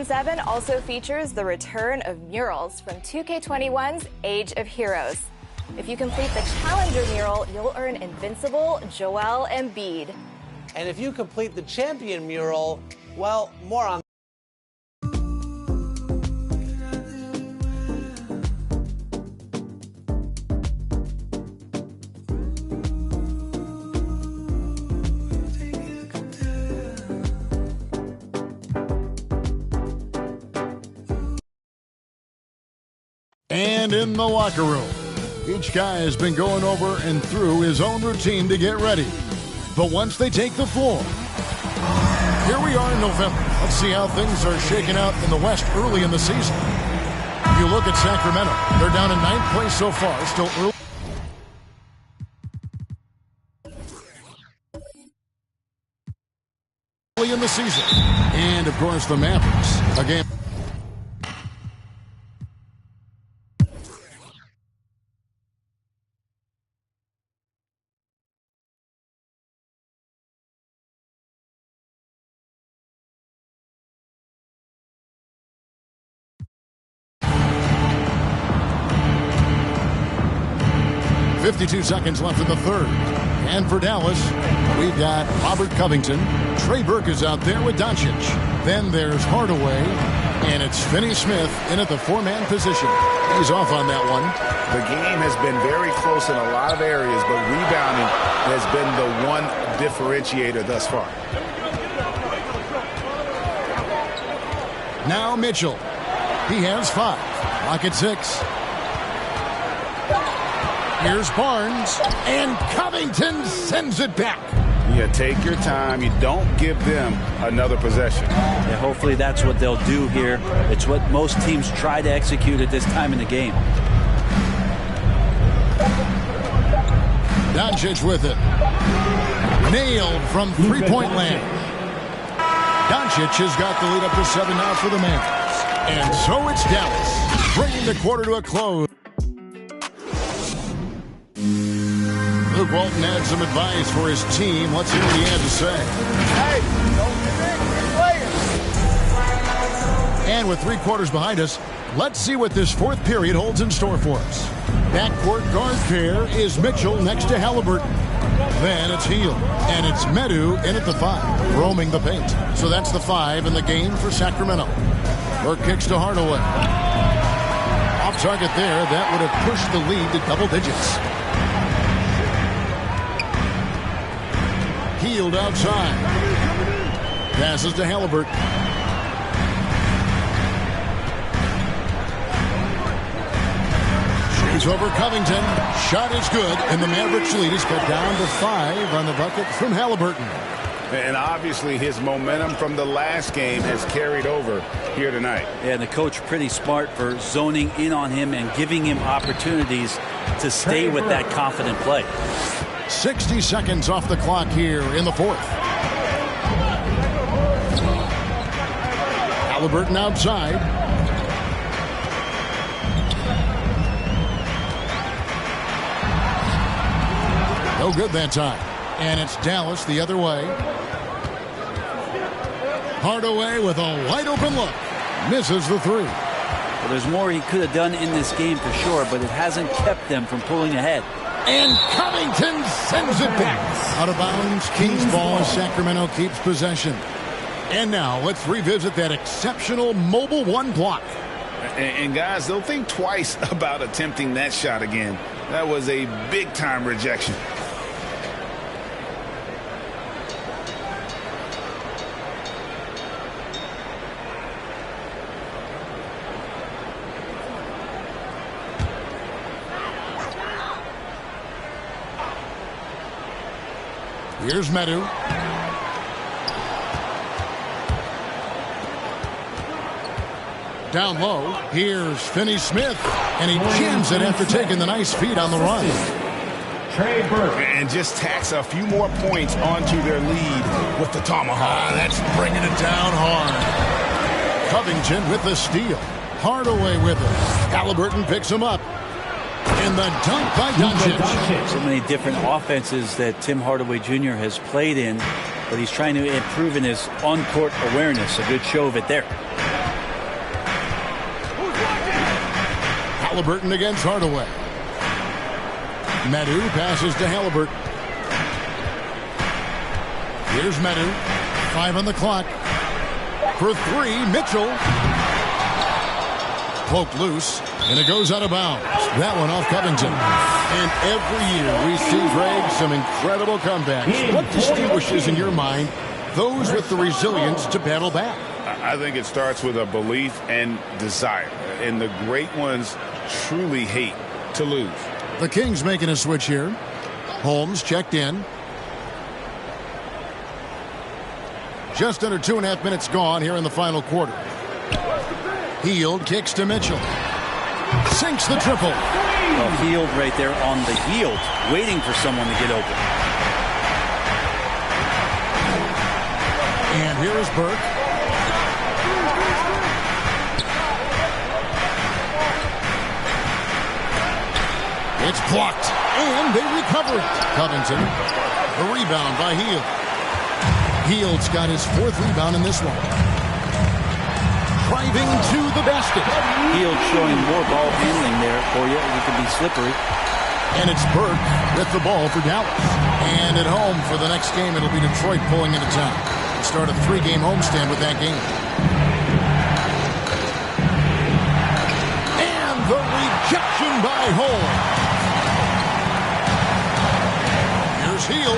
7 also features the return of murals from 2K21's Age of Heroes. If you complete the Challenger mural, you'll earn Invincible Joel Embiid. And if you complete the Champion mural, well, more on And in the locker room, each guy has been going over and through his own routine to get ready. But once they take the floor, here we are in November. Let's see how things are shaking out in the West early in the season. If you look at Sacramento, they're down in 9th place so far, still early in the season. And, of course, the Mavericks, a game. .52 seconds left in the third. And for Dallas, we've got Robert Covington. Trey Burke is out there with Doncic. Then there's Hardaway. And it's Finney Smith in at the four-man position. He's off on that one. The game has been very close in a lot of areas, but rebounding has been the one differentiator thus far. Now Mitchell. He has 5. Lock at 6. Here's Barnes, and Covington sends it back. Yeah, take your time. You don't give them another possession. Yeah, hopefully that's what they'll do here. It's what most teams try to execute at this time in the game. Doncic with it. Nailed from three-point land. Doncic has got the lead up to 7 now for the Mavericks. And so it's Dallas, bringing the quarter to a close. Luke Walton had some advice for his team. Let's hear what he had to say. Hey, don't get And with 3 quarters behind us, let's see what this fourth period holds in store for us. Backcourt guard pair is Mitchell next to Halliburton. Then it's Hield, and it's Medu in at the 5, roaming the paint. So that's the 5 in the game for Sacramento. Burke kicks to Hardaway. Off target there, that would have pushed the lead to double digits. Hield outside. Passes to Halliburton. Shoots over Covington. Shot is good, and the Mavericks lead is cut down to 5 on the bucket from Halliburton. And obviously his momentum from the last game has carried over here tonight. Yeah, and the coach pretty smart for zoning in on him and giving him opportunities to stay with that confident play. 60 seconds off the clock here in the fourth. Halliburton outside. No good that time. And it's Dallas the other way. Hardaway with a wide open look. Misses the 3. Well, there's more he could have done in this game for sure, but it hasn't kept them from pulling ahead. And Covington sends it back. Out of bounds, Kings ball as Sacramento keeps possession. And now let's revisit that exceptional mobile 1 block. And guys, they'll think twice about attempting that shot again. That was a big-time rejection. Here's Medu. Down low, here's Finney Smith, and he jams it after taking the nice feed on the run. Trey Burke. And just tacks a few more points onto their lead with the tomahawk. That's bringing it down hard. Covington with the steal. Hardaway with it. Halliburton picks him up. And the dunk by Doncic. So many different offenses that Tim Hardaway Jr. has played in, but he's trying to improve in his on-court awareness. A good show of it there. Halliburton against Hardaway. Medu passes to Halliburton. Here's Medu. 5 on the clock. For 3, Mitchell. Poked loose, and it goes out of bounds. That one off Covington. And every year we see, Greg, some incredible comebacks. What distinguishes, in your mind, those with the resilience to battle back? I think it starts with a belief and desire. And the great ones truly hate to lose. The Kings making a switch here. Holmes checked in. Just under 2.5 minutes gone here in the final quarter. Hield kicks to Mitchell. Sinks the triple. Well, Hield right there on the yield, waiting for someone to get open. And here is Burke. It's blocked, and they recover it. Covington, the rebound by Hield. Hield's got his 4th rebound in this one. Driving to the basket. Hield showing more ball handling there for you. It can be slippery. And it's Burke with the ball for Dallas. And at home for the next game, it'll be Detroit pulling into town. We'll start a 3-game homestand with that game. And the rejection by Holmes. Here's Hield.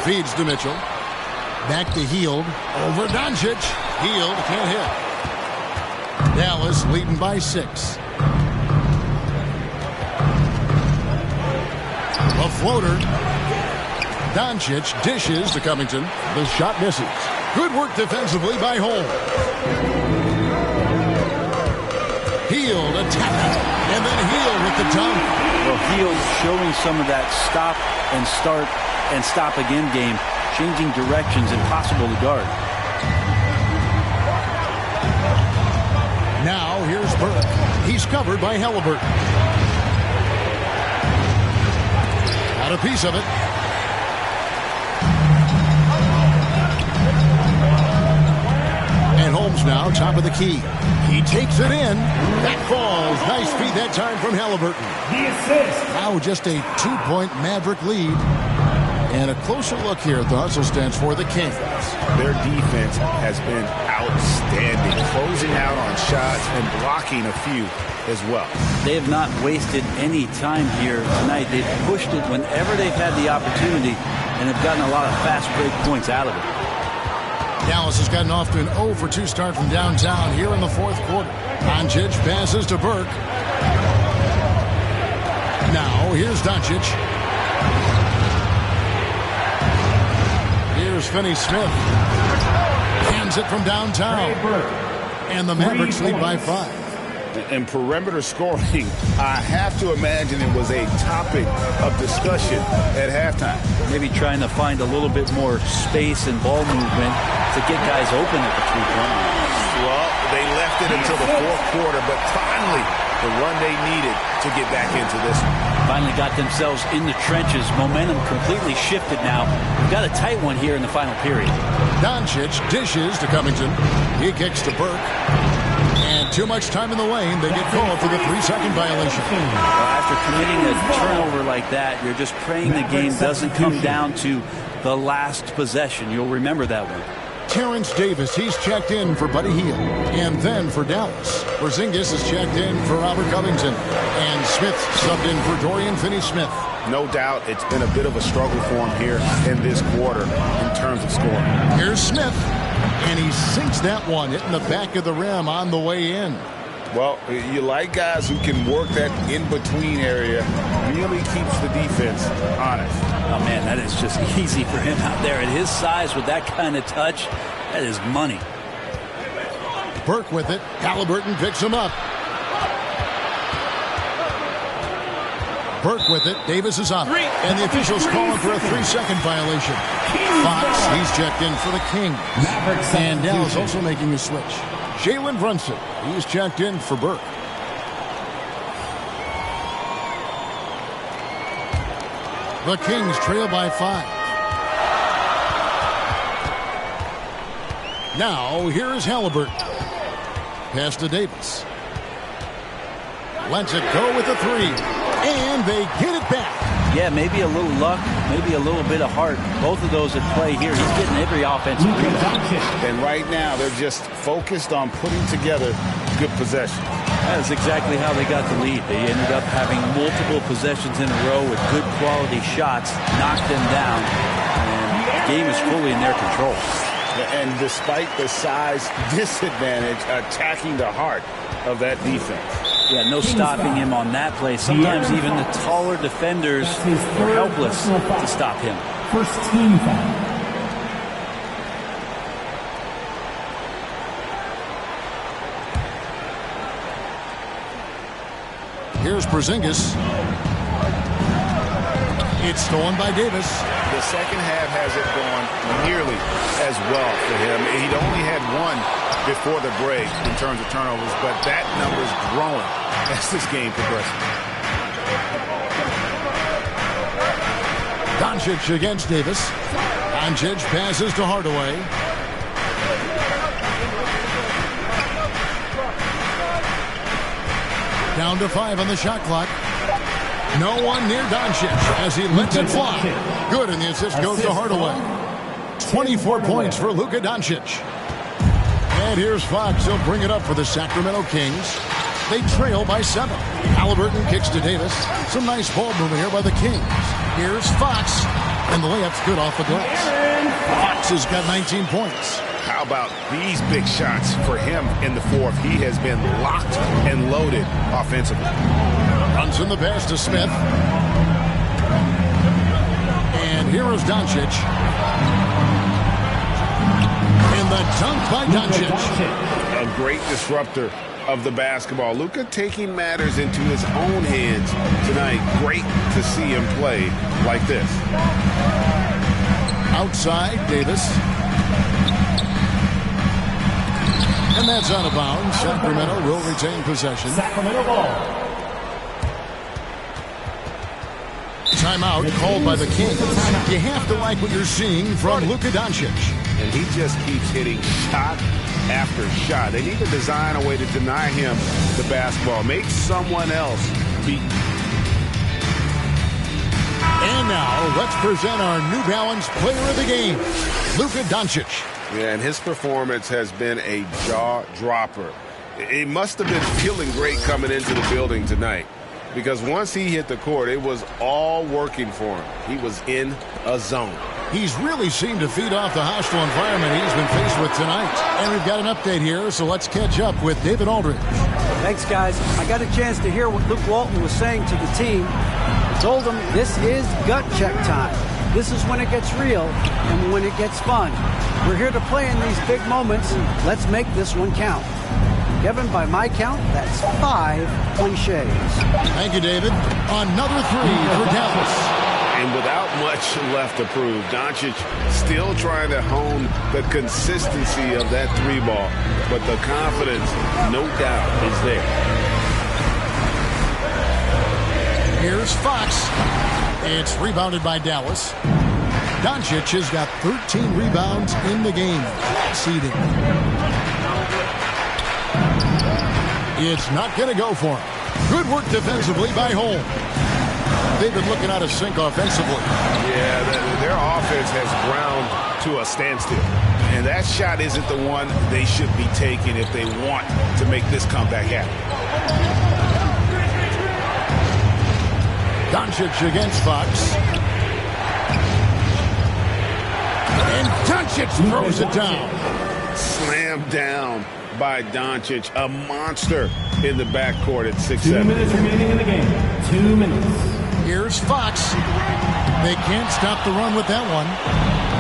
Feeds to Mitchell. Back to Hield. Over Doncic. Hield can't hit. Dallas leading by 6. A floater. Doncic dishes to Covington. The shot misses. Good work defensively by Holmes. Hield attacking. And then Hield with the dunk. Well, Hield showing some of that stop and start and stop again game. Changing directions, impossible to guard. Now here's Burke. He's covered by Halliburton. Got a piece of it. And Holmes now top of the key. He takes it in. That falls. Nice feed that time from Halliburton. Now just a 2-point Maverick lead. And a closer look here at the hustle stance for the Kings. Their defense has been outstanding, closing out on shots and blocking a few as well. They have not wasted any time here tonight. They've pushed it whenever they've had the opportunity and have gotten a lot of fast break points out of it. Dallas has gotten off to an 0 for 2 start from downtown here in the 4th quarter. Doncic passes to Burke. Now here's Doncic. Here's Finney-Smith. Hands it from downtown. And the Mavericks lead by 5. And perimeter scoring, I have to imagine it was a topic of discussion at halftime. Maybe trying to find a little bit more space and ball movement to get guys open at the 3-point line. Well, they left it until the 4th quarter, but finally the run they needed to get back into this one. Finally got themselves in the trenches. Momentum completely shifted now. We've got a tight one here in the final period. Doncic dishes to Covington. He kicks to Burke. And too much time in the lane. They get called for the 3-second violation. After committing a turnover like that, you're just praying the game doesn't come down to the last possession. You'll remember that one. Terrence Davis, he's checked in for Buddy Hield. And then for Dallas, Porzingis is checked in for Robert Covington. And Smith subbed in for Dorian Finney-Smith. No doubt it's been a bit of a struggle for him here in this quarter in terms of scoring. Here's Smith. And he sinks that one, hitting the back of the rim on the way in. Well, you like guys who can work that in-between area. Really keeps the defense honest. Oh, man, that is just easy for him out there. At his size with that kind of touch, that is money. Burke with it. Halliburton picks him up. Burke with it. Davis is up. And the officials calling for a 3-second violation. Fox, he's checked in for the Kings. And Dallas also making a switch. Jalen Brunson, he's checked in for Burke. The Kings trail by 5. Now, here is Halliburton. Pass to Davis. lets it go with a three. And they get it back. Yeah, maybe a little luck, maybe a little bit of heart. Both of those at play here. He's getting every offensive rebound. And right now, they're just focused on putting together good possession. That's exactly how they got the lead. They ended up having multiple possessions in a row with good quality shots, knocked them down, and the game is fully in their control. And despite the size disadvantage, attacking the heart of that defense. Yeah, no stopping him on that play. Sometimes even the taller defenders are helpless to stop him. First team foul. Here's Porzingis. It's stolen by Davis. The second half hasn't gone nearly as well for him. He'd only had one before the break in terms of turnovers, but that number's growing as this game progresses. Doncic against Davis. Doncic passes to Hardaway. Down to 5 on the shot clock. No one near Doncic as he lets it fly. Good, and the assist goes to Hardaway. 24 points for Luka Doncic. And here's Fox. He'll bring it up for the Sacramento Kings. They trail by 7. Halliburton kicks to Davis. Some nice ball movement here by the Kings. Here's Fox. And the layup's good off the glass. Fox has got 19 points. How about these big shots for him in the fourth? He has been locked and loaded offensively. Runs in the pass to Smith. And here is Doncic. And the dunk by Doncic. A great disruptor of the basketball. Luka taking matters into his own hands tonight. Great to see him play like this. Outside, Davis. And that's out of bounds. Sacramento will retain possession. Sacramento ball. Timeout called by the Kings. You have to like what you're seeing from Luka Doncic. And he just keeps hitting shot after shot. They need to design a way to deny him the basketball. Make someone else beat. And now let's present our New Balance player of the game, Luka Doncic. Yeah, and his performance has been a jaw-dropper. He must have been feeling great coming into the building tonight, because once he hit the court, it was all working for him. He was in a zone. He's really seemed to feed off the hostile environment he's been faced with tonight. And we've got an update here, so let's catch up with David Aldridge. Thanks, guys. I got a chance to hear what Luke Walton was saying to the team. I told them this is gut check time. This is when it gets real and when it gets fun. We're here to play in these big moments. Let's make this one count. Kevin, by my count, that's 5 cliches. Thank you, David. Another 3 for Dallas. And without much left to prove, Doncic still trying to hone the consistency of that 3 ball. But the confidence, no doubt, is there. Here's Fox. It's rebounded by Dallas. Doncic has got 13 rebounds in the game. Seeding. It's not going to go for him. Good work defensively by Holmes. They've been looking out of sync offensively. Yeah, their offense has ground to a standstill. And that shot isn't the one they should be taking if they want to make this comeback happen. Doncic against Fox. And Doncic throws it down. Slammed down by Doncic. A monster in the backcourt at 6'7". 2 minutes remaining in the game. 2 minutes. Here's Fox. They can't stop the run with that one.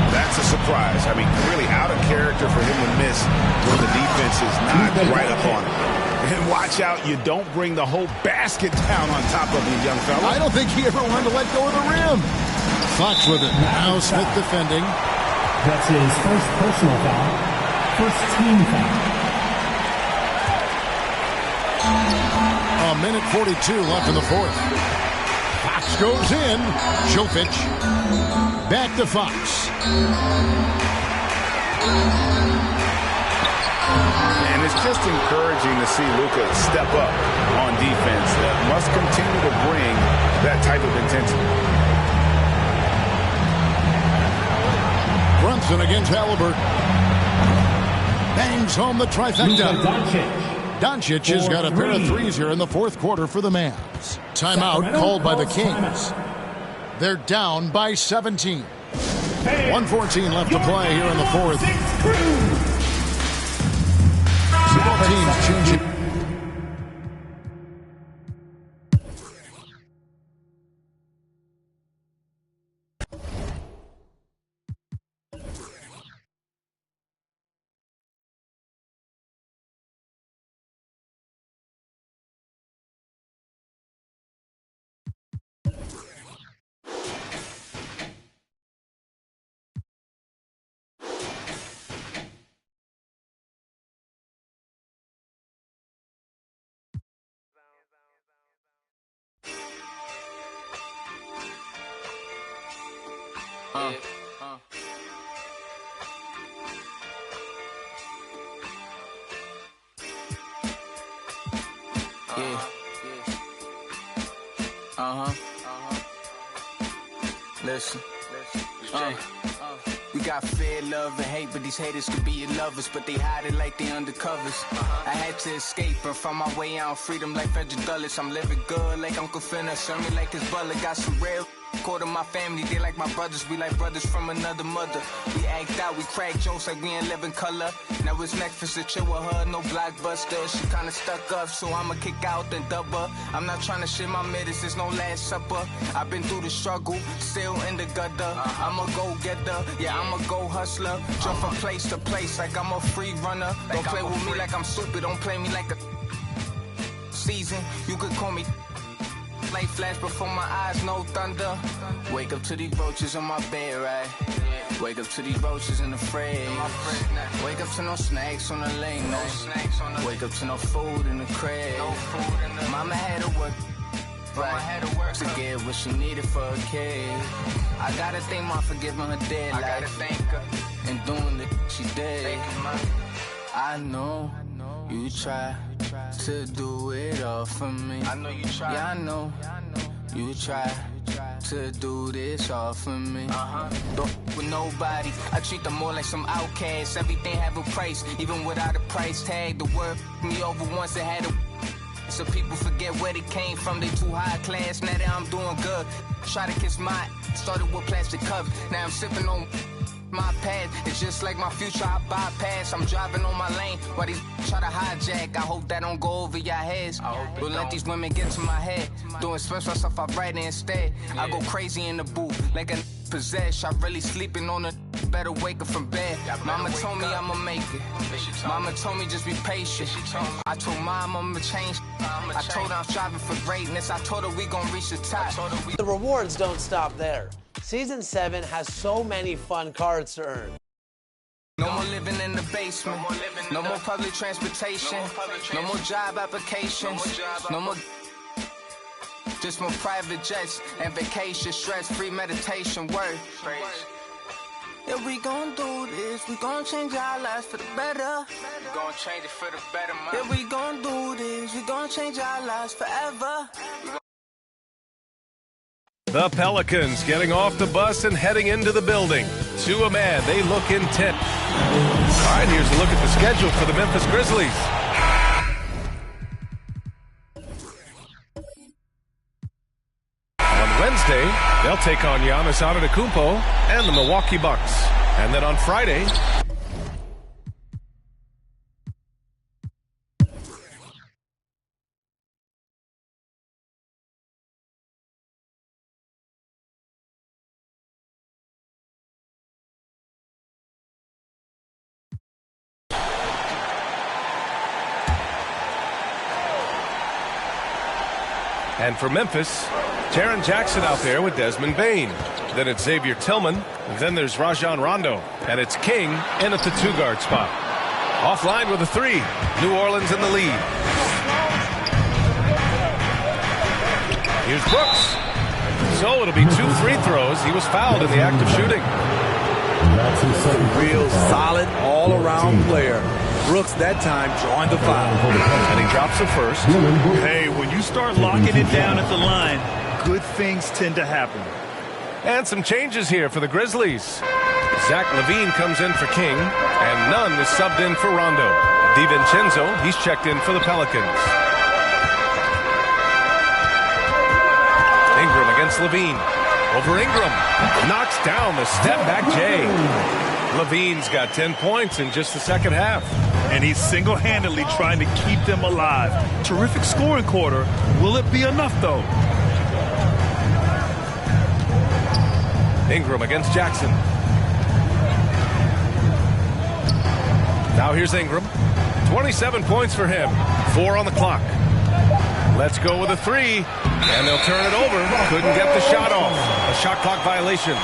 That's a surprise. I mean, really out of character for him to miss when the defense is not right up on him. And watch out, you don't bring the whole basket down on top of you, young fella. I don't think he ever wanted to let go of the rim. Fox with it. Now Smith defending. That's his first personal foul. First team foul. A minute 42 left in the fourth. Fox goes in. Jokic. Back to Fox. And And it's just encouraging to see Luka step up on defense. Must continue to bring that type of intensity. Brunson against Halliburton. Bangs home the trifecta. Doncic has got a pair of threes here in the fourth quarter for the Mavs. Timeout called by the Kings. They're down by 17. 1:14 left to play here in the fourth. Both teams changing. Listen. We got fear, love, and hate, but these haters could be your lovers, but they hide it like they undercovers. I had to escape and find my way out, freedom like Frederick Douglass. I'm living good like Uncle Finna, serve me like his butler. Got some real quarter my family, they like my brothers. We like brothers from another mother. We act out, we crack jokes like we in living color. Now it's Netflix to chill with her, no blockbuster. She kinda stuck up, so I'ma kick out then dub her. I'm not trying to shit my middies, it's no last supper. I've been through the struggle, still in the gutter. I'm a go-getter, yeah, I'm a go-hustler. Jump from place to place like I'm a free runner. Don't play with me like I'm stupid, don't play me like a season. You could call me light flash before my eyes, no thunder. Wake up to these roaches on my bed, right? Wake up to these roaches in the fridge. Wake up to no snacks on the late night. Wake up to no food in the crib. Mama had to work, right, to get what she needed for a kid. I gotta thank Mom for giving her dead life and doing the she did. I know you try to do it all for me. I know you try. Yeah, I know you try to do this all for me. Don't with nobody. I treat them more like some outcasts. Everything have a price, even without a price tag. The word me over once it had a. So people forget where they came from. They too high class. Now that I'm doing good, try to kiss my. Started with plastic cups. Now I'm sipping on. My path, it's just like my future, I bypass. I'm driving on my lane while these try to hijack. I hope that don't go over your heads. Don't let these women get to my head. Doing special stuff, I write it instead. I go crazy in the booth like a possessed. I really sleeping on a better wake up from bed. Mama told me I'ma make it. Mama told me just be patient. I told Mom I'ma change. I told her I'm striving for greatness. I told her we gon' reach the top. The rewards don't stop there. Season 7 has so many fun cards to earn. No more living in the basement. No more public transportation. No more job applications. No more. Just more private jets and vacation, stress-free meditation, work. Yeah, we gon' do this. We gon' change our lives for the better. We gon' change it for the better, man. Yeah, we gon' do this. We gon' change our lives forever. The Pelicans getting off the bus and heading into the building. To a man, they look intent. All right, here's a look at the schedule for the Memphis Grizzlies. On Wednesday, they'll take on Giannis Antetokounmpo and the Milwaukee Bucks. And then on Friday... And for Memphis, Jaren Jackson out there with Desmond Bane. Then it's Xavier Tillman. And then there's Rajon Rondo. And it's King in at the two-guard spot. Offline with a three. New Orleans in the lead. Here's Brooks. So it'll be 2 free throws. He was fouled in the act of shooting. Real solid all-around player. Brooks that time drawing the foul. And he drops the first. Hey, when you start locking it down at the line, good things tend to happen. And some changes here for the Grizzlies. Zach LaVine comes in for King, and Nunn is subbed in for Rondo. DiVincenzo, he's checked in for the Pelicans. Ingram against LaVine. Over Ingram. Knocks down the step-back J. LaVine's got 10 points in just the second half. And he's single-handedly trying to keep them alive. Terrific scoring quarter. Will it be enough, though? Ingram against Jackson. Now here's Ingram. 27 points for him. 4 on the clock. Let's go with a 3. And they'll turn it over. Couldn't get the shot off. A shot clock violation.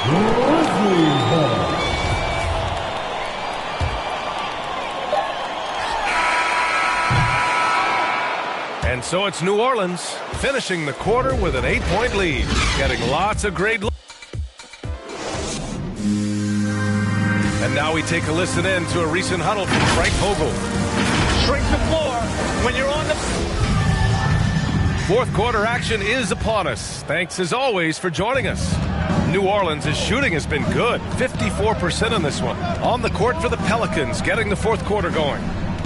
And so it's New Orleans finishing the quarter with an 8-point lead. Getting lots of great looks. And now we take a listen in to a recent huddle from Frank Vogel. Shrink the floor when you're on the... Fourth quarter action is upon us. Thanks as always for joining us. New Orleans' shooting has been good. 54% on this one. On the court for the Pelicans, getting the fourth quarter going.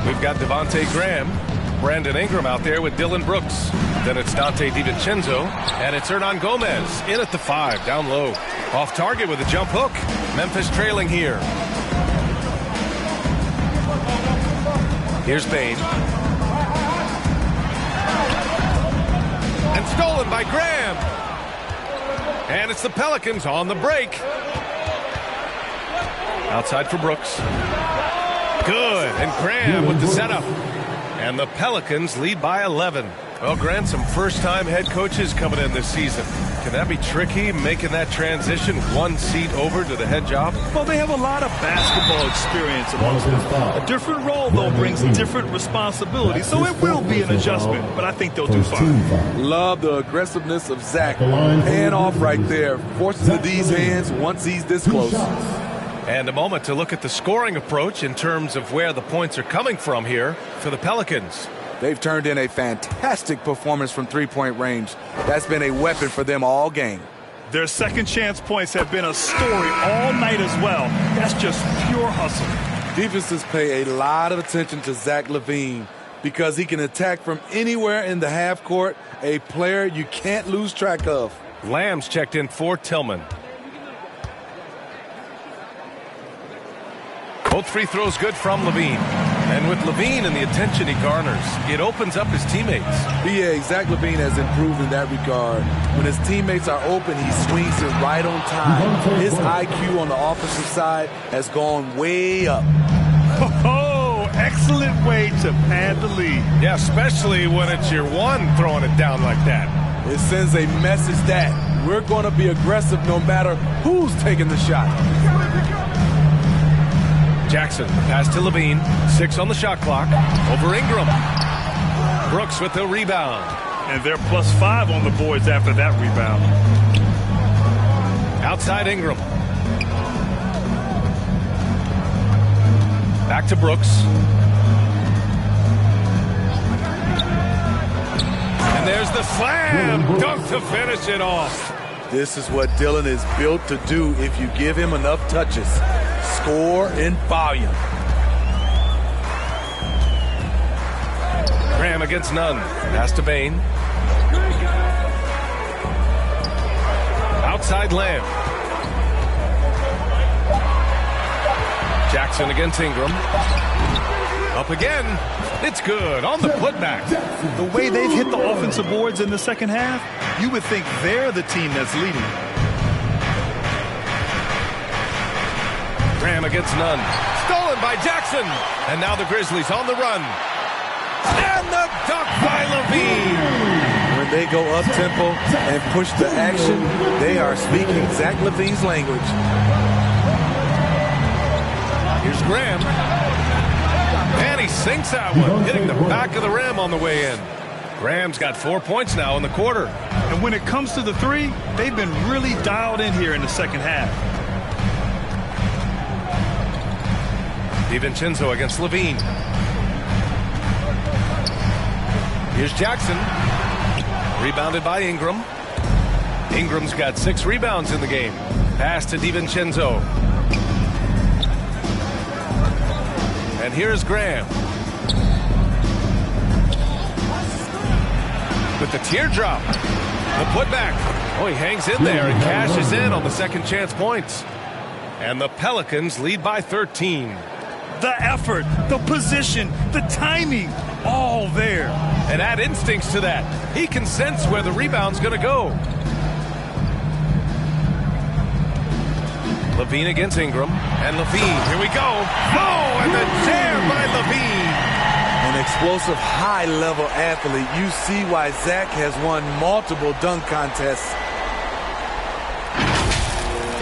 We've got Devontae Graham, Brandon Ingram out there with Dylan Brooks. Then it's Dante DiVincenzo, and it's Hernan Gomez in at the 5, down low. Off target with a jump hook. Memphis trailing here. Here's Bane. And stolen by Graham. And it's the Pelicans on the break. Outside for Brooks. Good. And Graham with the setup. And the Pelicans lead by 11. Well, Grant, some first-time head coaches coming in this season. Can that be tricky, making that transition one seat over to the head job? Well, they have a lot of basketball experience amongst them. A different role, though, brings different responsibilities, so it will be an adjustment, but I think they'll do fine. Love the aggressiveness of Zach. Hand off right there. Forces the D's hands once he's this close. And a moment to look at the scoring approach in terms of where the points are coming from here for the Pelicans. They've turned in a fantastic performance from three-point range. That's been a weapon for them all game. Their second chance points have been a story all night as well. That's just pure hustle. Defenses pay a lot of attention to Zach LaVine because he can attack from anywhere in the half court, a player you can't lose track of. Lamb's checked in for Tillman. Both free throws good from LaVine. And with LaVine and the attention he garners, it opens up his teammates. B.A. Zach LaVine has improved in that regard. When his teammates are open, he swings it right on time. His IQ on the offensive side has gone way up. Oh, excellent way to pad the lead. Yeah, especially when it's your one throwing it down like that. It sends a message that we're going to be aggressive no matter who's taking the shot. Jackson, pass to LaVine. 6 on the shot clock. Over Ingram. Brooks with the rebound. And they're +5 on the boards after that rebound. Outside Ingram. Back to Brooks. And there's the slam. Dunk to finish it off. This is what Dylan is built to do if you give him enough touches. Score in volume. Graham against Nunn. Pass to Bane. Outside Lamb. Jackson against Ingram. Up again. It's good on the putback. The way they've hit the offensive boards in the second half, you would think they're the team that's leading. Graham against Nunn. Stolen by Jackson. And now the Grizzlies on the run. And the dunk by LaVine. When they go up-tempo and push the action, they are speaking Zach LaVine's language. Here's Graham. And he sinks that one, hitting the back of the rim on the way in. Graham's got 4 points now in the quarter. And when it comes to the three, they've been really dialed in here in the second half. DiVincenzo against LaVine. Here's Jackson. Rebounded by Ingram. Ingram's got 6 rebounds in the game. Pass to DiVincenzo. And here's Graham. With the teardrop. The putback. Oh, he hangs in there and cashes in on the second chance points. And the Pelicans lead by 13. The effort, the position, the timing, all there. And add instincts to that. He can sense where the rebound's going to go. Levine against Ingram. And Levine, here we go. Oh, and the jam by Levine. An explosive, high-level athlete. You see why Zach has won multiple dunk contests.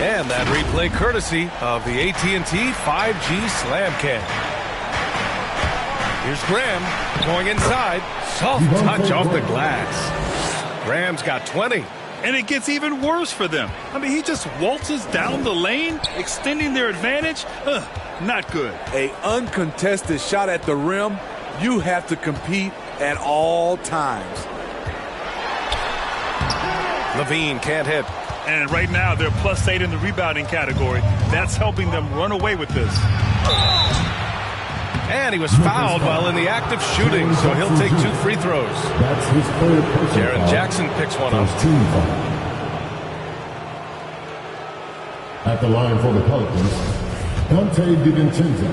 And that replay courtesy of the AT&T 5G Slam Cam. Here's Graham going inside. Soft touch off the glass. Graham's got 20. And it gets even worse for them. I mean, he just waltzes down the lane, extending their advantage. Not good. An uncontested shot at the rim. You have to compete at all times. Levine can't hit. And right now, they're +8 in the rebounding category. That's helping them run away with this. And he was fouled while in the act of shooting, so he'll take 2 free throws. That's his third personal Jaren foul. Jackson picks one up. First team foul. At the line for the Pelicans, Dante DiVincenzo.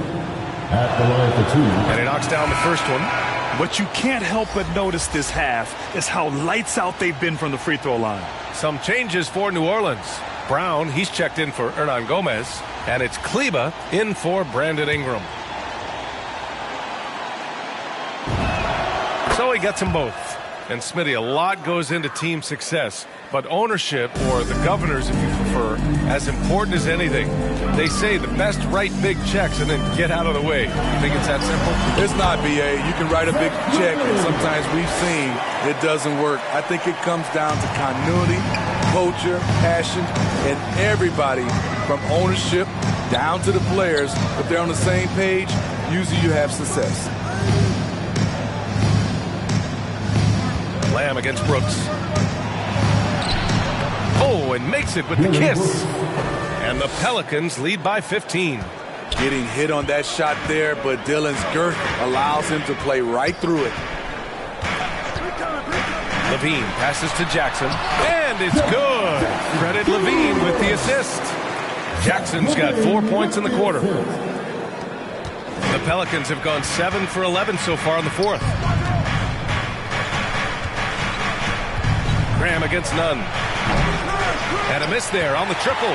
At the line for 2. And he knocks down the first one. What you can't help but notice this half is how lights out they've been from the free throw line. Some changes for New Orleans. Brown, he's checked in for Hernan Gomez. And it's Kleba in for Brandon Ingram. So he gets them both. And Smitty, a lot goes into team success, but ownership, or the governors if you prefer, as important as anything. They say the best write big checks and then get out of the way. You think it's that simple? It's not, BA. You can write a big check, and sometimes we've seen it doesn't work. I think it comes down to continuity, culture, passion, and everybody from ownership down to the players. If they're on the same page, usually you have success. Lamb against Brooks. Oh, and makes it with the kiss. And the Pelicans lead by 15. Getting hit on that shot there, but Dylan's girth allows him to play right through it. Levine passes to Jackson, and it's good. Credit Levine with the assist. Jackson's got 4 points in the quarter. The Pelicans have gone 7 for 11 so far in the fourth. Graham against Nunn. And a miss there on the triple.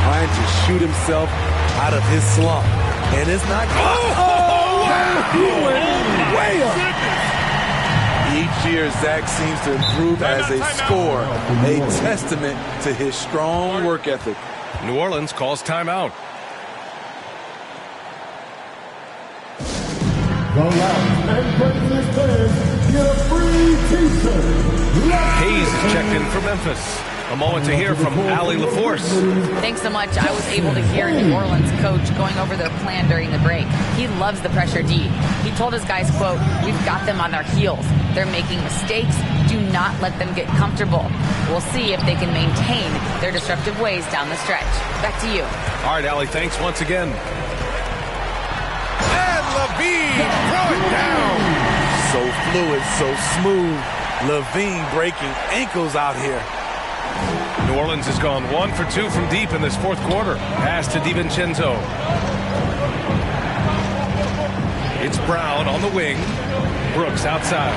Trying to shoot himself out of his slump. And it's not... He went way up. Each year, Zach seems to improve as a scorer. A testament to his strong work ethic. New Orleans calls timeout. The last and greatest fans get a free t-shirt. Hayes is checked in for Memphis. A moment to hear from Allie LaForce. Thanks so much. I was able to hear New Orleans coach going over their plan during the break. He loves the pressure D. He told his guys, quote, "We've got them on their heels. They're making mistakes. Do not let them get comfortable. We'll see if they can maintain their disruptive ways down the stretch." Back to you. All right, Allie, thanks once again. And Levine throw it down. So fluid, so smooth. Levine breaking ankles out here. New Orleans has gone 1 for 2 from deep in this fourth quarter. Pass to DiVincenzo. It's Brown on the wing. Brooks outside.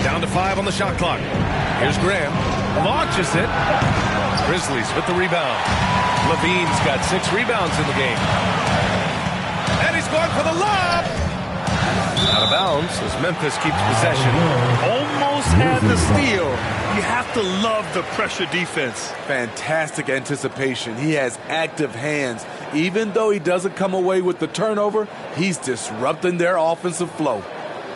Down to 5 on the shot clock. Here's Graham. Launches it. Grizzlies with the rebound. Levine's got 6 rebounds in the game. And he's going for the lob. Out of bounds as Memphis keeps possession. Almost had the steal. You have to love the pressure defense. Fantastic anticipation. He has active hands. Even though he doesn't come away with the turnover, he's disrupting their offensive flow.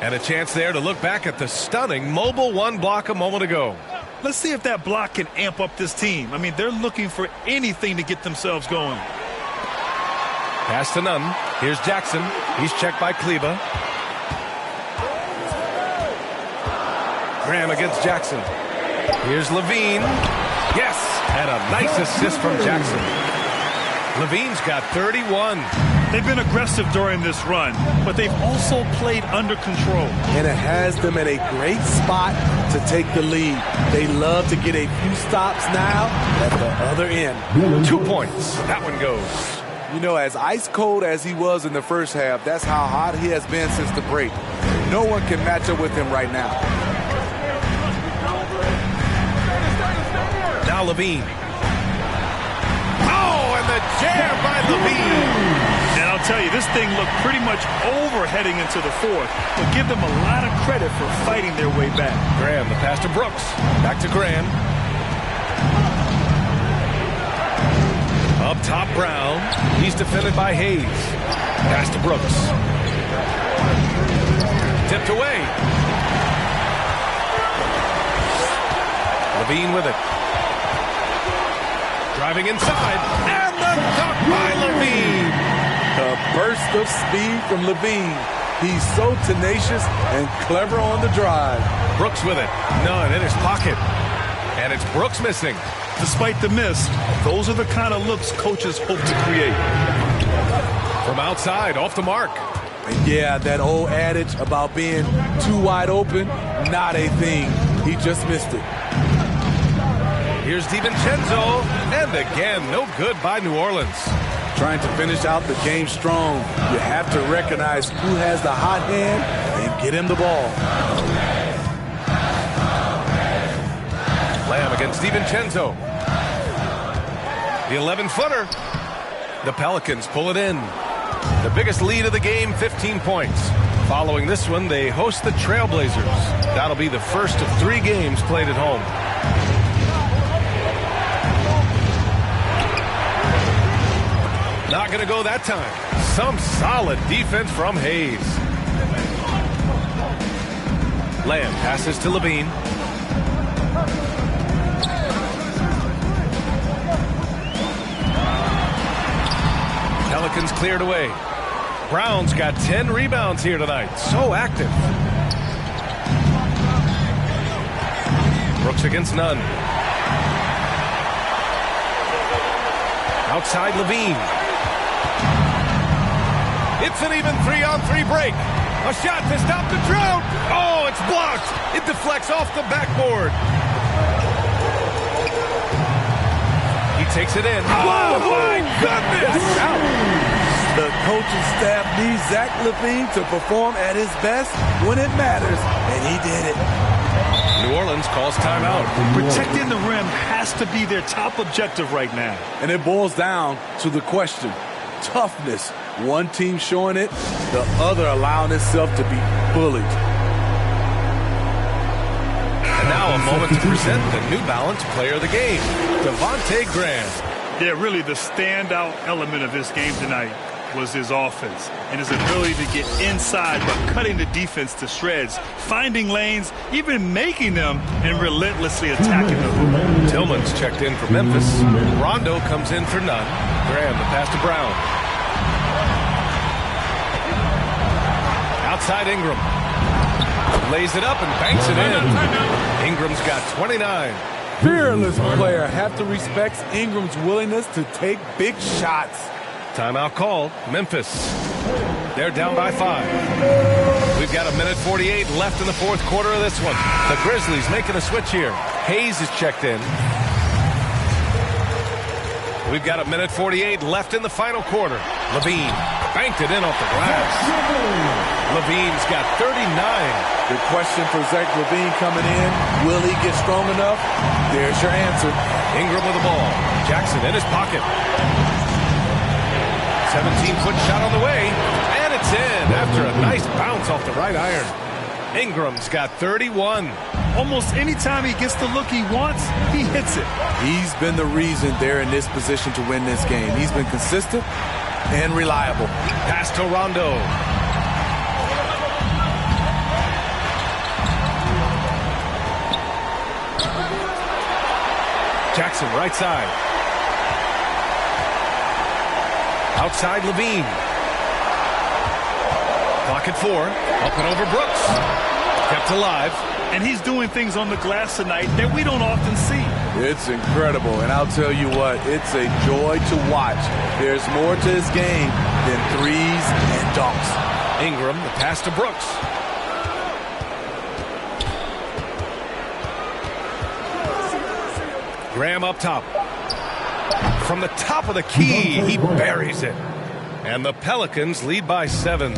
And a chance there to look back at the stunning mobile 1 block a moment ago. Let's see if that block can amp up this team. I mean, they're looking for anything to get themselves going. Pass to Nunn. Here's Jackson. He's checked by Kleba. Graham against Jackson. Here's Levine. Yes, and a nice assist from Jackson. Levine's got 31. They've been aggressive during this run, but they've also played under control. And it has them at a great spot to take the lead. They love to get a few stops now at the other end. 2 points. That one goes. You know, as ice cold as he was in the first half, that's how hot he has been since the break. No one can match up with him right now. Now Levine. Oh, and the jam by Levine. And I'll tell you, this thing looked pretty much over heading into the fourth, but give them a lot of credit for fighting their way back. Graham, the pass to Brooks. Back to Graham. Up top, Brown. He's defended by Hayes. Pass to Brooks. Tipped away. Levine with it. Driving inside. And the dunk by Levine. A burst of speed from Levine. He's so tenacious and clever on the drive. Brooks with it. None in his pocket. And it's Brooks missing. Despite the miss, those are the kind of looks coaches hope to create. From outside, off the mark. And yeah, that old adage about being too wide open, not a thing. He just missed it. Here's DiVincenzo. And again, no good by New Orleans. Trying to finish out the game strong. You have to recognize who has the hot hand and get him the ball. Lamb against DiVincenzo. The 11-footer. The Pelicans pull it in. The biggest lead of the game, 15 points. Following this one, they host the Trailblazers. That'll be the first of 3 games played at home. Not going to go that time. Some solid defense from Hayes. Lamb passes to Levine. Pelicans cleared away. Brown's got 10 rebounds here tonight. So active. Brooks against Nunn. Outside Levine. It's an even 3-on-3 break. A shot to stop the drought. Oh, it's blocked. It deflects off the backboard. He takes it in. Oh, my goodness. The coaching staff needs Zach Levine to perform at his best when it matters, and he did it. New Orleans calls timeout. Protecting the rim has to be their top objective right now. And it boils down to the question. Toughness. One team showing it, the other allowing itself to be bullied. And now a moment to present the New Balance Player of the Game, Devontae Graham. Yeah, really the standout element of this game tonight was his offense and his ability to get inside but cutting the defense to shreds, finding lanes, even making them, and relentlessly attacking the hoop. Tillman's checked in for Memphis. Rondo comes in for Nunn. Graham, the pass to Brown. Outside Ingram. Lays it up and banks it in. Ingram's got 29. Fearless player. Have to respect Ingram's willingness to take big shots. Timeout called. Memphis. They're down by 5. We've got 1:48 left in the fourth quarter of this one. The Grizzlies making a switch here. Hayes is checked in. We've got 1:48 left in the final quarter. Levine banked it in off the glass. Levine's got 39. The question for Zach Levine coming in, will he get strong enough? There's your answer. Ingram with the ball. Jackson in his pocket. 17-foot shot on the way, and it's in after a nice bounce off the right iron. Ingram's got 31. Almost any time he gets the look he wants, he hits it. He's been the reason they're in this position to win this game. He's been consistent and reliable. Pass to Rondo. Jackson right side. Outside Levine. Clock at 4. Up and over Brooks. Kept alive. And he's doing things on the glass tonight that we don't often see. It's incredible, and I'll tell you what, it's a joy to watch. There's more to his game than threes and dunks. Ingram, the pass to Brooks. Graham up top. From the top of the key, he buries it. And the Pelicans lead by 7.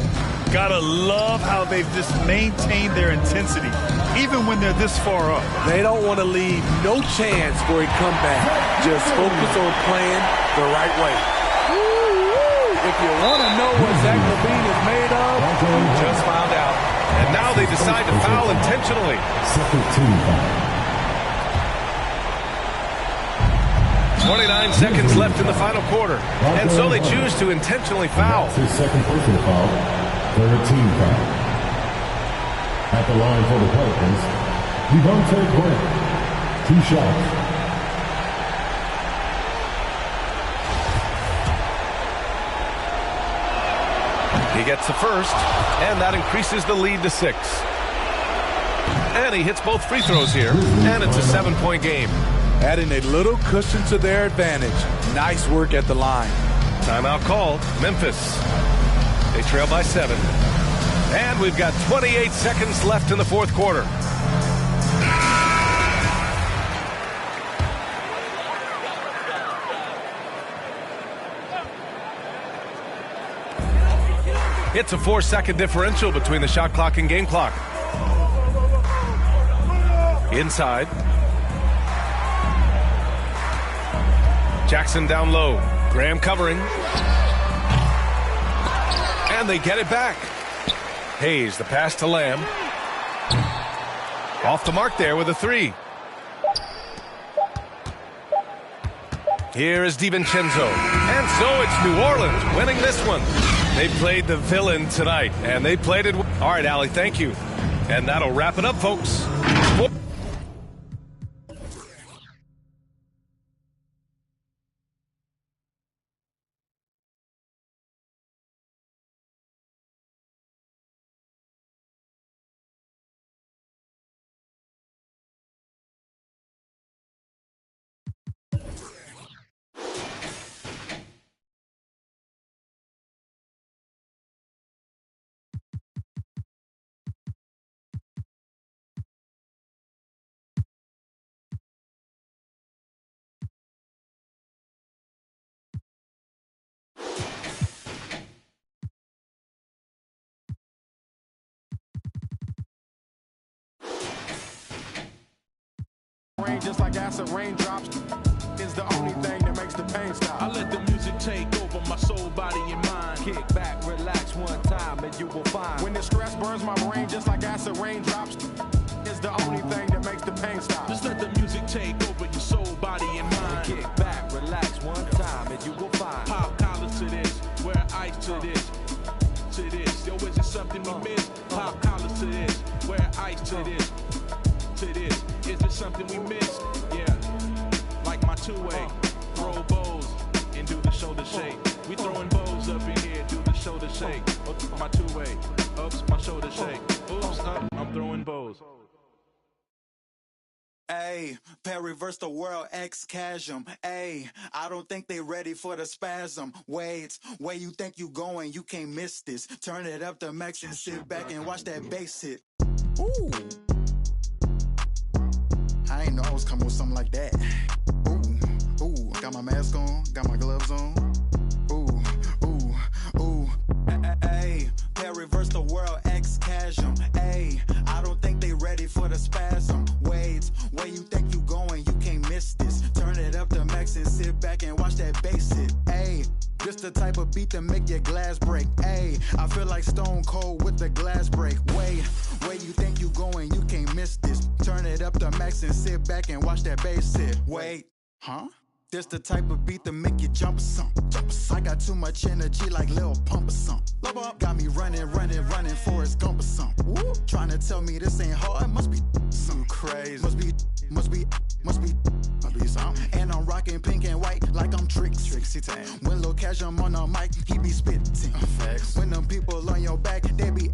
Gotta love how they've just maintained their intensity, even when they're this far up. They don't want to leave no chance for a comeback. Just focus on playing the right way. If you want to know what Zach LaVine is made of, you just found out. And now they decide to foul intentionally. Second team foul. 29 seconds left in the final quarter. And so they choose to intentionally foul. His second personal foul. Third team foul. At the line for the Pelicans, Devontae Graham. 2 shots. He gets the first, and that increases the lead to 6. And he hits both free throws here, and it's a 7-point game. Adding a little cushion to their advantage. Nice work at the line. Timeout called. Memphis. They trail by 7. And we've got 28 seconds left in the fourth quarter. It's a 4-second differential between the shot clock and game clock. Inside. Jackson down low. Graham covering. And they get it back. Hayes, the pass to Lamb. Off the mark there with a 3. Here is DiVincenzo. And so it's New Orleans winning this one. They played the villain tonight, and they played it. All right, Allie, thank you. And that'll wrap it up, folks. Just like acid raindrops is the only thing that makes the pain stop. I let the music take over my soul, body, and mind. Kick back, relax one time, and you will find. When the stress burns my brain just like acid raindrops is the only thing that makes the pain stop. Just let the music take over your soul, body, and mind. Kick back, relax one time, and you will find. Pop collars to this, wear ice to this. To this, yo, is it something we miss? Pop collars to this, wear ice to this. To this, is it something we missed? Yeah, like my two-way, throw bows and do the shoulder shake. We throwing bows up in here, do the shoulder shake. Oops, my two-way, oops, my shoulder shake. Oops, I'm throwing bows. Ayy, pair reverse the world, ex-chasm. Ayy, I don't think they ready for the spasm. Wait, where you think you going, you can't miss this. Turn it up to max and sit back and watch that bass hit. Ooh. I ain't know I was coming with something like that. Ooh, ooh, got my mask on, got my gloves on. Ooh, ooh, ooh. Ayy, pair reverse the world, ex-chasm. Ayy, I don't think they ready for the spasm. Wait, where you think you going, you can't miss this. Turn it up to max and sit back and watch that bass hit. Ayy, this the type of beat that make your glass break. Ayy, I feel like Stone Cold with the glass break. Wait, where you think you going, you can't miss this. Turn it up to max and sit back and watch that bass hit. Wait, huh? This the type of beat that make you jump or something. I got too much energy like Lil Pump or something. Got me running, Forrest Gump or something. Trying to tell me this ain't hard, must be something crazy. Must be something. And I'm rocking pink and white like I'm them tricks. When Lil Cash I'm on the mic, he be spitting. When them people on your back, they be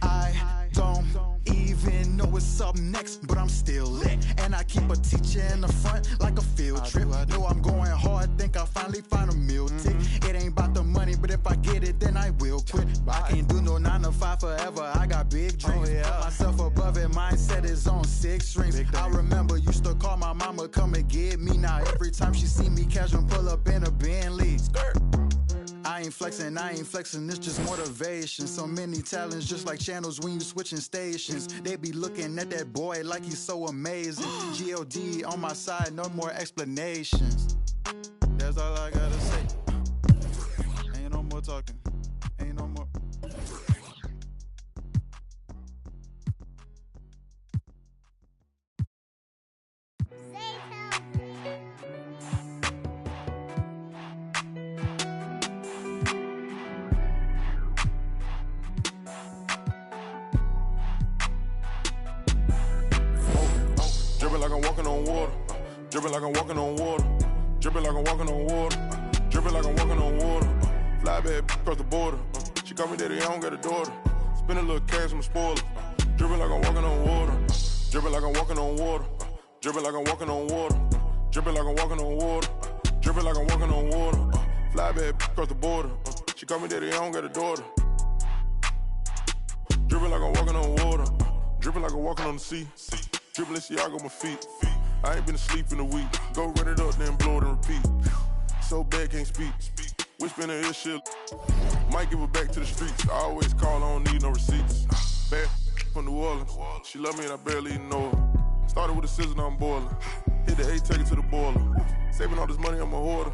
I don't even know what's up next, but I'm still lit. And I keep a teacher in the front like a field trip. Know I'm going hard, think I finally find a meal tick. It ain't about the money, but if I get it, then I will quit. I can't do no 9 to 5 forever, I got big dreams. Put myself above it, mindset is on 6 strings. I remember used to call my mama, come and get me. Now every time she see me casual, pull up in a Bentley. I ain't flexing, it's just motivation. So many talents, just like channels when you switching stations. They be looking at that boy like he's so amazing. G.O.D. on my side, no more explanations. That's all I gotta say. Ain't no more talking, ain't no more. Dripping like I'm walking on water. Dripping like I'm walking on water. Dripping like I'm walking on water. Dripping like I'm walking on water. Fly bad across the border. She call me daddy, I don't got a daughter. Spend a little cash, I'm a spoiler. Dripping like I'm walking on water. Dripping like I'm walking on water. Dripping like I'm walking on water. Dripping like I'm walking on water. Dripping like I'm walking on water. Fly bad across the border. She call me daddy, I don't got a daughter. Dripping like I'm walking on water. Dripping like I'm walking on the sea. Dribbling Siago on my feet. I ain't been asleep in a week. Go run it up, then blow it and repeat. So bad, can't speak. Whisper in her ear shit. Might give her back to the streets. I always call, I don't need no receipts. Bad from New Orleans. She love me and I barely even know her. Started with a scissor, now I'm boiling. Hit the A, take it to the boiler. Saving all this money, I'm a hoarder.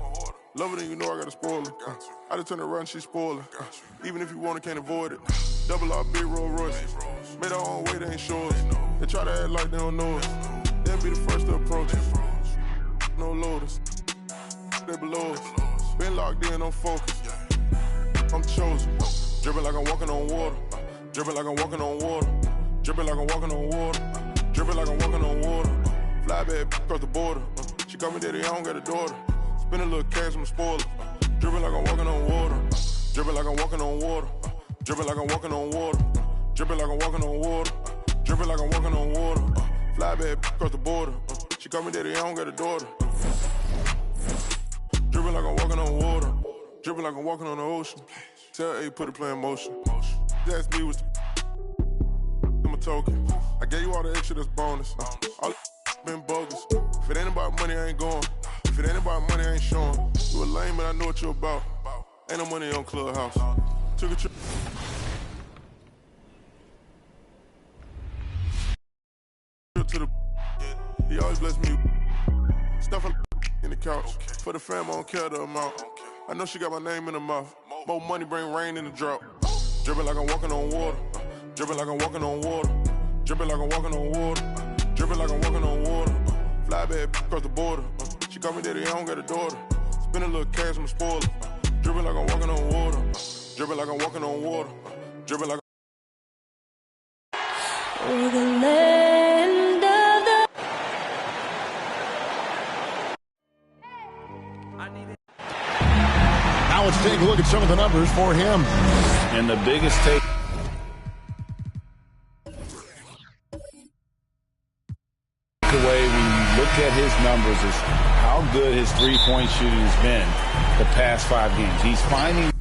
Love it and you know I got a spoiler. I just turn around, she spoiler. Even if you want it, can't avoid it. Double R, big Rolls Royce. Made our own way, they ain't sure us. They try to act like they don't know us. They'll be the first to approach us. No loaders. They below us. Been locked in, I'm focused. I'm chosen. Dripping like I'm walking on water. Dripping like I'm walking on water. Dripping like I'm walking on water. Dripping like I'm walking on water. Fly bad across the border. She call me daddy, I don't got a daughter. Spend a little cash, I'm a spoiler. Dripping like I'm walking on water. Dripping like I'm walking on water. Dripping like I'm walking on water. Dripping like I'm walking on water. Dripping like I'm walking on water. Fly bad across the border. She call me daddy, I don't got a daughter. Dripping like I'm walking on water. Dripping like I'm walking on the ocean. Tell A, put the play in motion. Just ask me what's I'm a token. I gave you all the extra, that's bonus. All been bogus. If it ain't about money, I ain't going. If it ain't about money, I ain't showing. You a lame, but I know what you're about. Ain't no money on Clubhouse. Took a trip. To the he always bless me. Stuff in the couch. For the fam, I don't care the amount. I know she got my name in her mouth. More money bring rain in the drought. Dripping like I'm walking on water. Dripping like I'm walking on water. Dripping like I'm walking on water. Dripping like I'm walking on water. Fly bad across the border. She call me daddy, I don't got a daughter. Spend a little cash, I'm a spoiler. Dripping like I'm walking on water. Dripping like I'm walking on water. Dripping like We're the land of the... Now let's take a look at some of the numbers for him. And the biggest take. Away when you look at his numbers is how good his three-point shooting has been the past 5 games. He's finding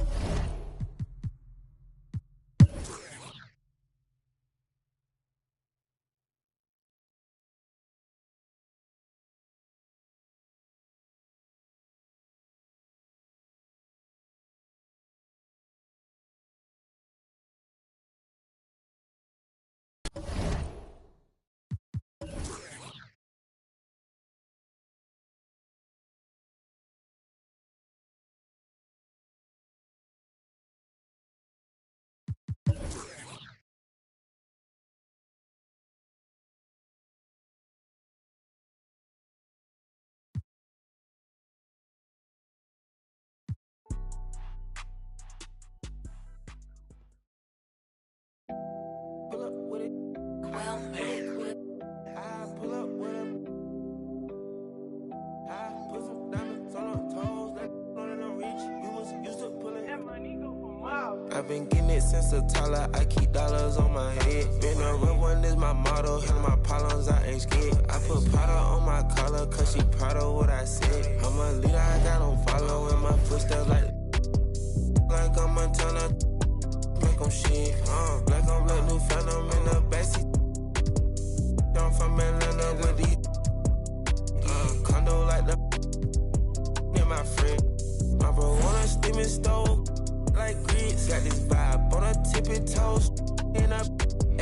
I've been getting it since the Tyler. I keep dollars on my head. Been a real one is my motto. Handle my problems, I ain't scared. I put powder on my collar, cause she proud of what I said. I'm a leader, I got on follow in my footsteps like I'm Montana. Black on shit, black on black, new phantom in the backseat. I'm from Atlanta with these condo like the near my friend. My bro want a steaming stove like grits. Got this vibe on a tippy toes in a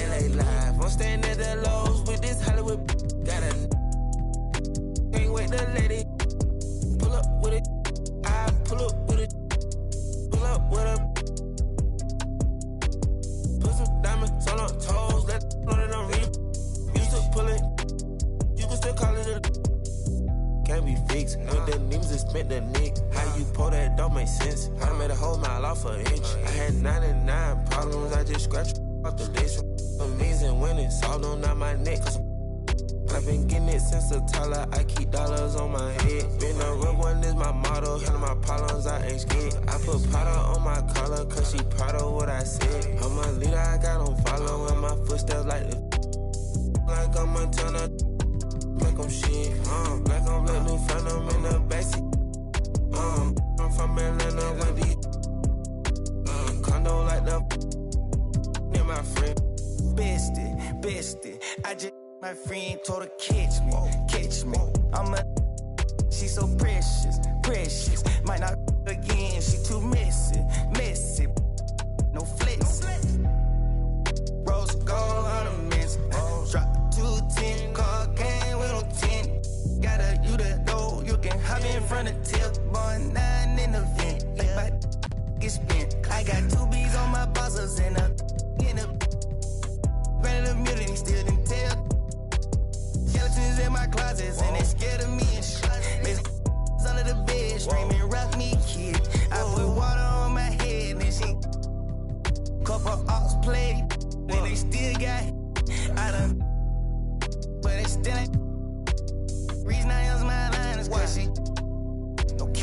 LA live. I'm staying at the Lowe's with this Hollywood. Got a can't wait to let it pull up with it. I pull up with it. Pull up with a put some diamonds on her toes. Let know that I'm real. Used to pull it. You can still call it a can't be fixed. With the names and spent the nick. How you pull that don't make sense. I made a whole mile off an inch. I had 99 problems. I just scratched off the list. Amazing winning. Salt on out my neck. Cause I've been getting it since the Tyler. I keep dollars on my head. Been a real one is my motto. Handle my problems, I ain't scared. I put powder on my collar, cause she proud of what I said. I'm a leader, I got on follow in my footsteps like I'm Montana. Black on shit, black on black, new phantom in the backseat. I'm from Atlanta with these condo like the near my friend. Bestie, I just my friend told her catch me. She so precious. Might not again, she too messy. No flex. Rose gold ornaments. Drop 210, car came with no 10. Got a you to know you can hop in front of tip. Born 9 in the vent. Like my get spent. I got 2 B's on my bosses and a granted the mutiny still didn't tell. Skeletons in my closets and they scared of me and shit. Under the bed, screaming, rock me, kid. I put water on my head and she couple ox played. Then they still got I done, but they still ain't. Reason I use my line is cause she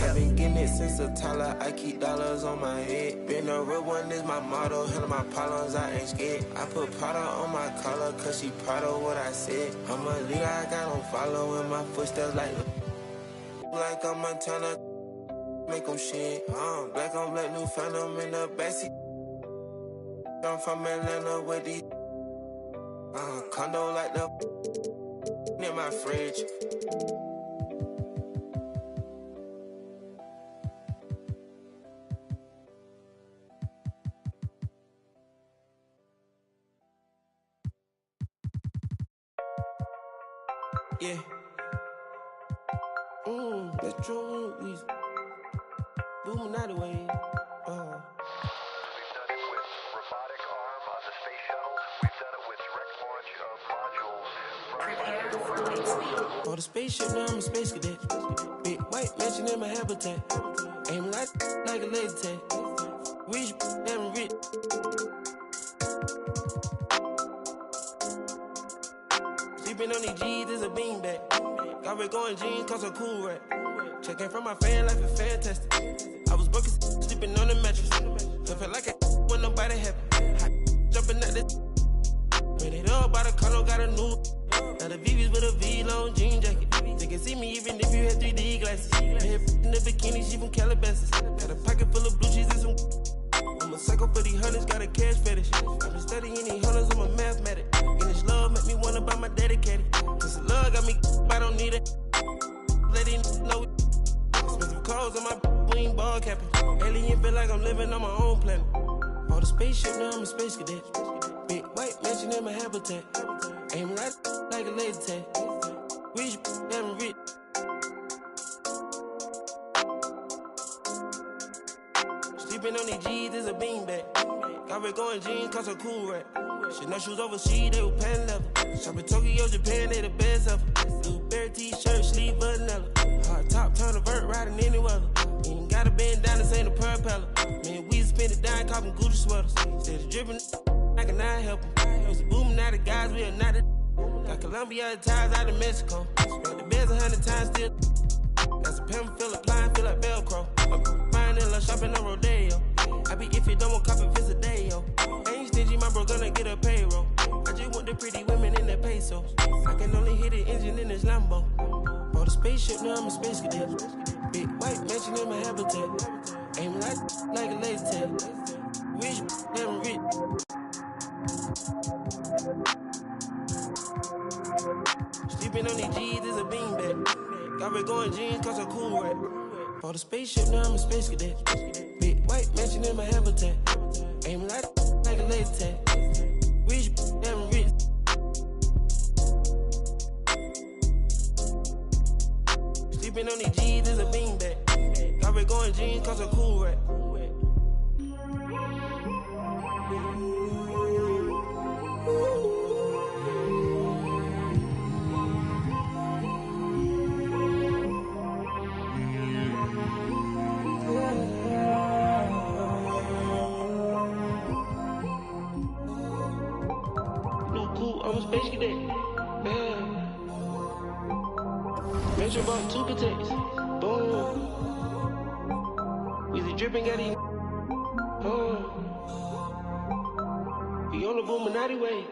I've been getting it since the Tyler. I keep dollars on my head. Been a real one is my motto. Handle my problems, I ain't scared. I put powder on my collar, cause she proud of what I said. I'm a leader, I got on follow in my footsteps like I'm Montana. Make them shit, black on black, new phantom in the backseat. I'm from Atlanta with these condo like the near my fridge. Yeah. That's true. We booming out the way. We've done it with robotic arm on the space shuttles. We've done it with direct launch of modules. Prepare for light speed. Oh, the spaceship, now I'm a space cadet. Big white mansion in my habitat. Aim like a laser tag. Rich, damn rich. Sleeping on these G's is a beanbag. Got red going jeans, cause a cool rat. Checking from my fan life is fantastic. I was broken, sleeping on the mattress. I felt like when nobody happy. Jumping at the ran it up by the color, got a new. Now the VV's with a V-long jean jacket. They can see me even if you had 3D glasses. Head in the bikini, she from Calabasas. Got a pocket full of blue cheese and some. I'm a psycho for these hunters, got a cash fetish. I've been studying these hunters, I'm a mathematic. And this love make me wanna buy my dedicated. This love got me, I don't need it. Let it know. Expensive clothes on my wing ball capping. Alien feel like I'm living on my own planet. For the spaceship, now I'm a space cadet. Big white mansion in my habitat. Aim like a laser tag. Rich, damn rich. Sleeping on these G's is a beanbag. Got red going jeans, cause a cool rat. Shit, no shoes overseas, they were pan level. Shopping Tokyo, Japan, they the best ever. Blueberry t-shirt, sleeve vanilla. Hard top, turn a vert, riding any weather. Ain't gotta bend down, this ain't a propeller. Man, we spend it down, copping Gucci sweaters. Instead of dripping, I cannot help them. Used to booming out of guys, we are not a. Got Colombia ties out of Mexico. Spent the beds 100 times still. Got some pimp, feel applying, feel like Velcro. I'm buying in love, shopping on Rodeo. I be if you don't want copy, visit spaceship, now I'm a space cadet. Big white mansion in my habitat. Aim like a laser tag. Rich, never rich. Sleeping on these G's is a beanbag. Got red going jeans cause I'm cool right. For the spaceship, now I'm a space cadet. Big white mansion in my habitat. Aim like a laser tag. Rich, never rich. Sleeping on these G's is a beanbag. Got red going jeans cause I'm cool right. I'm a space cadet. Yeah. Metro bought 2 protects. Boom. We the dripping got these. We on the Illuminati way.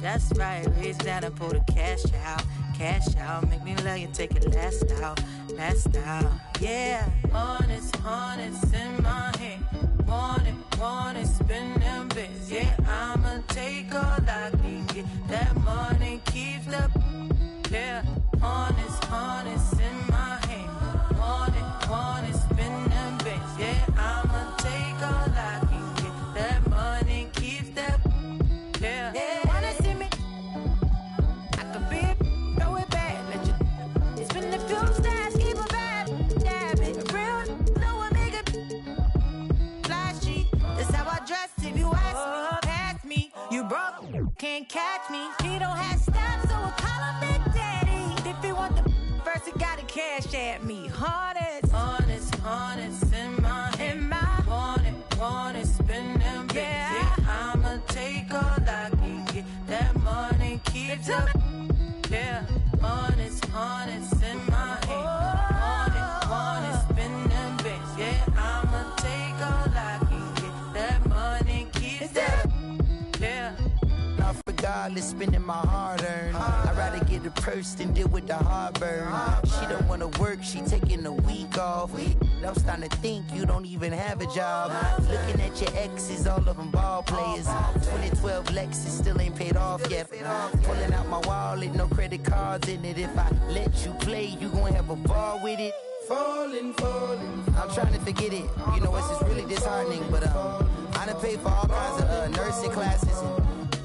That's right, reach down and pull the cash out, make me love you, take it last out, yeah. Honest in my hand, want it, spend them bits, yeah. I'ma take all I can get, that money keeps the, yeah. Honest in my hand, want it, spend them bits, yeah. I'ma take all I can get, that money keeps the, yeah. Can't catch me. He don't have stamps, so we'll call him Big Daddy. If he want the first, he gotta cash at me. Honest in my hand. Want it, spend them bits. Yeah, I'ma take all I can get. That money keeps up. Yeah, honest in my hand. Want it, spend them bits. Yeah, I'ma take all I can get. That money keeps up. Yeah. Regardless, spending my hard-earned. I'd rather get a purse than deal with the heartburn. She don't wanna work, she taking a week off. I'm starting to think you don't even have a job. Looking at your exes, all of them ball players. 2012 Lexus still ain't paid off yet. Pulling out my wallet, no credit cards in it. If I let you play, you gon' have a ball with it. Falling. I'm trying to forget it. You know, it's just really disheartening. But I done paid for all kinds of nursing classes.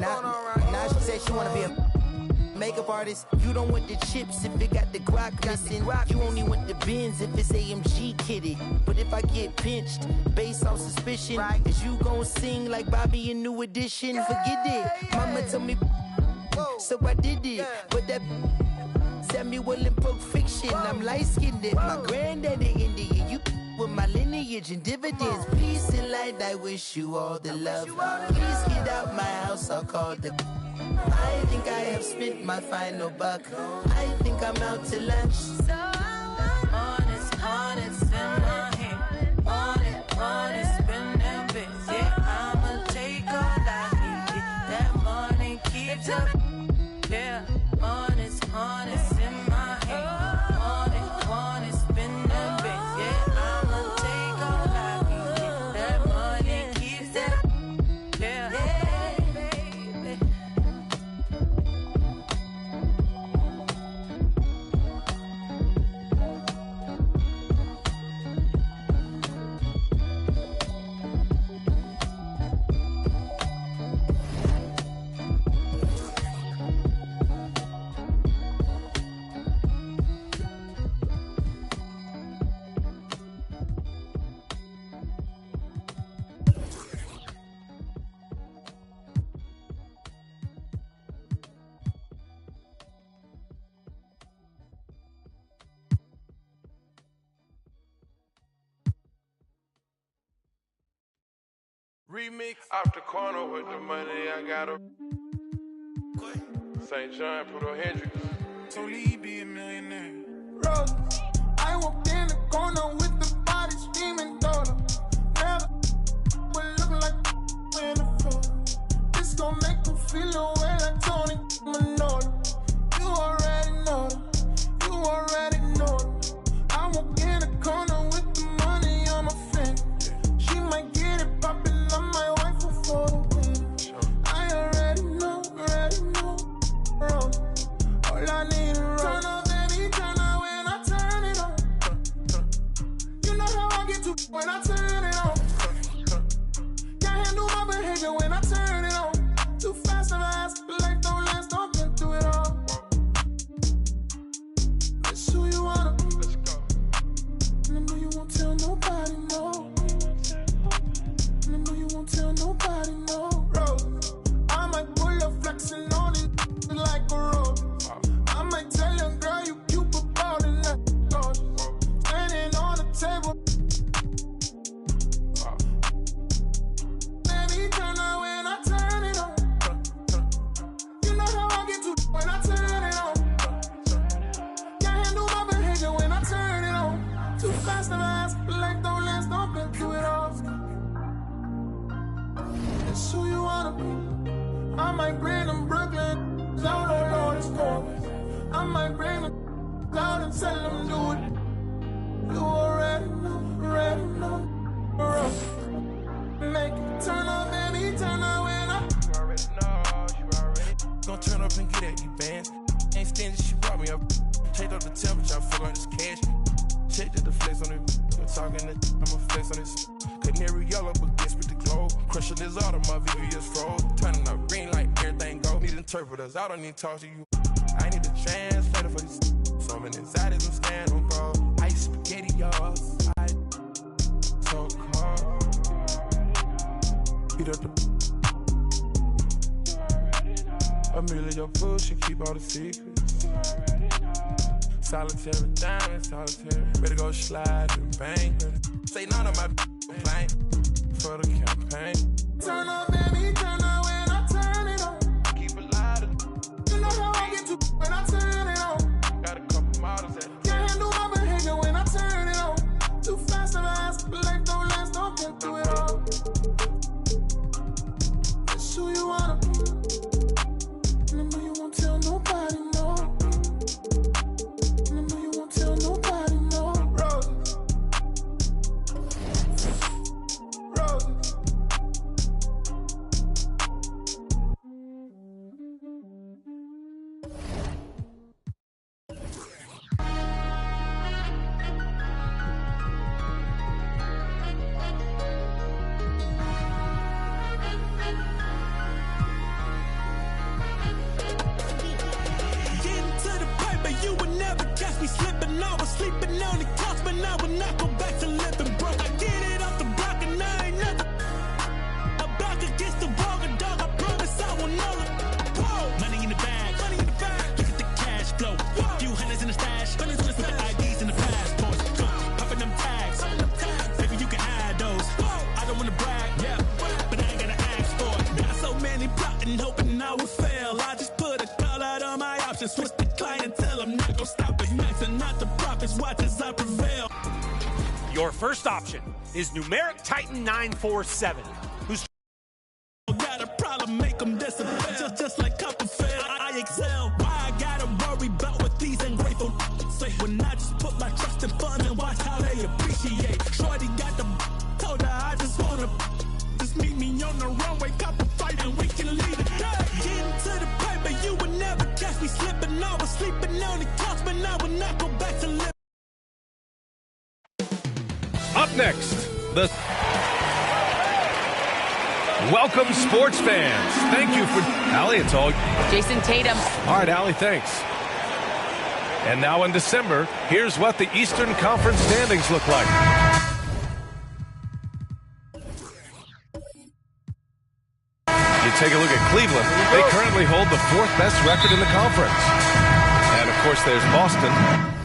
And now she said she wanna be a makeup artist. You don't want the chips if it got the guac missing. You only want the Benz if it's AMG kitted. But if I get pinched based on suspicion, is you gon' sing like Bobby in New Edition? Forget it. Mama told me, so I did it. But that Samuel in Pulp Fiction, I'm light-skinned. My granddaddy Indian, you with my lineage and dividends. Peace and light, I wish you all the love. Please get out my house, I'll call the. I think I have spent my final buck. I think I'm out to lunch. So honest in my hand. Want it, spend them bits. Yeah, I'ma take all I can get. That money keeps up. Yeah, honest in my hand. Want it, spend them bits. Yeah, I'ma take all I can get. That money keeps up. Yeah. remix. Off the corner with the money, I got a St. John, put on Hendrix. So Lee be a millionaire. Rose, I walked in the corner with the body screaming daughter. Never would look like in the photo. This gon' make them feel away like Tony Manolo. You already know them. You already know them. I walk in the corner with the money on my finger. She might get it poppin', I might wife her for the win. I already know, bro. All I need is roll. Turn up, baby, turn up when I turn it on. You know how I get to when I turn it on. Can't handle my behavior when I turn it on. Too fast of ass, life don't last, don't get through it all. That's who you wanna be. Let's go. And I know you won't tell nobody, no. And I know you won't tell nobody, no. Rose, I might pull up flexing on it like a rope. I might tell your girl you cute but ballin' like gorgeous. Standing on the table. Baby, turn on when I turn it on. You know how I get to when I turn it on. Can't handle my behavior when I turn it on. Too fast of ass, life don't last, don't get through it all. That's who you wanna be. I might bring them Brooklyn out on all this corners. I might bring them out and tell them do it. You already know, bro. Make it turn up, baby, turn up when I. You already know, you already. Gonna turn up and get at these bands. Ain't stingy, she brought me up. Checked up the temperature, I fuck on this cash. Checked the flex on it. I'm talking that I'ma flex on this. Canary yellow, but gets with the glow. Crush a lizard on my VVS froze. Turning up green like everything go. Need interpreters, I don't need to talk to you. I need a translator for this. So I'm inside as I'm standing on bro. Ice spaghetti, y'all. I so cold. Beat up the. Amelia, your food, she keep all the secrets. Solitary diamond, solitary. Ready to go slide and bang. Say none of my complaint for the campaign. Turn up, baby, turn up when I turn it on. Keep it lighter. You know how I get to when I turn it on. Got a couple models at Can't handle my behavior when I turn it on. Too fast of ass, life don't last, don't get through it all. That's who you wanna be. And I know you won't tell nobody, no. And I know you won't tell nobody, no. Roses. Roses. Getting to the paper, you would never catch me slipping. I was sleeping on the couch, but I would not go back to living broke. I get it off the block and I ain't nothing. I'm back against the wall, and dog, I promise I will know it. Whoa. Money in the bag, look at the cash flow. Few hundreds in the stash, with the IDs and the passports. Popping them tags, baby, you can hide those. I don't wanna brag, but I ain't gotta ask for it. Got so many plotting, hoping I would fail. I just put a call out on my options, switch the clientele. I'm not gonna stop it, maxing not the profits. Watch as I prevail. Your first option is Numeric Titan 947, who's got a problem, make them disappear. Just like Copperfield, I excel. Why I gotta worry about what these ungrateful say when I just put my trust in funds and watch how they appreciate. Shorty got the told her I just wanna just meet me on the runway, cop a fight and we can lead it. Getting to the paper, you would never catch me slipping. I was sleeping on the couch, but I would not go back to live. Up next, the Welcome sports fans. Thank you for Allie. It's all Jason Tatum. All right, Allie, thanks. And now in December, here's what the Eastern Conference standings look like. You take a look at Cleveland. They currently hold the 4th best record in the conference. And of course, there's Boston.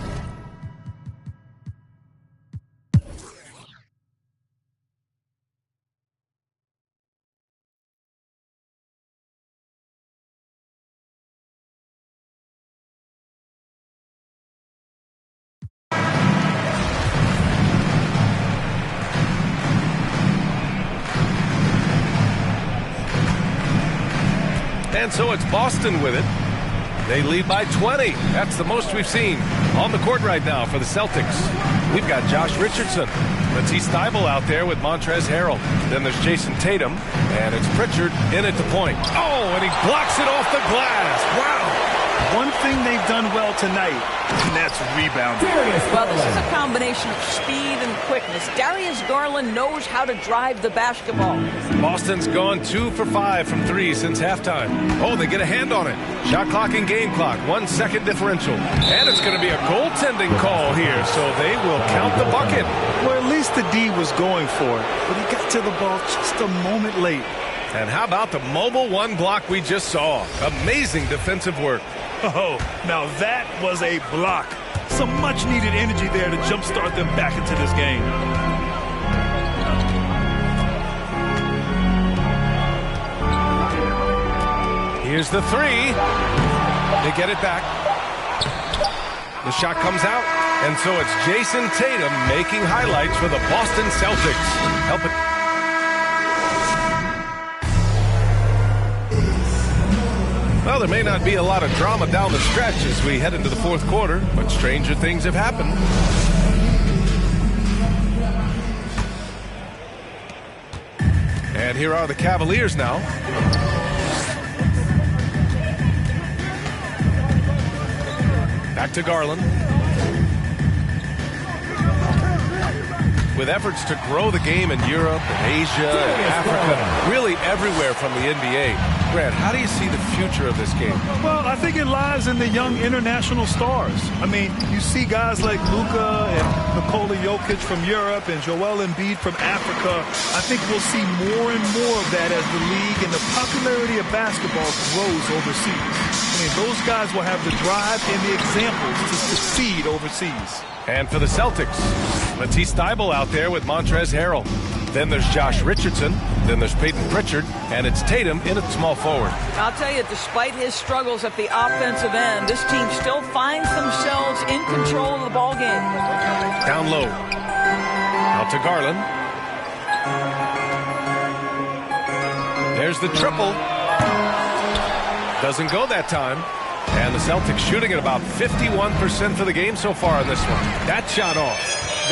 And so it's Boston with it. They lead by 20. That's the most we've seen. On the court right now for the Celtics, we've got Josh Richardson. Matisse Thybulle out there with Montrezl Harrell. Then there's Jason Tatum, and it's Pritchard in at the point. Oh, and he blocks it off the glass. Wow. One thing they've done well tonight, and that's rebounding. Well, this is a combination of speed and quickness. Darius Garland knows how to drive the basketball. Boston's gone 2 for 5 from 3 since halftime. Oh, they get a hand on it. Shot clock and game clock, 1 second differential. And it's going to be a goaltending call here, so they will count the bucket. Well, at least the D was going for it, but he got to the ball just a moment late. And how about the mobile one block we just saw? Amazing defensive work. Oh, now that was a block. Some much-needed energy there to jumpstart them back into this game. Here's the 3. They get it back. The shot comes out, and so it's Jason Tatum making highlights for the Boston Celtics. Help it. Well, there may not be a lot of drama down the stretch as we head into the fourth quarter, but stranger things have happened. And here are the Cavaliers now. Back to Garland. With efforts to grow the game in Europe and Asia and Africa, really everywhere from the NBA. Grant, how do you see the future of this game? Well, I think it lies in the young international stars. I mean, you see guys like Luka and Nikola Jokic from Europe and Joel Embiid from Africa. I think we'll see more and more of that as the league and the popularity of basketball grows overseas. I mean, those guys will have the drive and the examples to succeed overseas. And for the Celtics, Matisse Thybulle out there with Montrezl Harrell. Then there's Josh Richardson. Then there's Peyton Pritchard. And it's Tatum in at small forward. I'll tell you, despite his struggles at the offensive end, this team still finds themselves in control of the ball game. Down low. Out to Garland. There's the triple. Doesn't go that time. And the Celtics shooting at about 51% for the game so far in this one. That shot off.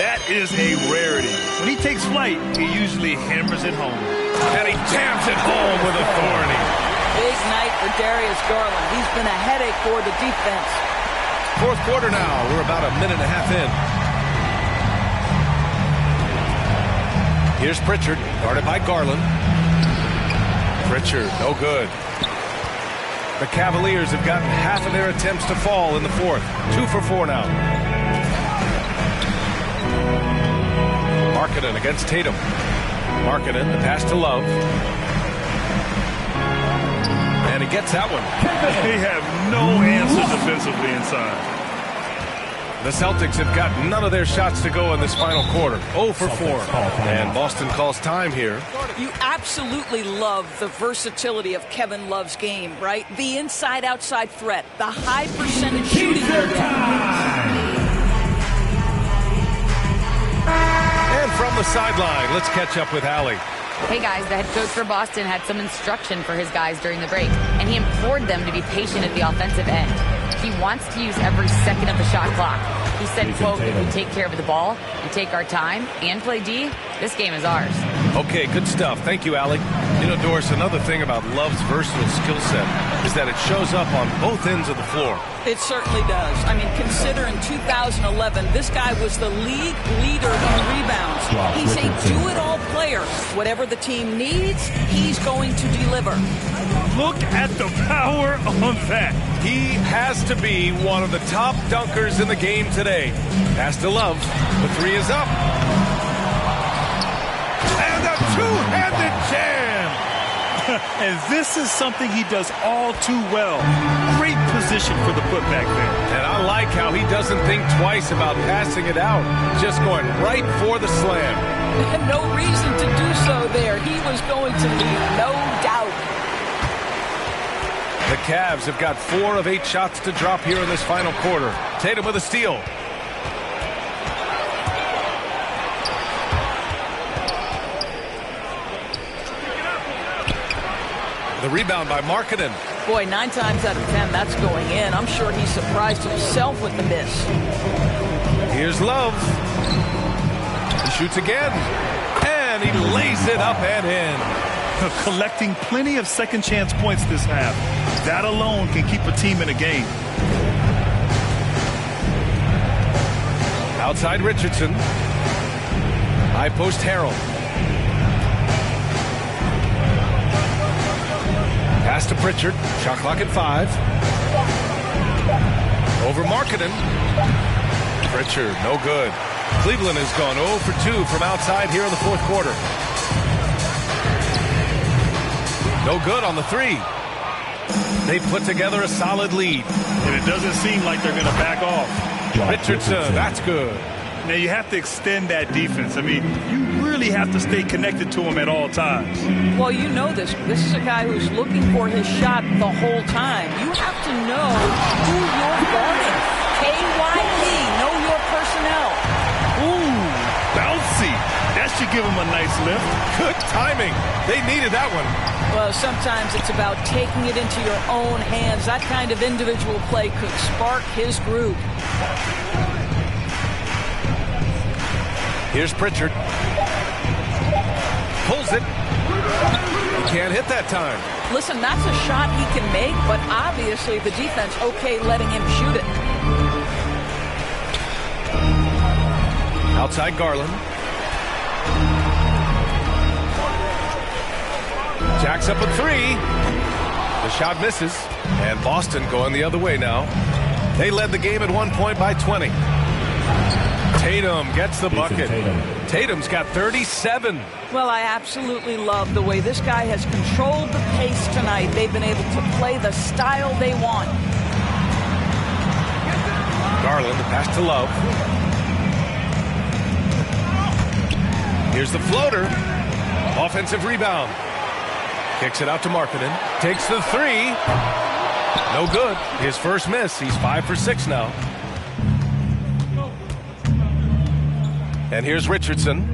That is a rarity. When he takes flight, he usually hammers it home. And he jams it home with authority. Big night for Darius Garland. He's been a headache for the defense. Fourth quarter now. We're about a minute and a half in. Here's Pritchard, guarded by Garland. Pritchard, no good. The Cavaliers have gotten half of their attempts to fall in the fourth. 2 for 4 now. Markkanen against Tatum. Markkanen, the pass to Love. And he gets that one. They have no answer defensively inside. The Celtics have got none of their shots to go in this final quarter. 0 for 4. And Boston calls time here. You absolutely love the versatility of Kevin Love's game, right? The inside-outside threat, the high percentage shooting. And from the sideline, let's catch up with Allie. Hey guys, the head coach for Boston had some instruction for his guys during the break, and he implored them to be patient at the offensive end. He wants to use every second of the shot clock. He said, quote, if we take care of the ball and take our time and play D, this game is ours. Okay, good stuff. Thank you, Allie. You know, Doris, another thing about Love's versatile skill set is that it shows up on both ends of the floor. It certainly does. I mean, consider in 2011, this guy was the league leader in rebounds. He's a do-it-all player. Whatever the team needs, he's going to deliver. Look at the power on that. He has to be one of the top dunkers in the game today. Pass to Love. The 3 is up. And a two-handed jam. And this is something he does all too well. Great position for the putback there. And I like how he doesn't think twice about passing it out. Just going right for the slam. No reason to do so there. He was going to lead, no doubt. The Cavs have got 4 of 8 shots to drop here in this final quarter. Tatum with a steal. The rebound by Markkanen. Boy, 9 times out of 10, that's going in. I'm sure he's surprised himself with the miss. Here's Love. He shoots again. And he lays it up and in. Collecting plenty of second chance points this half. That alone can keep a team in a game. Outside Richardson. High post Harrell. Pass to Pritchard. Shot clock at 5. Over Markkanen. Pritchard, no good. Cleveland has gone 0 for 2 from outside here in the fourth quarter. No good on the 3. They put together a solid lead. And it doesn't seem like they're going to back off. Richardson, that's good. Now you have to extend that defense. I mean, you really have to stay connected to him at all times. Well, you know this. This is a guy who's looking for his shot the whole time. You have to know who you're guarding. KYP, know your personnel. Ooh, bouncy. That should give him a nice lift. Good timing. They needed that one. Well, sometimes it's about taking it into your own hands. That kind of individual play could spark his group. Here's Pritchard. Pulls it. He can't hit that time. Listen, that's a shot he can make, but obviously the defense okay letting him shoot it. Outside Garland. Jacks up a 3. The shot misses. And Boston going the other way now. They led the game at 1 point by 20. Tatum gets the bucket. Tatum's got 37. Well, I absolutely love the way this guy has controlled the pace tonight. They've been able to play the style they want. Garland, the pass to Love. Here's the floater. Offensive rebound. Kicks it out to Markkanen. Takes the 3. No good. His first miss. He's 5 for 6 now. And here's Richardson.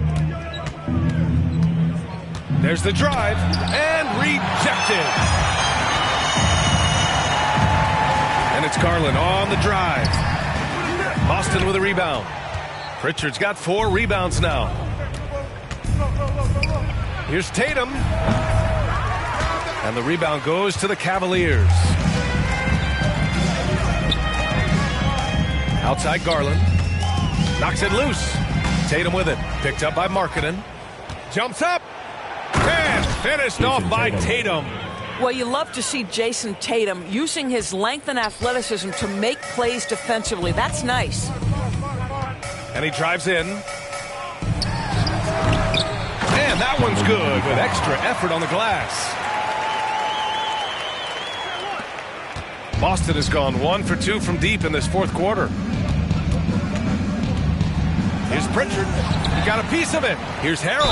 There's the drive. And rejected. And it's Garland on the drive. Boston with a rebound. Pritchard's got 4 rebounds now. Here's Tatum. And the rebound goes to the Cavaliers. Outside Garland. Knocks it loose. Tatum with it. Picked up by Markkanen. Jumps up. And finished off by Tatum. Well, you love to see Jason Tatum using his length and athleticism to make plays defensively. That's nice. And he drives in. And that one's good with extra effort on the glass. Boston has gone 1 for 2 from deep in this fourth quarter. Here's Pritchard. He got a piece of it. Here's Harrell.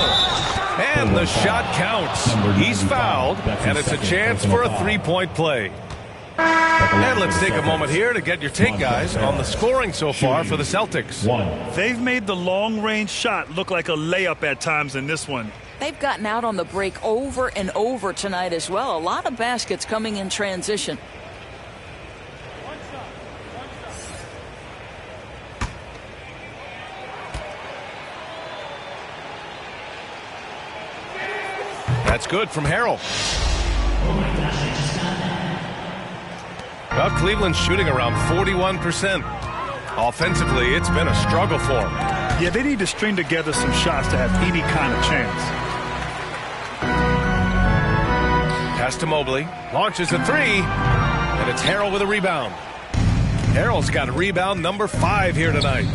And the shot counts. He's fouled, and it's a chance for a 3-point play. And let's take a moment here to get your take, guys, on the scoring so far for the Celtics. They've made the long-range shot look like a layup at times in this one. They've gotten out on the break over and over tonight as well. A lot of baskets coming in transition. That's good from Harrell. Well, Cleveland's shooting around 41%. Offensively, it's been a struggle for them. Yeah, they need to string together some shots to have any kind of chance. Pass to Mobley. Launches a 3. And it's Harrell with a rebound. Harrell's got rebound number 5 here tonight.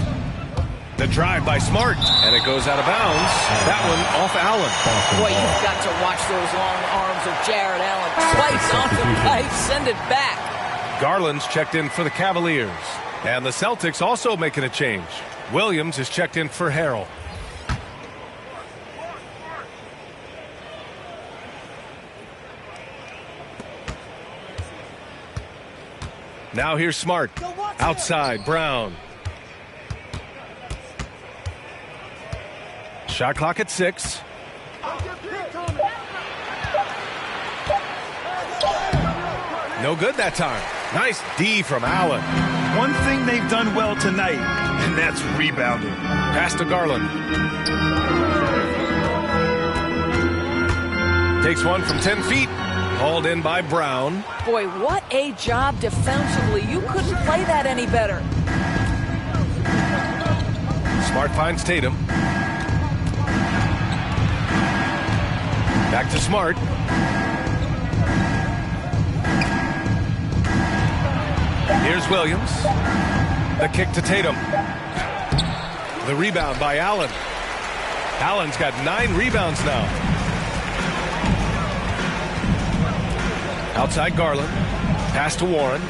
The drive by Smart, and it goes out of bounds. That one off Allen. Boy, you've got to watch those long arms of Jared Allen. Twice off the pipe, send it back. Garland's checked in for the Cavaliers. And the Celtics also making a change. Williams is checked in for Harrell. Now here's Smart. Outside, Brown. Shot clock at 6. No good that time. Nice D from Allen. One thing they've done well tonight, and that's rebounding. Pass to Garland. Takes one from 10 feet. Hauled in by Brown. Boy, what a job defensively. You couldn't play that any better. Smart finds Tatum. Back to Smart. Here's Williams. The kick to Tatum. The rebound by Allen. Allen's got 9 rebounds now. Outside Garland. Pass to Warren.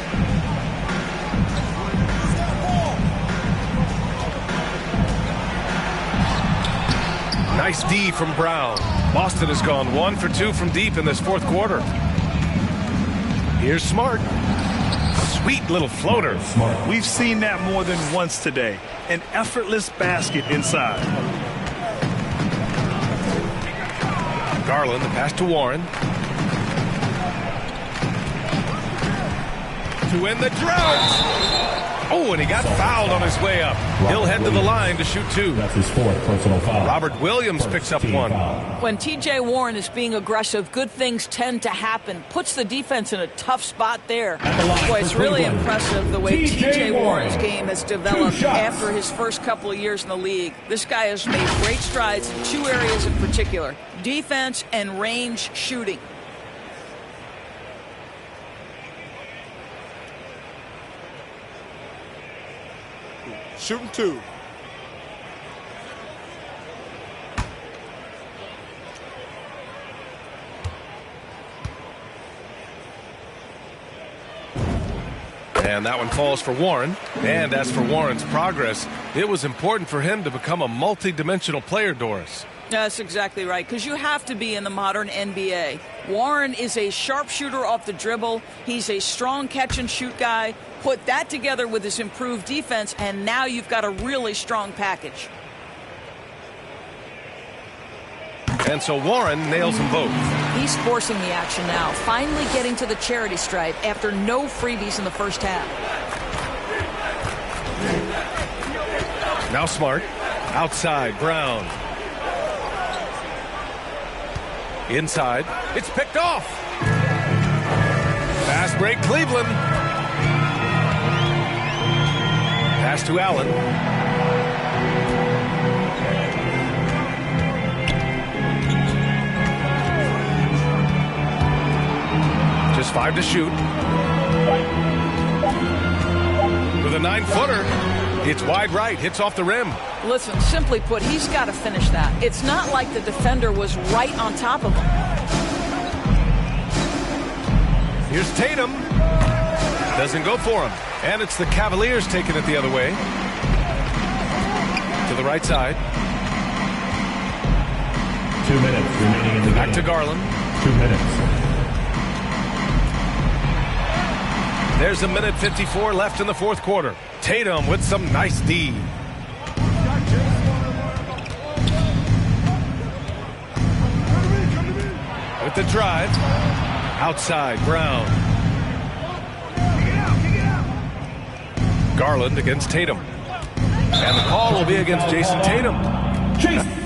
Nice D from Brown. Boston has gone 1 for 2 from deep in this fourth quarter. Here's Smart. Sweet little floater. We've seen that more than once today. An effortless basket inside. Garland, the pass to Warren. To win the drought. Oh, and he got fouled on his way up. He'll head to the line to shoot 2. That's his 4th personal foul. Robert Williams picks up 1. When T.J. Warren is being aggressive, good things tend to happen. Puts the defense in a tough spot there. Boy, it's really impressive the way T.J. Warren's game has developed after his first couple of years in the league. This guy has made great strides in 2 areas in particular: defense and range shooting. Shooting 2. And that one falls for Warren. And as for Warren's progress, it was important for him to become a multi-dimensional player, Doris. That's exactly right, because you have to be in the modern NBA. Warren is a sharpshooter off the dribble. He's a strong catch-and-shoot guy. Put that together with his improved defense, and now you've got a really strong package. And so Warren nails them both. He's forcing the action now, finally getting to the charity stripe after no freebies in the first half. Now Smart. Outside, Brown. Inside. It's picked off. Fast break, Cleveland. Pass to Allen. Just 5 to shoot. With a 9-footer. It's wide right. Hits off the rim. Listen, simply put, he's got to finish that. It's not like the defender was right on top of him. Here's Tatum. Doesn't go for him. And it's the Cavaliers taking it the other way. To the right side. 2 minutes remaining in the game. Back to Garland. 2 minutes. There's a minute 54 left in the fourth quarter. Tatum with some nice D. With the drive. Outside, Brown. Garland against Tatum. And the call will be against Jason Tatum. Jason.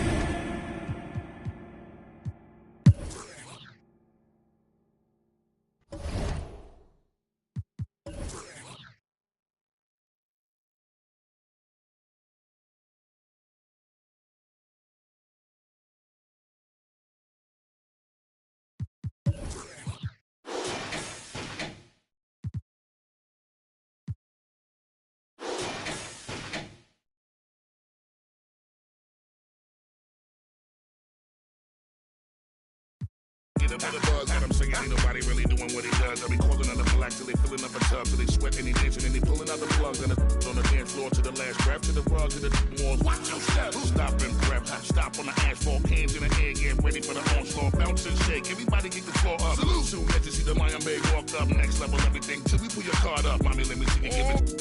Get up on the buzz when I'm singing, ain't nobody really doing what he does. I be calling on the black till they filling up a tub, till they sweat and they dancing and they pulling out the plugs and on the dance floor to the last breath, to the rug, to the walls. Watch your step, stop and prep, stop on the asphalt, hands in the air, get ready for the onslaught, bounce and shake. Everybody get the floor up. Salute. Soon let you see the Lion Bay walk up, next level everything till we pull your card up. Mommy, let me see you give it.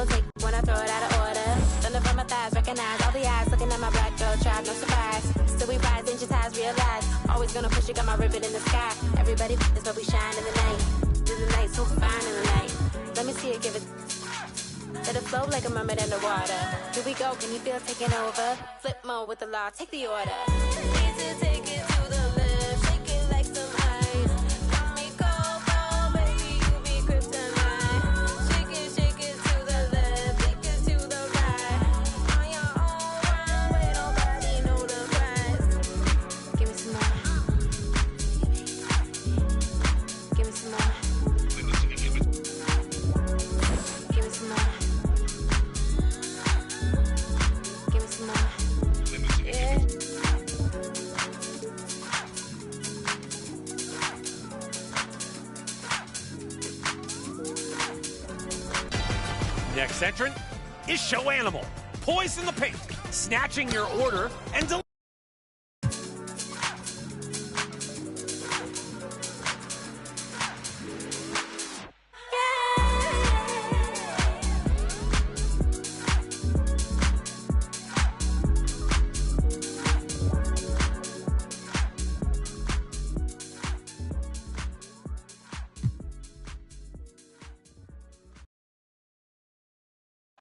double take when I throw it out of order. Thunder from my thighs, recognize all the eyes looking at my black girl tribe, no surprise. Still we rise, inches highs, realize. Always gonna push it, got my ribbon in the sky. Everybody is but we shine in the night. Do the night so fine in the night. Let me see it, give it. Let it flow like a mermaid underwater. Here we go, can you feel taking over? Flip mode with the law, take the order. Need to take it to the left, shake it like some ice. Got me cold, cold, baby, you be kryptonite. Shake it to the left, take it to the right. On your own runway, nobody know the price. Give me some more. Give me some more. Give me some more. Next entrant is Show Animal, poised in the paint, snatching your order and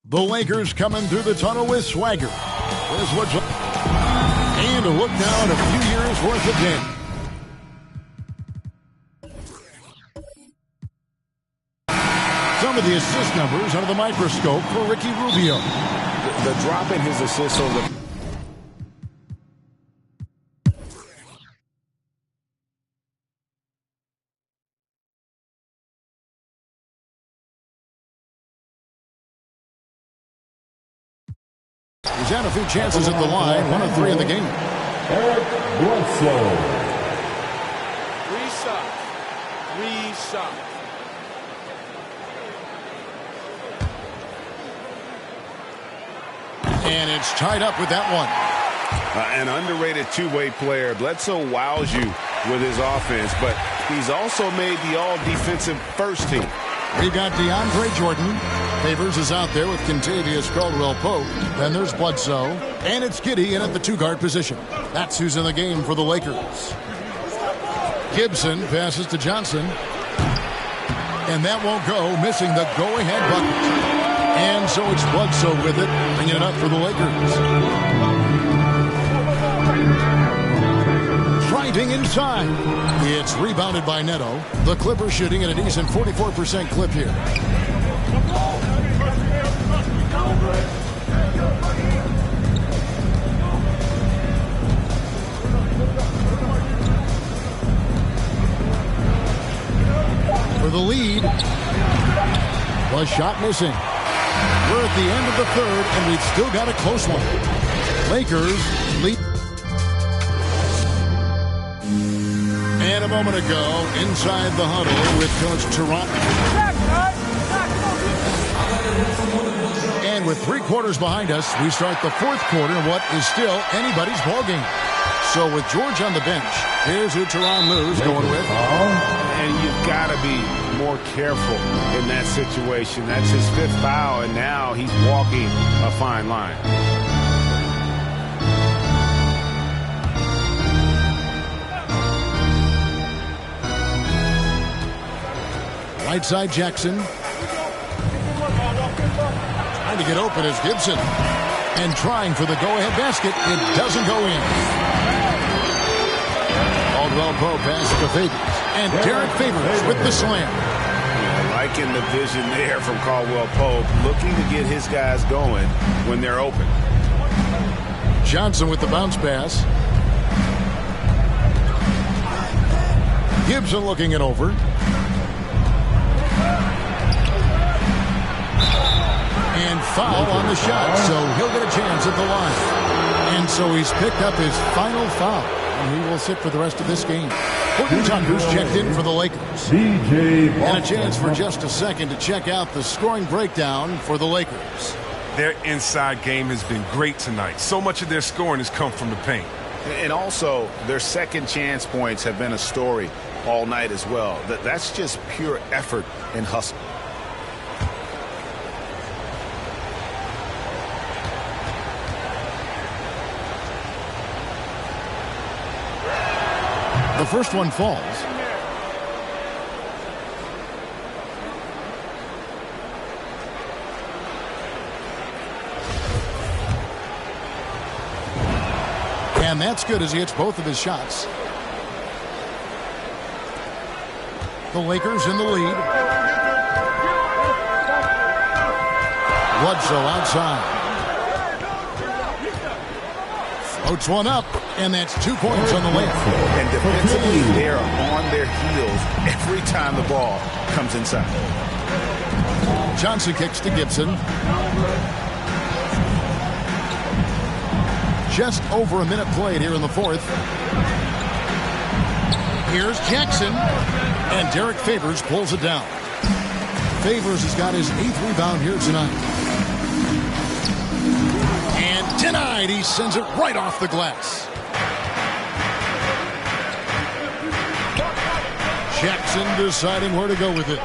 The Lakers coming through the tunnel with swagger. Here's what's up. And a look now at a few years worth of game. Some of the assist numbers under the microscope for Ricky Rubio. The drop in his assists over the... He's had a few chances at the line, 1 of 3 in the game. Eric Bledsoe. 3 shots. 3 shots. And it's tied up with that one. An underrated two-way player. Bledsoe wows you with his offense, but he's also made the all-defensive first team. We've got DeAndre Jordan. Favors is out there with Contavious Caldwell-Pope. Then there's Bledsoe. And it's Giddey in at the 2-guard position. That's who's in the game for the Lakers. Gibson passes to Johnson. And that won't go, missing the go-ahead bucket. And so it's Bledsoe with it, bringing it up for the Lakers. Driving inside. It's rebounded by Neto. The Clippers shooting at a decent 44% clip here. For the lead. Was shot missing. We're at the end of the third, and we've still got a close one. Lakers lead. And a moment ago, inside the huddle with Coach Toronto. And with 3 quarters behind us, we start the 4th quarter in what is still anybody's ballgame. So with George on the bench, here's who Teron moves going with. And you've got to be more careful in that situation. That's his 5th foul, and now he's walking a fine line. Right side Jackson. Trying to get open is Gibson. And trying for the go-ahead basket. It doesn't go in. Caldwell-Pope passes to Favors. And Derek Favors with the slam. Yeah, liking the vision there from Caldwell-Pope. Looking to get his guys going when they're open. Johnson with the bounce pass. Gibson looking it over. And foul on the shot, so he'll get a chance at the line. And so he's picked up his final foul, and he will sit for the rest of this game. Courtney Tucker's checked in for the Lakers. And a chance for just a second to check out the scoring breakdown for the Lakers. Their inside game has been great tonight. So much of their scoring has come from the paint. And also, their second chance points have been a story all night as well. That's just pure effort and hustle. The first one falls. And that's good as he hits both of his shots. The Lakers in the lead. Bledsoe outside. Floats one up, and that's 2 points on the layup. And defensively, they're on their heels every time the ball comes inside. Johnson kicks to Gibson. Just over a minute played here in the fourth. Here's Jackson, and Derek Favors pulls it down. Favors has got his 8th rebound here tonight. And denied. He sends it right off the glass. Jackson deciding where to go with it.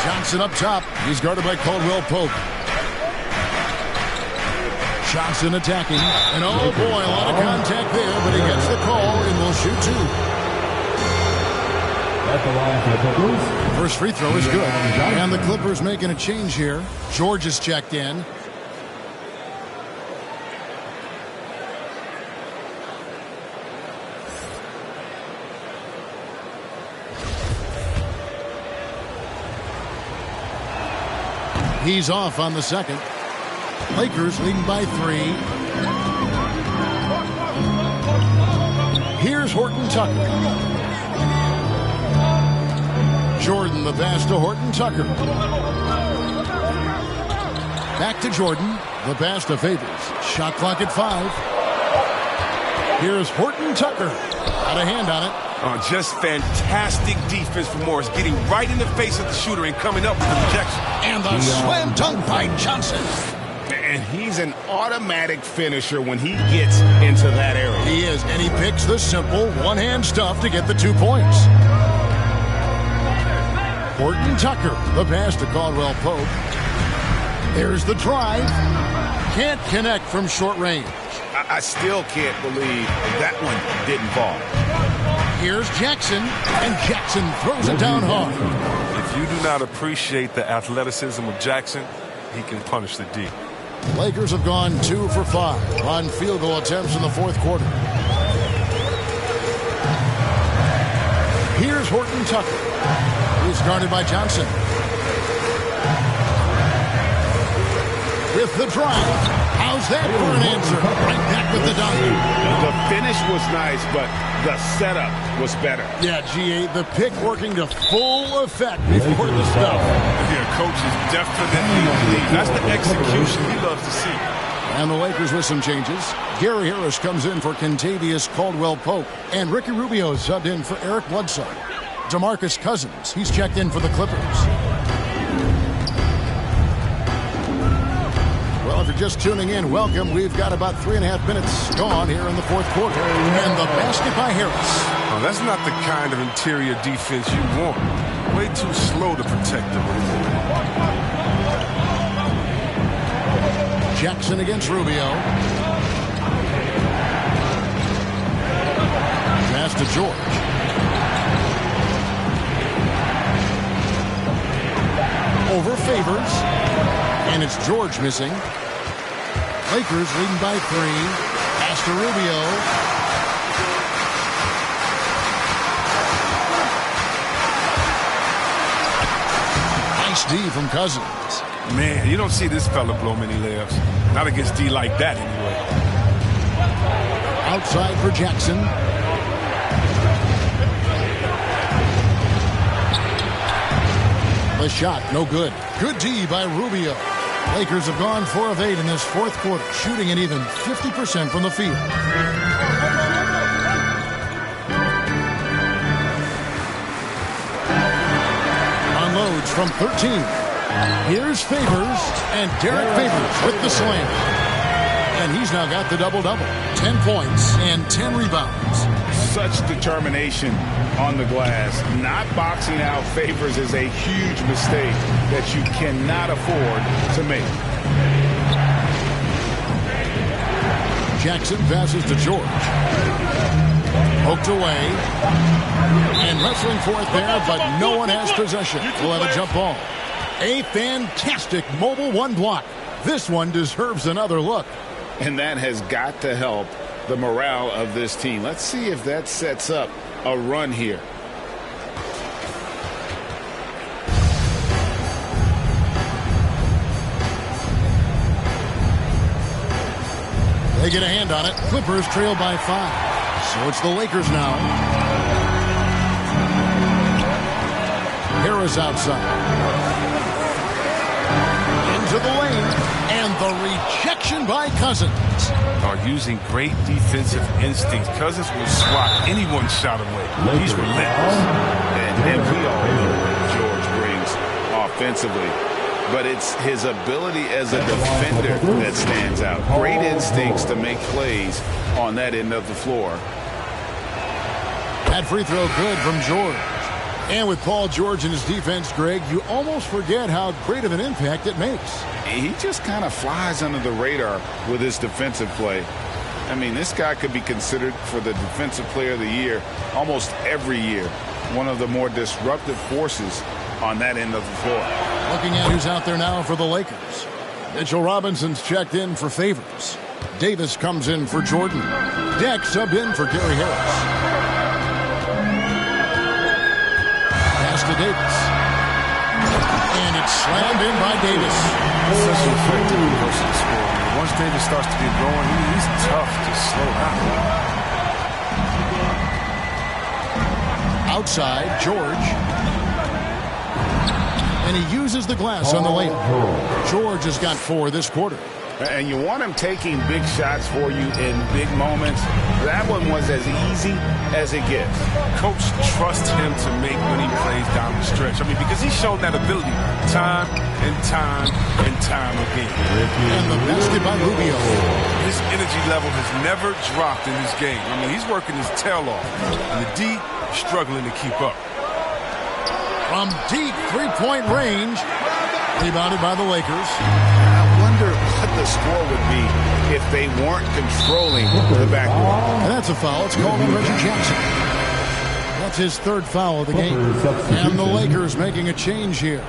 Johnson up top. He's guarded by Caldwell Pope. Johnson attacking. And oh boy, a lot of contact there, but he gets the call and will shoot 2. At the line for the Clippers. First free throw is good. And the Clippers making a change here. George is checked in. He's off on the second. Lakers leading by 3. Here's Horton Tucker. Jordan the pass to Horton Tucker. Back to Jordan. The pass to Favors. Shot clock at 5. Here's Horton Tucker. Got a hand on it. Oh, just fantastic defense from Morris, getting right in the face of the shooter and coming up with the rejection. And the slam dunk by Johnson. And he's an automatic finisher when he gets into that area. He is, and he picks the simple one-hand stuff to get the 2 points. Horton Tucker, the pass to Caldwell Pope. There's the drive. Can't connect from short range. I still can't believe that one didn't fall. Here's Jackson, and Jackson throws it down hard. If you do not appreciate the athleticism of Jackson, he can punish the D. Lakers have gone 2 for 5 on field goal attempts in the fourth quarter. Here's Horton Tucker. He's guarded by Johnson. With the drive. How's that for an answer? Right back with the dunk. The finish was nice, but the setup was better. Yeah, G8, the pick working to full effect before the stuff. Yeah, coach is definitely lead. That's the execution he loves to see. And the Lakers with some changes. Gary Harris comes in for Kentavious Caldwell-Pope. And Ricky Rubio subbed in for Eric Bledsoe. DeMarcus Cousins, he's checked in for the Clippers. Well, if you're just tuning in, welcome. We've got about 3.5 minutes gone here in the fourth quarter. And the basket by Harris. Oh, that's not the kind of interior defense you want. Way too slow to protect the rim. Jackson against Rubio. Pass to George. Over Favors. And it's George missing. Lakers leading by 3. Pass to Rubio. Nice D from Cousins. Man, you don't see this fella blow many layups. Not against D like that, anyway. Outside for Jackson. The shot, no good. Good D by Rubio. Lakers have gone 4 of 8 in this fourth quarter, shooting an even 50% from the field. Unloads from 13. Here's Favors, and Derek Favors with the slam. And he's now got the double-double. 10 points and 10 rebounds. Such determination on the glass. Not boxing out Favors is a huge mistake that you cannot afford to make. Jackson passes to George. Poked away. And wrestling for it there, but no one has possession. We'll have a jump ball. A fantastic mobile one block. This one deserves another look. And that has got to help the morale of this team. Let's see if that sets up a run here. They get a hand on it. Clippers trail by 5. So it's the Lakers now. Harris outside. Into the lane. And the rejection by Cousins. Are using great defensive instincts. Cousins will swat anyone's shot away. He's relentless. And we all know what George brings offensively. But it's his ability as a defender that stands out. Great instincts to make plays on that end of the floor. That free throw good from George. And with Paul George and his defense, Greg, you almost forget how great of an impact it makes. He just kind of flies under the radar with his defensive play. I mean, this guy could be considered for the Defensive Player of the Year almost every year. One of the more disruptive forces on that end of the floor. Looking at who's out there now for the Lakers. Mitchell Robinson's checked in for Favors. Davis comes in for Jordan. Deck subbed in for Gary Harris. Pass to Davis. And it's slammed in by Davis. Such an effective person scorer. Once Davis starts to get going, he's tough to slow down. Outside, George. And he uses the glass on the layup. George has got 4 this quarter. And you want him taking big shots for you in big moments. That one was as easy as it gets. Coach trusts him to make winning plays down the stretch. I mean, because he's shown that ability time and time and time again. And the basket by Rubio. His energy level has never dropped in his game. I mean, he's working his tail off. And the D struggling to keep up. From deep three-point range. Rebounded by the Lakers. I wonder what the score would be if they weren't controlling the backcourt. And that's a foul. It's called on Reggie Jackson. That's his 3rd foul of the game. And the Lakers making a change here.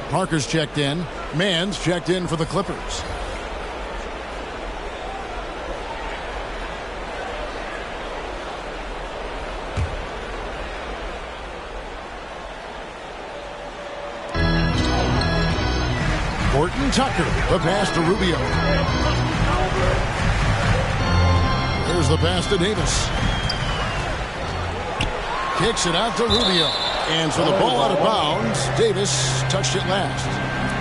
Parker's checked in. Mann's checked in for the Clippers. Horton Tucker, the pass to Rubio. There's the pass to Davis. Kicks it out to Rubio. And so the ball out of bounds. Davis touched it last.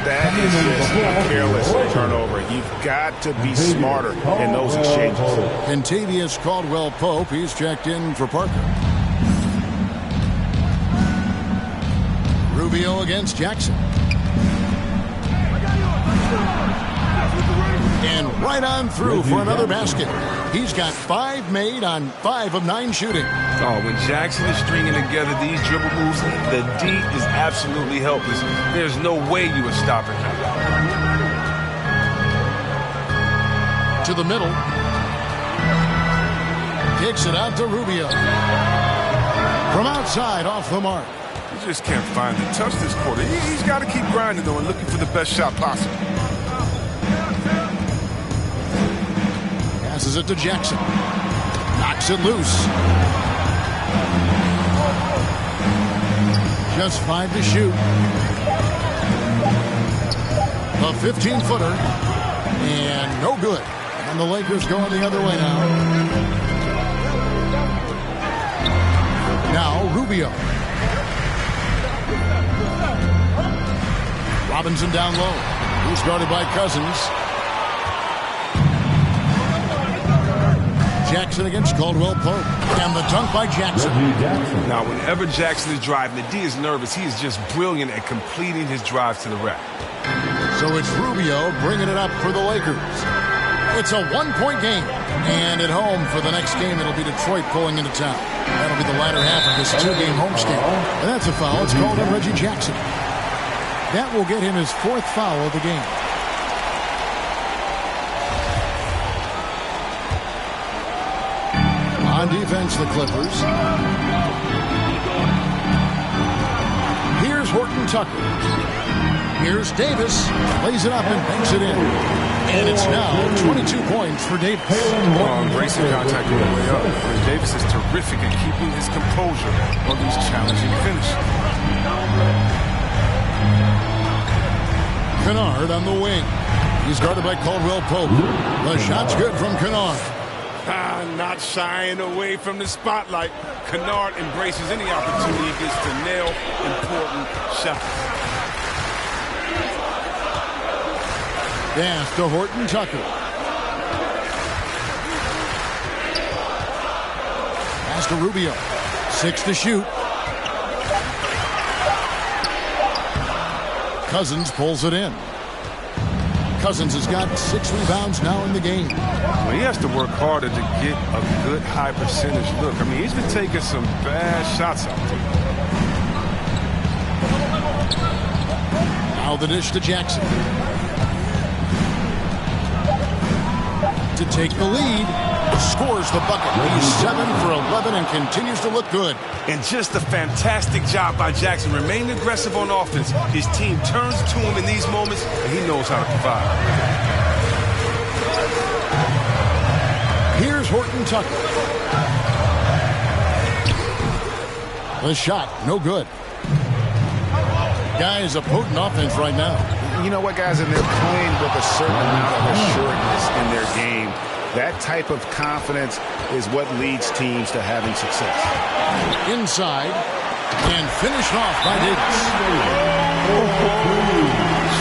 That is just a careless turnover. You've got to be smarter in those exchanges. Kentavious Caldwell-Pope, he's checked in for Parker. Rubio against Jackson. And right on through for another basket. He's got 5 made on 5 of 9 shooting. Oh, when Jackson is stringing together these dribble moves, the D is absolutely helpless. There's no way you are stopping him. To the middle. Kicks it out to Rubio. From outside, off the mark. He just can't find the touch this quarter. He's got to keep grinding, though, and looking for the best shot possible. Passes it to Jackson. Knocks it loose. Just 5 to shoot. A 15-footer. And no good. And the Lakers going the other way now. Now Rubio. Robinson down low. He's guarded by Cousins. Jackson against Caldwell-Pope. And the dunk by Jackson. Now, whenever Jackson is driving, the D is nervous. He is just brilliant at completing his drives to the rack. So it's Rubio bringing it up for the Lakers. It's a 1-point game. And at home for the next game, it'll be Detroit pulling into town. That'll be the latter half of this 2-game homestand. And that's a foul. It's called on Reggie Jackson. That will get him his 4th foul of the game. On defense, the Clippers. Here's Horton Tucker. Here's Davis. Lays it up and banks it in. And it's now 22 points for Davis. Embracing contact on the way up. And Davis is terrific at keeping his composure on these challenging finishes. Kennard on the wing. He's guarded by Caldwell Pope. The shot's good from Kennard. Not shying away from the spotlight. Kennard embraces any opportunity he gets to nail important shots. Pass to Horton Tucker. Pass to Rubio. 6 to shoot. Cousins pulls it in. Cousins has got 6 rebounds now in the game. Well, he has to work harder to get a good high percentage look. I mean, he's been taking some bad shots out there. Now the dish to Jackson. To take the lead. Scores the bucket. He's 7 for 11 and continues to look good. And just a fantastic job by Jackson. Remaining aggressive on offense. His team turns to him in these moments, and he knows how to provide. Here's Horton Tucker. The shot, no good. Guys, a potent offense right now. You know what, guys? And they're playing with a certain amount of assuredness in their game. That type of confidence is what leads teams to having success. Inside and finished off by Davis.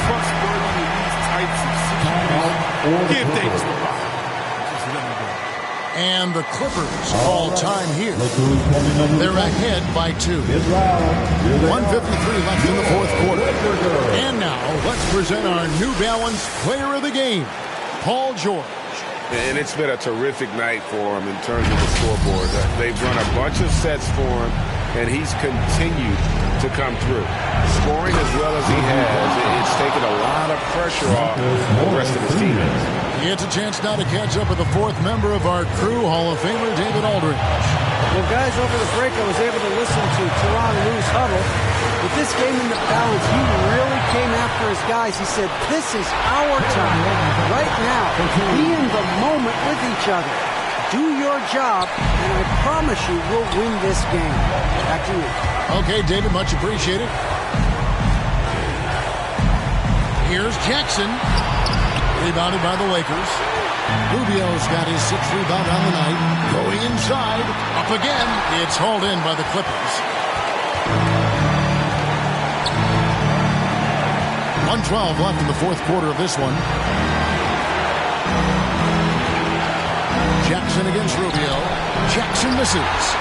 Trustworthy in these types of situations. Give Davis the ball. And the Clippers call time here. They're ahead by 2. 1:53 left in the fourth quarter. And now let's present our New Balance Player of the Game, Paul George. And it's been a terrific night for him in terms of the scoreboard. They've run a bunch of sets for him, and he's continued to come through. Scoring as well as he has, it's taken a lot of pressure off the rest of his team. He gets a chance now to catch up with the 4th member of our crew, Hall of Famer David Aldridge. Well, guys, over the break, I was able to listen to Teron Lou's huddle. With this game in the balance, he really came after his guys. He said, this is our time. Right now, be in the moment with each other. Do your job, and I promise you we'll win this game. Back to you. Okay, David, much appreciated. Here's Jackson. Rebounded by the Lakers. Rubio's got his 6th rebound on the night. Going inside. Up again. It's hauled in by the Clippers. 1:12 left in the fourth quarter of this one. Jackson against Rubio. Jackson misses.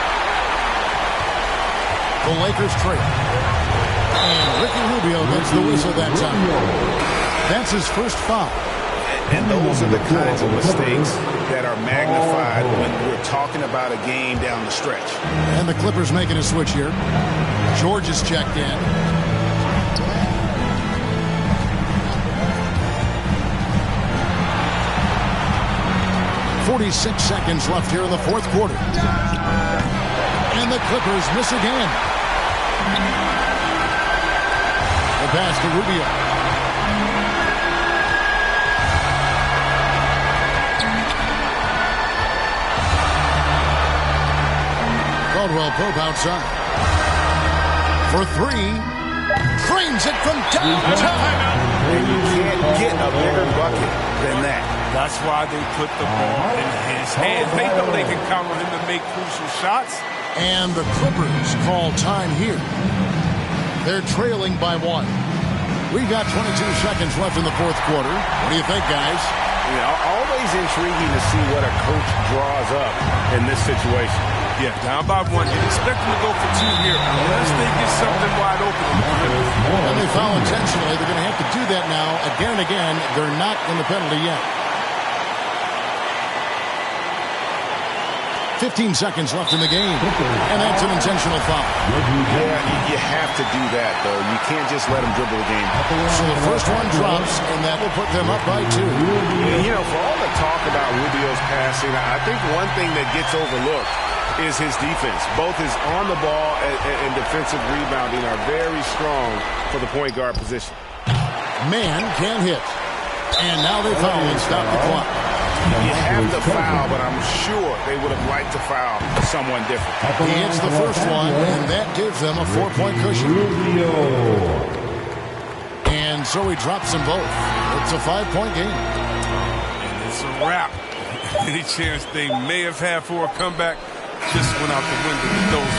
The Lakers trail. And Ricky Rubio gets the whistle that time. That's his first foul. And those are the kinds of mistakes that are magnified when we're talking about a game down the stretch. And the Clippers making a switch here. George is checked in. .46 seconds left here in the fourth quarter. And the Clippers miss again. The pass to Rubio. Caldwell Pope outside. For 3. Frames it from downtown. And you can't get a bigger bucket than that. That's why they put the ball in his hands. They know they can count on him to make crucial shots. And the Clippers call time here. They're trailing by 1. We got 22 seconds left in the fourth quarter. What do you think, guys? Yeah, always intriguing to see what a coach draws up in this situation. Yeah, down by 1. You'd expect them to go for 2 here unless they get something wide open. And they foul intentionally. They're going to have to do that now again and again. They're not in the penalty yet. 15 seconds left in the game. And that's an intentional foul. Yeah, you have to do that, though. You can't just let them dribble the game. So the first one drops, and that will put them up by 2. You know, for all the talk about Rubio's passing, I think one thing that gets overlooked is his defense. Both his on the ball and defensive rebounding are very strong for the point guard position. Man can hit. And now they foul and stop the clock. You have to foul, but I'm sure they would have liked to foul someone different. He hits the first one, and that gives them a 4-point cushion. And so he drops them both. It's a 5-point game. And it's a wrap. Any chance they may have had for a comeback just went out the window with those.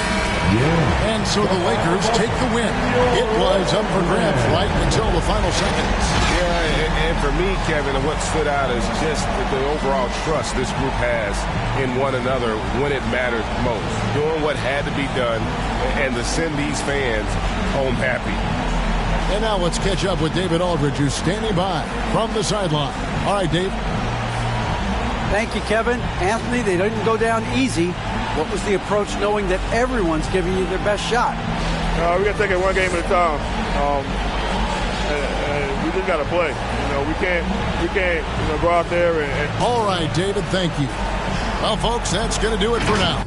And so the Lakers take the win. It was up for grabs right until the final seconds. Yeah, and for me, Kevin, what stood out is just the overall trust this group has in one another when it mattered most. Doing what had to be done and to send these fans home happy. And now let's catch up with David Aldridge, who's standing by from the sideline. All right, Dave. Thank you, Kevin. Anthony, they didn't go down easy. What was the approach knowing that everyone's giving you their best shot? We got to take it one game at a time. We just got to play. We can't go out there and. All right, David, thank you. Well, folks, that's going to do it for now.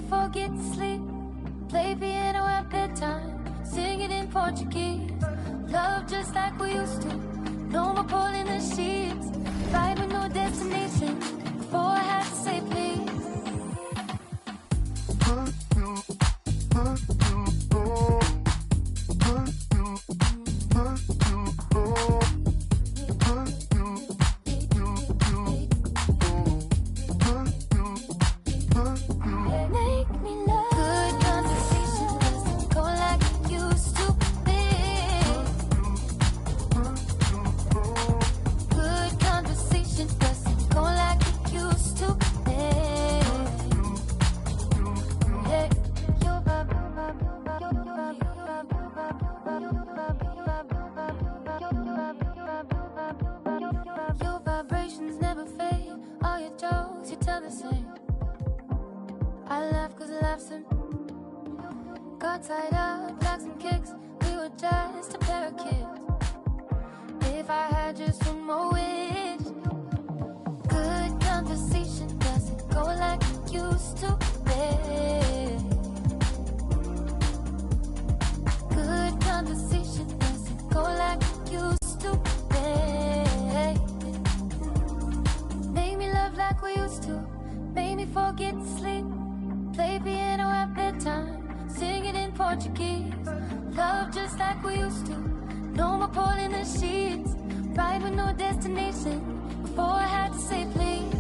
Forget to sleep, play piano at bedtime, sing it in Portuguese. Love just like we used to, no more pulling the sheets. Ride with no destination, before I had to say please. Got tied up, like some kicks. We were just a pair of kids. If I had just one more wish. Good conversation doesn't go like it used to be. Good conversation doesn't go like it used to be. Make me love like we used to. Make me forget to sleep. Play piano at bedtime. Sing it in Portuguese. Love just like we used to. No more pulling the sheets. Ride with no destination. Before I had to say please.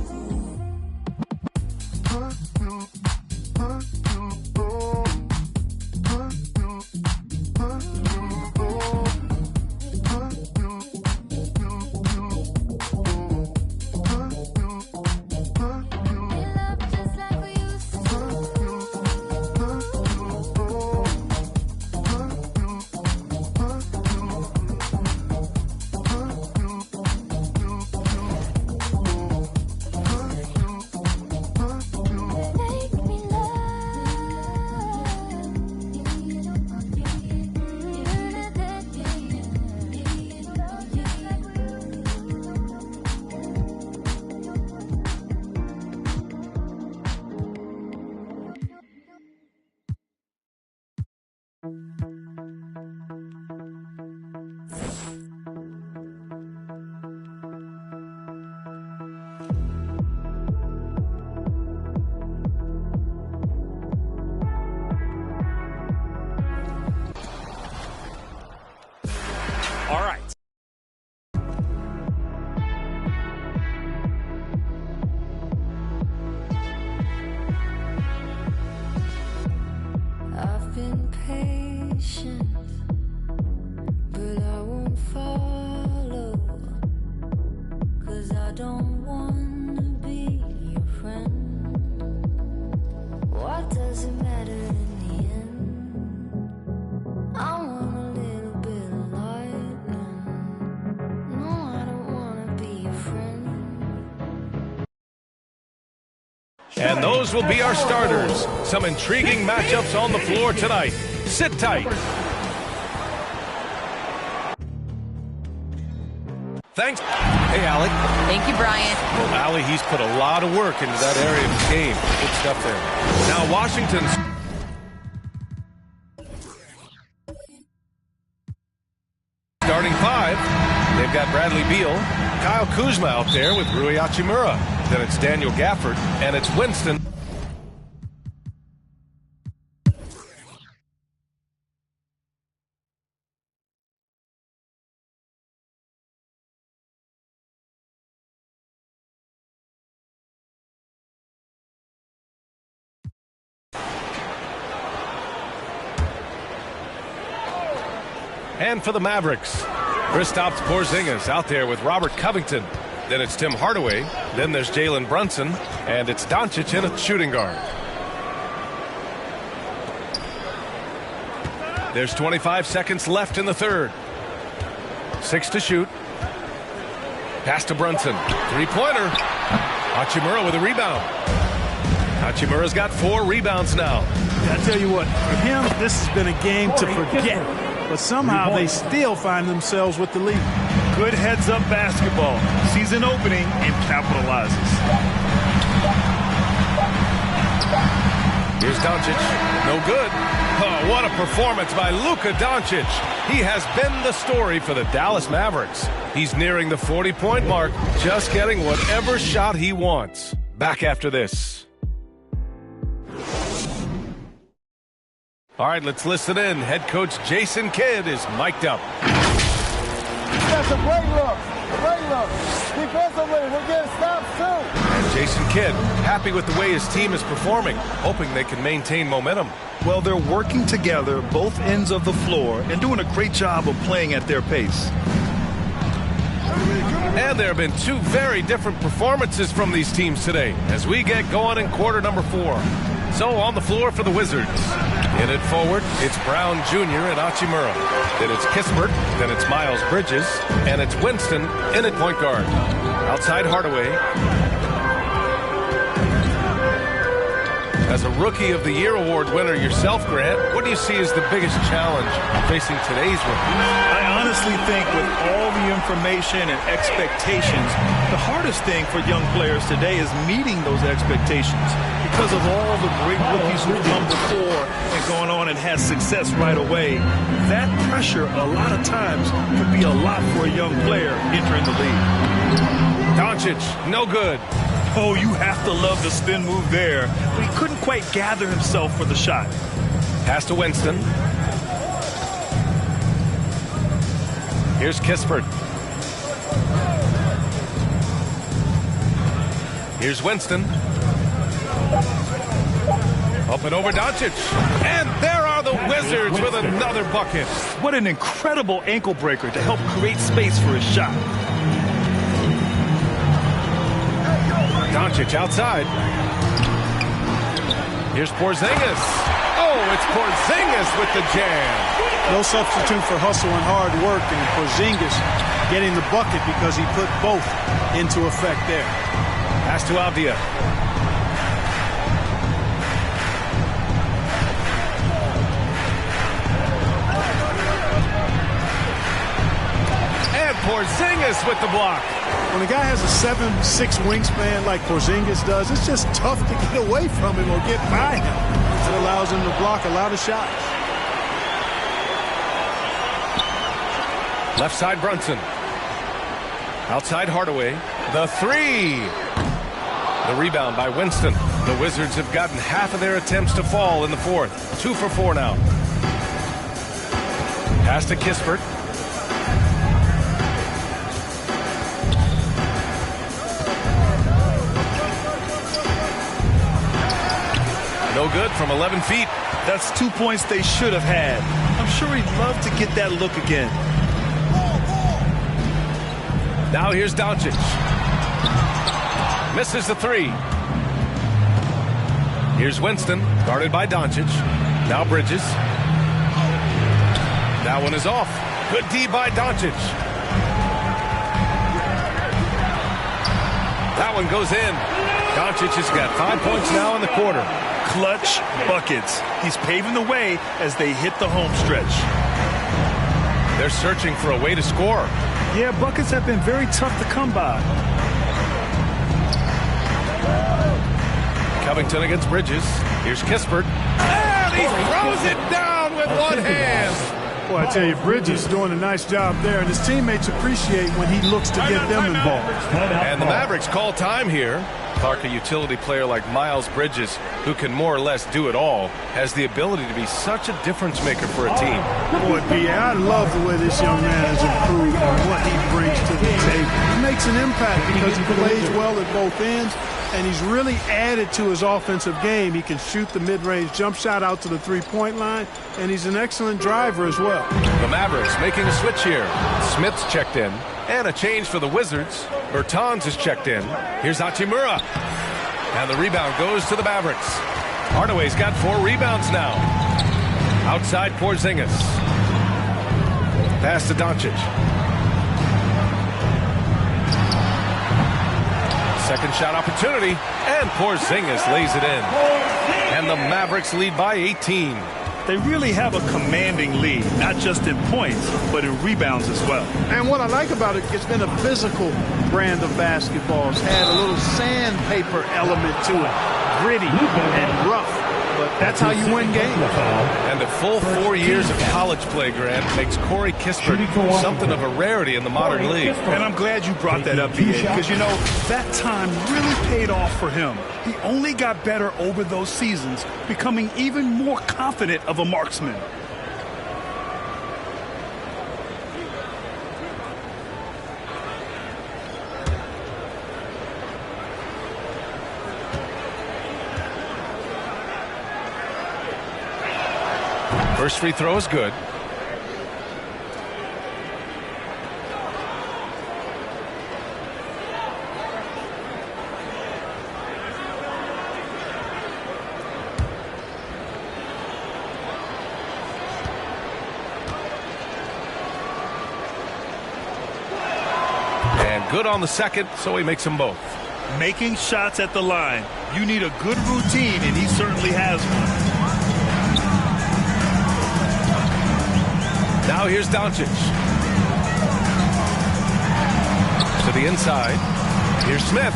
And those will be our starters. Some intriguing matchups on the floor tonight. Sit tight. Thanks. Hey, Allie. Thank you, Brian. Well, Allie, he's put a lot of work into that area of his game. Good stuff there. Now, Washington's starting five. They've got Bradley Beal, Kyle Kuzma out there with Rui Hachimura. Then it's Daniel Gafford, and it's Winston. And for the Mavericks, Kristaps Porzingis out there with Robert Covington. Then it's Tim Hardaway. Then there's Jalen Brunson. And it's Doncic in at shooting guard. There's 25 seconds left in the third. 6 to shoot. Pass to Brunson. Three-pointer. Hachimura with a rebound. Hachimura's got 4 rebounds now. I tell you what, for him, this has been a game to forget. But somehow they still find themselves with the lead. Good heads-up basketball. Sees an opening and capitalizes. Here's Doncic. No good. Oh, what a performance by Luka Doncic. He has been the story for the Dallas Mavericks. He's nearing the 40-point mark, just getting whatever shot he wants. Back after this. All right, let's listen in. Head coach Jason Kidd is mic'd up. That's a great look. Great look. Defensively, we're getting stops too. And Jason Kidd, happy with the way his team is performing, hoping they can maintain momentum. Well, they're working together, both ends of the floor, and doing a great job of playing at their pace. And there have been 2 very different performances from these teams today as we get going in quarter number 4. So on the floor for the Wizards. In it forward, it's Brown Jr. and Hachimura. Then it's Kispert, then it's Miles Bridges, and it's Winston in at point guard. Outside Hardaway. As a Rookie of the Year award winner yourself, Grant, what do you see as the biggest challenge facing today's rookies? I honestly think with all the information and expectations, the hardest thing for young players today is meeting those expectations because of all the great rookies who've come before and gone on and had success right away. That pressure a lot of times can be a lot for a young player entering the league. Doncic, no good. Oh, you have to love the spin move there, but he couldn't quite gather himself for the shot. Pass to Winston. Here's Kispert. Here's Winston. Up and over Doncic. And there are the Wizards with another bucket. What an incredible ankle breaker to help create space for his shot. Doncic outside. Here's Porzingis. Oh, it's Porzingis with the jam. No substitute for hustle and hard work, and Porzingis getting the bucket because he put both into effect there. Pass to Avdia. And Porzingis with the block. When a guy has a 7'6" wingspan like Porzingis does, it's just tough to get away from him or get by him. It allows him to block a lot of shots. Left side Brunson. Outside Hardaway. The 3. The rebound by Winston. The Wizards have gotten half of their attempts to fall in the fourth. 2 for 4 now. Pass to Kispert. No good from 11 feet. That's 2 points they should have had. I'm sure he'd love to get that look again. Now here's Doncic. Misses the 3. Here's Winston, guarded by Doncic. Now Bridges. That one is off. Good D by Doncic. That one goes in. Doncic has got 5 points now in the quarter. Clutch buckets. He's paving the way as they hit the home stretch. They're searching for a way to score. Yeah, buckets have been very tough to come by. Covington against Bridges. Here's Kispert. And he throws it down with one hand. Well, I tell you, Bridges is doing a nice job there, and his teammates appreciate when he looks to get them involved. And the Mavericks call time here. Clark, a utility player like Miles Bridges, who can more or less do it all, has the ability to be such a difference maker for a team. Boy, P.A., I love the way this young man has improved and what he brings to the table. He makes an impact because he plays well at both ends, and he's really added to his offensive game. He can shoot the mid-range jump shot out to the three-point line, and he's an excellent driver as well. The Mavericks making a switch here. Smith's checked in. And a change for the Wizards. Bertans is checked in. Here's Hachimura. And the rebound goes to the Mavericks. Hardaway's got 4 rebounds now. Outside Porzingis. Pass to Doncic. Second shot opportunity. And Porzingis lays it in. And the Mavericks lead by 18. They really have a commanding lead, not just in points, but in rebounds as well. And what I like about it, it's been a physical brand of basketball. It's had a little sandpaper element to it, gritty and rough. But that's how you win games. And a full 4 years of college play, Grant, makes Corey Kispert something of a rarity in the modern league. And I'm glad you brought that up, B.A., because, you know, that time really paid off for him. He only got better over those seasons, becoming even more confident of a marksman. First free throw is good. And good on the second, so he makes them both. Making shots at the line. You need a good routine, and he certainly has one. Now here's Doncic. To the inside. Here's Smith.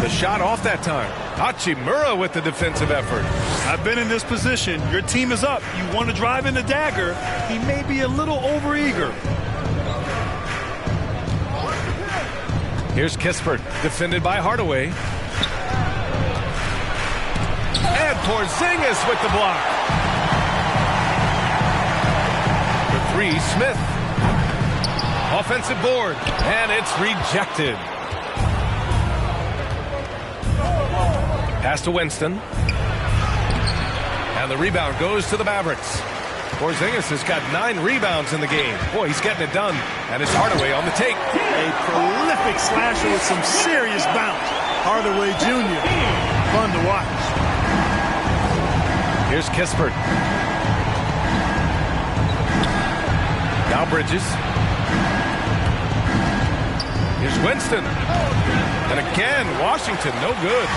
The shot off that time. Hachimura with the defensive effort. I've been in this position. Your team is up. You want to drive in the dagger. He may be a little overeager. Here's Kispert, defended by Hardaway. And Porzingis with the block. Three, Smith. Offensive board, and it's rejected. Pass to Winston. And the rebound goes to the Mavericks. Porzingis has got 9 rebounds in the game. Boy, he's getting it done. And it's Hardaway on the take. A prolific slasher with some serious bounce. Hardaway Jr. Fun to watch. Here's Kispert. Now Bridges. Here's Winston. And again, Washington, no good.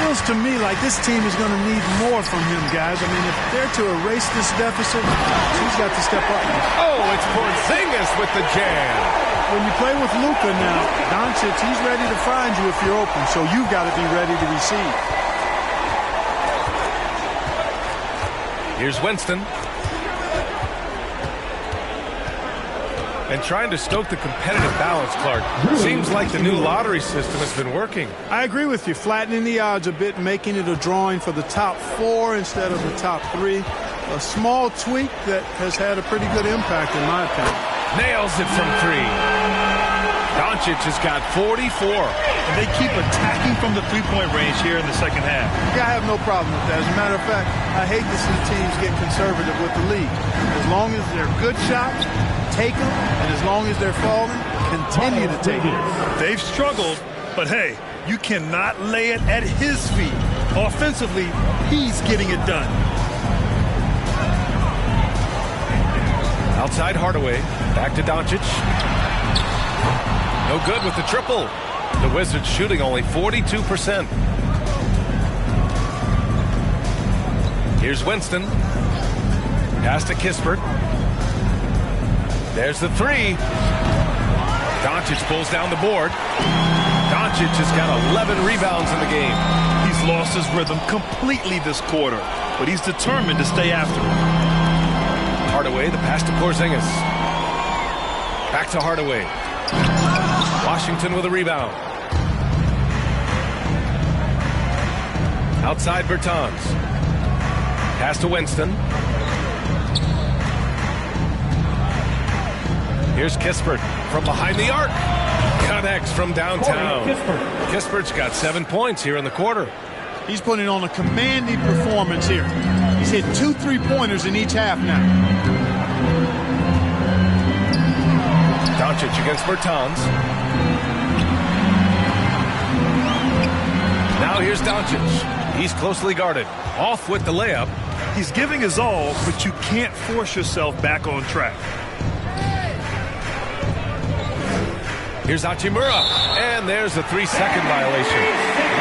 Feels to me like this team is going to need more from him, guys. I mean, if they're to erase this deficit, he's got to step up. Oh, it's Porzingis with the jam. When you play with Luka now, Doncic, he's ready to find you if you're open, so you've got to be ready to receive. Here's Winston. And trying to stoke the competitive balance, Clark. Seems like the new lottery system has been working. I agree with you. Flattening the odds a bit, making it a drawing for the top 4 instead of the top 3. A small tweak that has had a pretty good impact, in my opinion. Nails it from 3. Doncic has got 44. And they keep attacking from the three-point range here in the second half. Yeah, I have no problem with that. As a matter of fact, I hate to see teams get conservative with the lead. As long as they're good shots, take them, and as long as they're falling, continue to take them. They've struggled, but hey, you cannot lay it at his feet. Offensively, he's getting it done. Outside Hardaway, back to Doncic. No good with the triple. The Wizards shooting only 42%. Here's Winston. Pass to Kispert. There's the three. Doncic pulls down the board. Doncic has got 11 rebounds in the game. He's lost his rhythm completely this quarter, but he's determined to stay after it. Hardaway, the pass to Porzingis. Back to Hardaway. Washington with a rebound. Outside Bertans. Pass to Winston. Here's Kispert from behind the arc. Connects from downtown. Kispert's got 7 points here in the quarter. He's putting on a commanding performance here. He's hit 2 3-pointers in each half now. Doncic against Bertans. Now here's Doncic. He's closely guarded. Off with the layup. He's giving his all, but you can't force yourself back on track. Here's Hachimura, and there's a 3-second violation.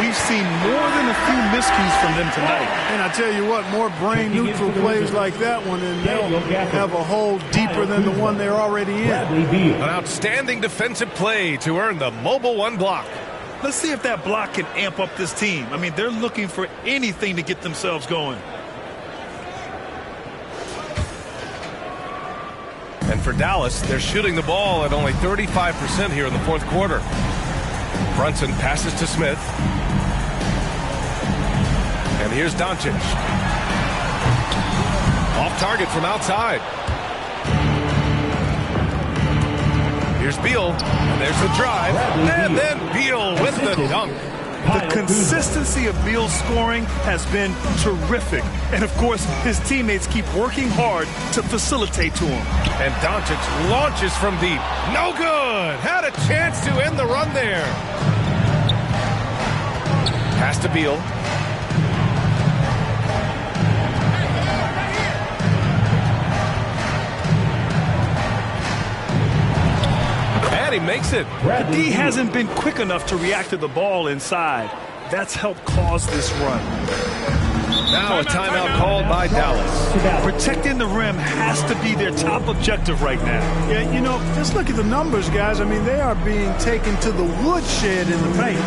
We've seen more than a few miscues from them tonight. And I tell you what, more brain-neutral plays like that one, and they'll have a hole deeper than the one they're already in. An outstanding defensive play to earn the Mobile One block. Let's see if that block can amp up this team. I mean, they're looking for anything to get themselves going. And for Dallas, they're shooting the ball at only 35% here in the fourth quarter. Brunson passes to Smith. And here's Doncic. Off target from outside. Here's Beal. And there's the drive. And then Beal with the dunk. The consistency of Beal's scoring has been terrific. And, of course, his teammates keep working hard to facilitate to him. And Doncic launches from deep. No good. Had a chance to end the run there. Pass to Beal. And he makes it. The D hasn't been quick enough to react to the ball inside. That's helped cause this run. Now a timeout called by Dallas. Protecting the rim has to be their top objective right now. Yeah, you know, just look at the numbers, guys. I mean, they are being taken to the woodshed in the paint.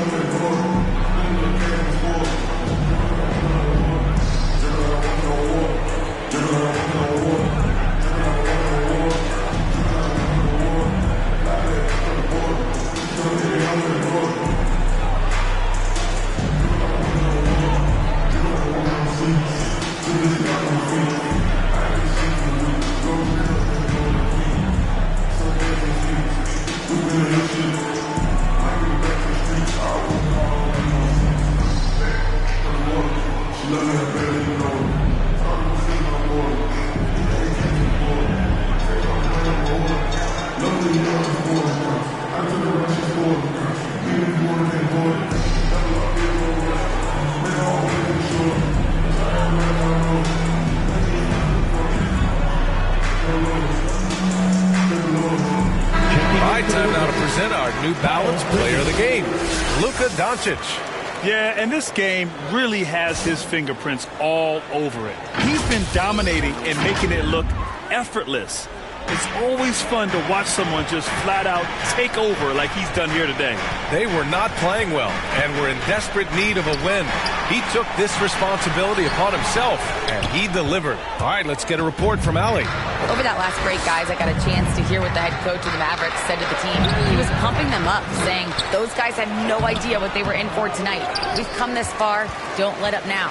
Yeah, and this game really has his fingerprints all over it. He's been dominating and making it look effortless. It's always fun to watch someone just flat out take over like he's done here today. They were not playing well and were in desperate need of a win. He took this responsibility upon himself, and he delivered. All right, let's get a report from Allie. Over that last break, guys, I got a chance to hear what the head coach of the Mavericks said to the team. He was pumping them up, saying those guys had no idea what they were in for tonight. We've come this far. Don't let up now.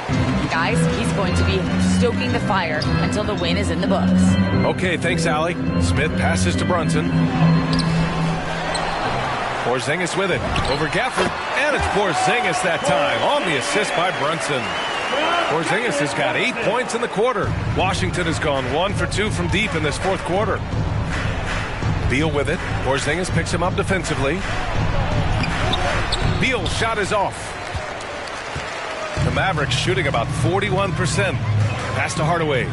Guys, he's going to be stoking the fire until the win is in the books. Okay, thanks, Allie. Smith passes to Brunson. Porzingis with it. Over Gafford. And it's Porzingis that time on the assist by Brunson. Porzingis has got 8 points in the quarter. Washington has gone 1 for 2 from deep in this fourth quarter. Beal with it. Porzingis picks him up defensively. Beal's shot is off. The Mavericks shooting about 41%. Pass to Hardaway.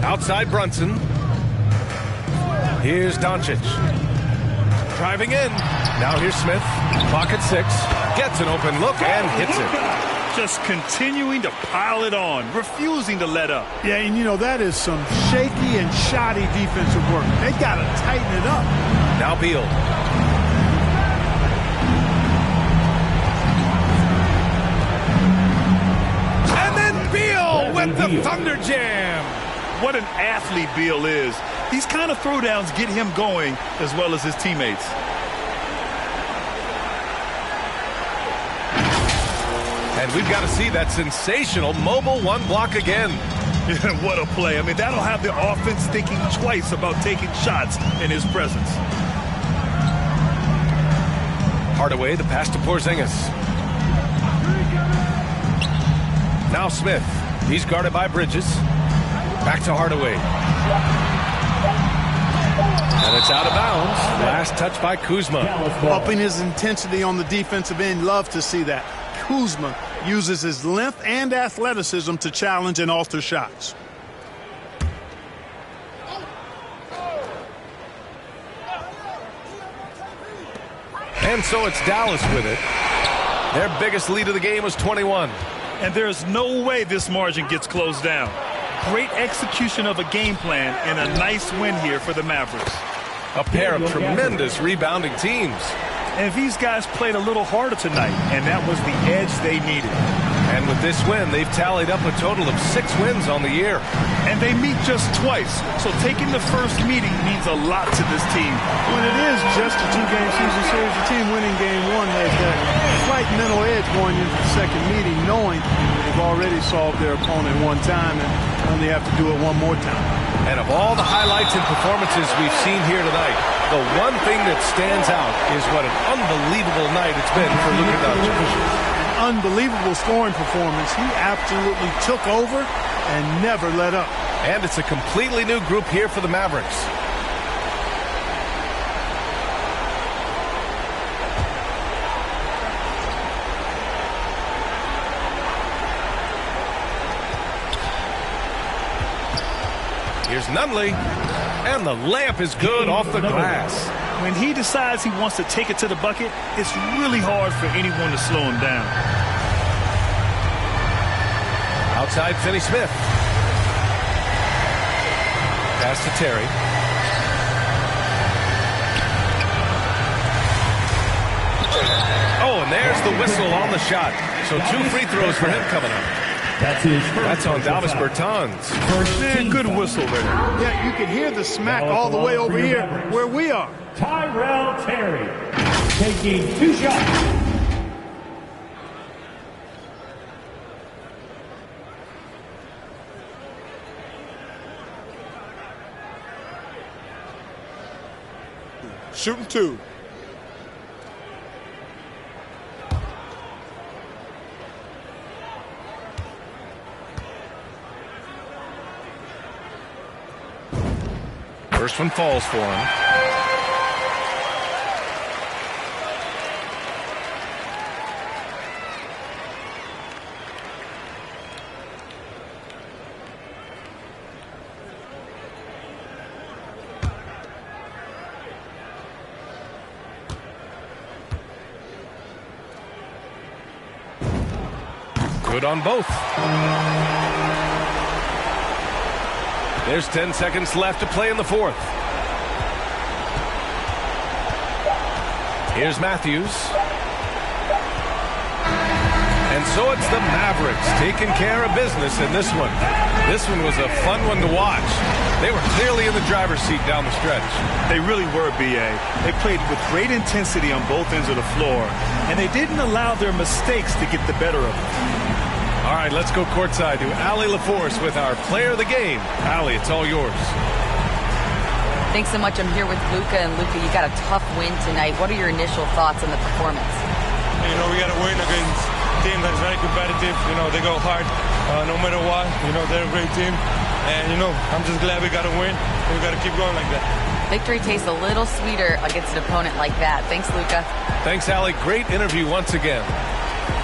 Outside Brunson. Here's Doncic. driving in. Now here's Smith. Clock at 6. Gets an open look and hits it. Just continuing to pile it on, refusing to let up. Yeah, and that is some shaky and shoddy defensive work. They got to tighten it up. Now Beal. And then Beal with the Thunder Jam. What an athlete Beal is. These kind of throwdowns get him going as well as his teammates. And we've got to see that sensational mobile one block again. What a play. I mean, that'll have the offense thinking twice about taking shots in his presence. Hardaway, the pass to Porzingis. Now Smith. He's guarded by Bridges. Back to Hardaway. And it's out of bounds. Last touch by Kuzma. Upping his intensity on the defensive end. Love to see that. Kuzma uses his length and athleticism to challenge and alter shots. And so it's Dallas with it. Their biggest lead of the game was 21. And there's no way this margin gets closed down. Great execution of a game plan and a nice win here for the Mavericks. A pair of tremendous rebounding teams. And these guys played a little harder tonight, and that was the edge they needed. And with this win, they've tallied up a total of 6 wins on the year. And they meet just twice, so taking the first meeting means a lot to this team. When it is just a 2-game season series, the team winning game 1 has that slight mental edge going into the second meeting, knowing they've already solved their opponent one time and only have to do it one more time. And of all the highlights and performances we've seen here tonight, the one thing that stands out is what an unbelievable night it's been for Luka Doncic. Unbelievable scoring performance. He absolutely took over and never let up. And it's a completely new group here for the Mavericks. Here's Nunley, and the layup is good off the glass. When he decides he wants to take it to the bucket, it's really hard for anyone to slow him down. Outside, Finney Smith. Pass to Terry. Oh, and there's the whistle on the shot. So 2 free throws for him coming up. That's on Davis Bertans. Man, good whistle there. Yeah, you can hear the smack all the way over here where we are. Tyrell Terry taking 2 shots. Shooting 2. First one falls for him. Good on both. There's 10 seconds left to play in the 4th. Here's Matthews. And so it's the Mavericks taking care of business in this one. This one was a fun one to watch. They were clearly in the driver's seat down the stretch. They really were, B.A. They played with great intensity on both ends of the floor, and they didn't allow their mistakes to get the better of them. All right, let's go courtside to Allie LaForce with our player of the game. Allie, it's all yours. Thanks so much. I'm here with Luka, and Luka, you got a tough win tonight. What are your initial thoughts on the performance? We got to win against a team that's very competitive. They go hard no matter what. They're a great team. And, I'm just glad we got to win. And we got to keep going like that. Victory tastes a little sweeter against an opponent like that. Thanks, Luka. Thanks, Allie. Great interview once again.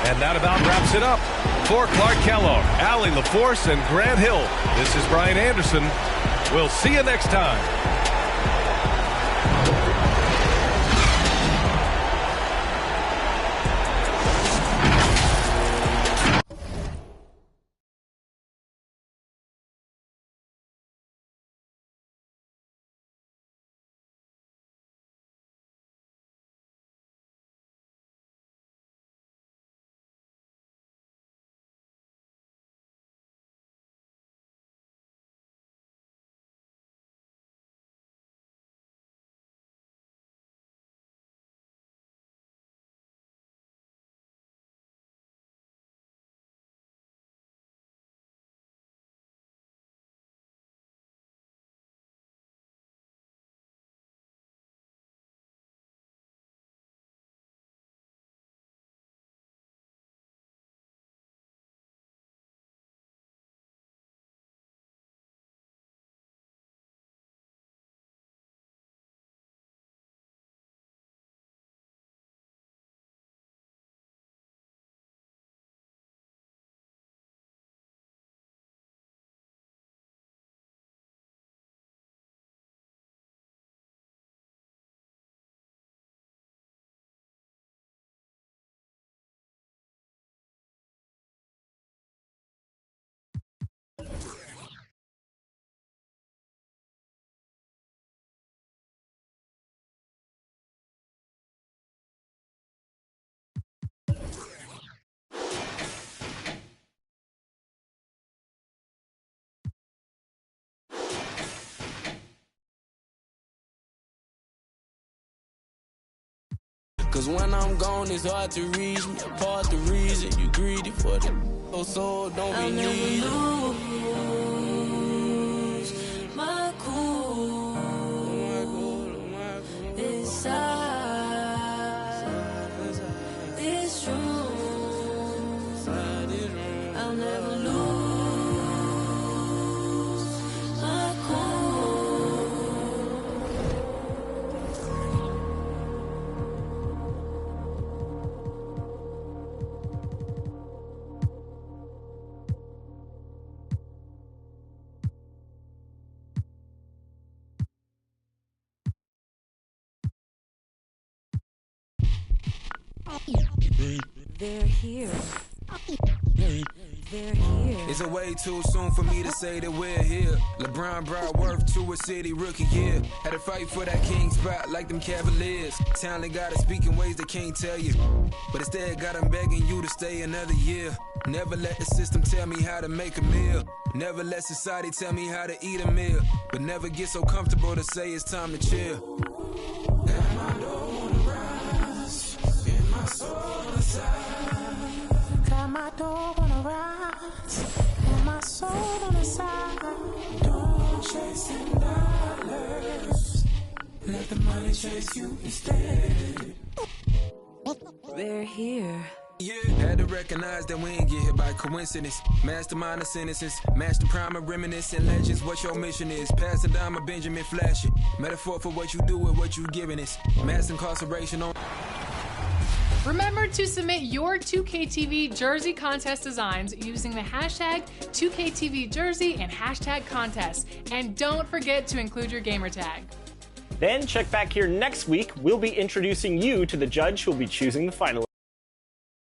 And that about wraps it up. For Clark Kellogg, Allie LaForce, and Grant Hill, this is Brian Anderson. We'll see you next time. Cause when I'm gone, it's hard to reach me. Apart the reason you greedy for the soul, don't be needy. I'll never lose my cool. Inside this room, I'll never lose my cool. They're here. They're here. It's a way too soon for me to say that we're here. LeBron brought worth to a city rookie year. Had to fight for that king spot like them Cavaliers. Talent gotta speak in ways they can't tell you, but instead got them begging you to stay another year. Never let the system tell me how to make a meal. Never let society tell me how to eat a meal. But never get so comfortable to say it's time to chill. And I don't wanna rise in my soul inside. Got my dog on the rise and my soul on the side. Don't chase them dollars. Let the money chase you instead. They're here. Yeah. Had to recognize that we ain't get hit by coincidence. Mastermind of sentences, master prime of reminiscent legends. What your mission is, pass it down, a Benjamin Flash it. Metaphor for what you do and what you giving us. Mass incarceration on. Remember to submit your 2KTV jersey contest designs using the hashtag 2KTVJersey and hashtag contest. And don't forget to include your gamer tag. Then check back here next week. We'll be introducing you to the judge who will be choosing the finalists.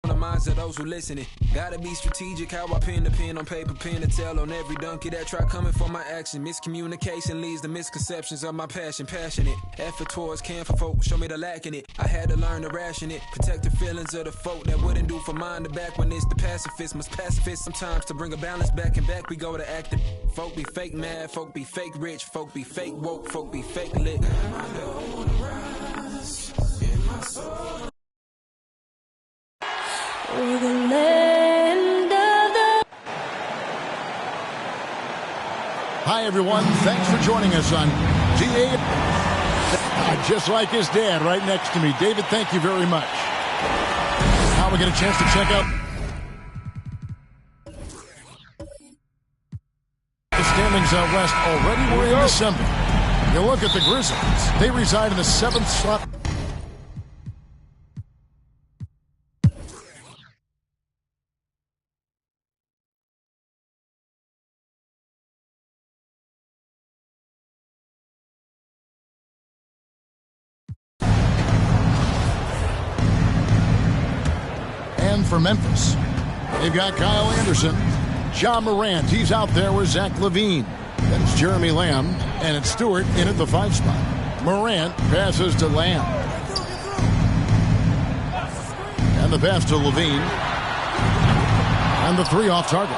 The minds of those who listening. Gotta be strategic how I pen the pen on paper, pen to tell on every donkey that try coming for my action. Miscommunication leads to misconceptions of my passion. Passionate effort towards care for folk, show me the lack in it. I had to learn to ration it, protect the feelings of the folk that wouldn't do for mine to back when it's the pacifist. Must pacifist sometimes to bring a balance back, and back we go to acting. Folk be fake mad, folk be fake rich, folk be fake woke, folk be fake lit. I don't wanna rise in my soul. We're the land of the... Hi, everyone. Thanks for joining us on DA. Just like his dad right next to me. David, thank you very much. Now we get a chance to check out the standings out west already. We're in December. You look at the Grizzlies. They reside in the 7th slot. For Memphis, they've got Kyle Anderson, John Morant. He's out there with Zach LaVine. Then it's Jeremy Lamb, and it's Stewart in at the 5 spot. Morant passes to Lamb, and the pass to LaVine, and the 3 off target.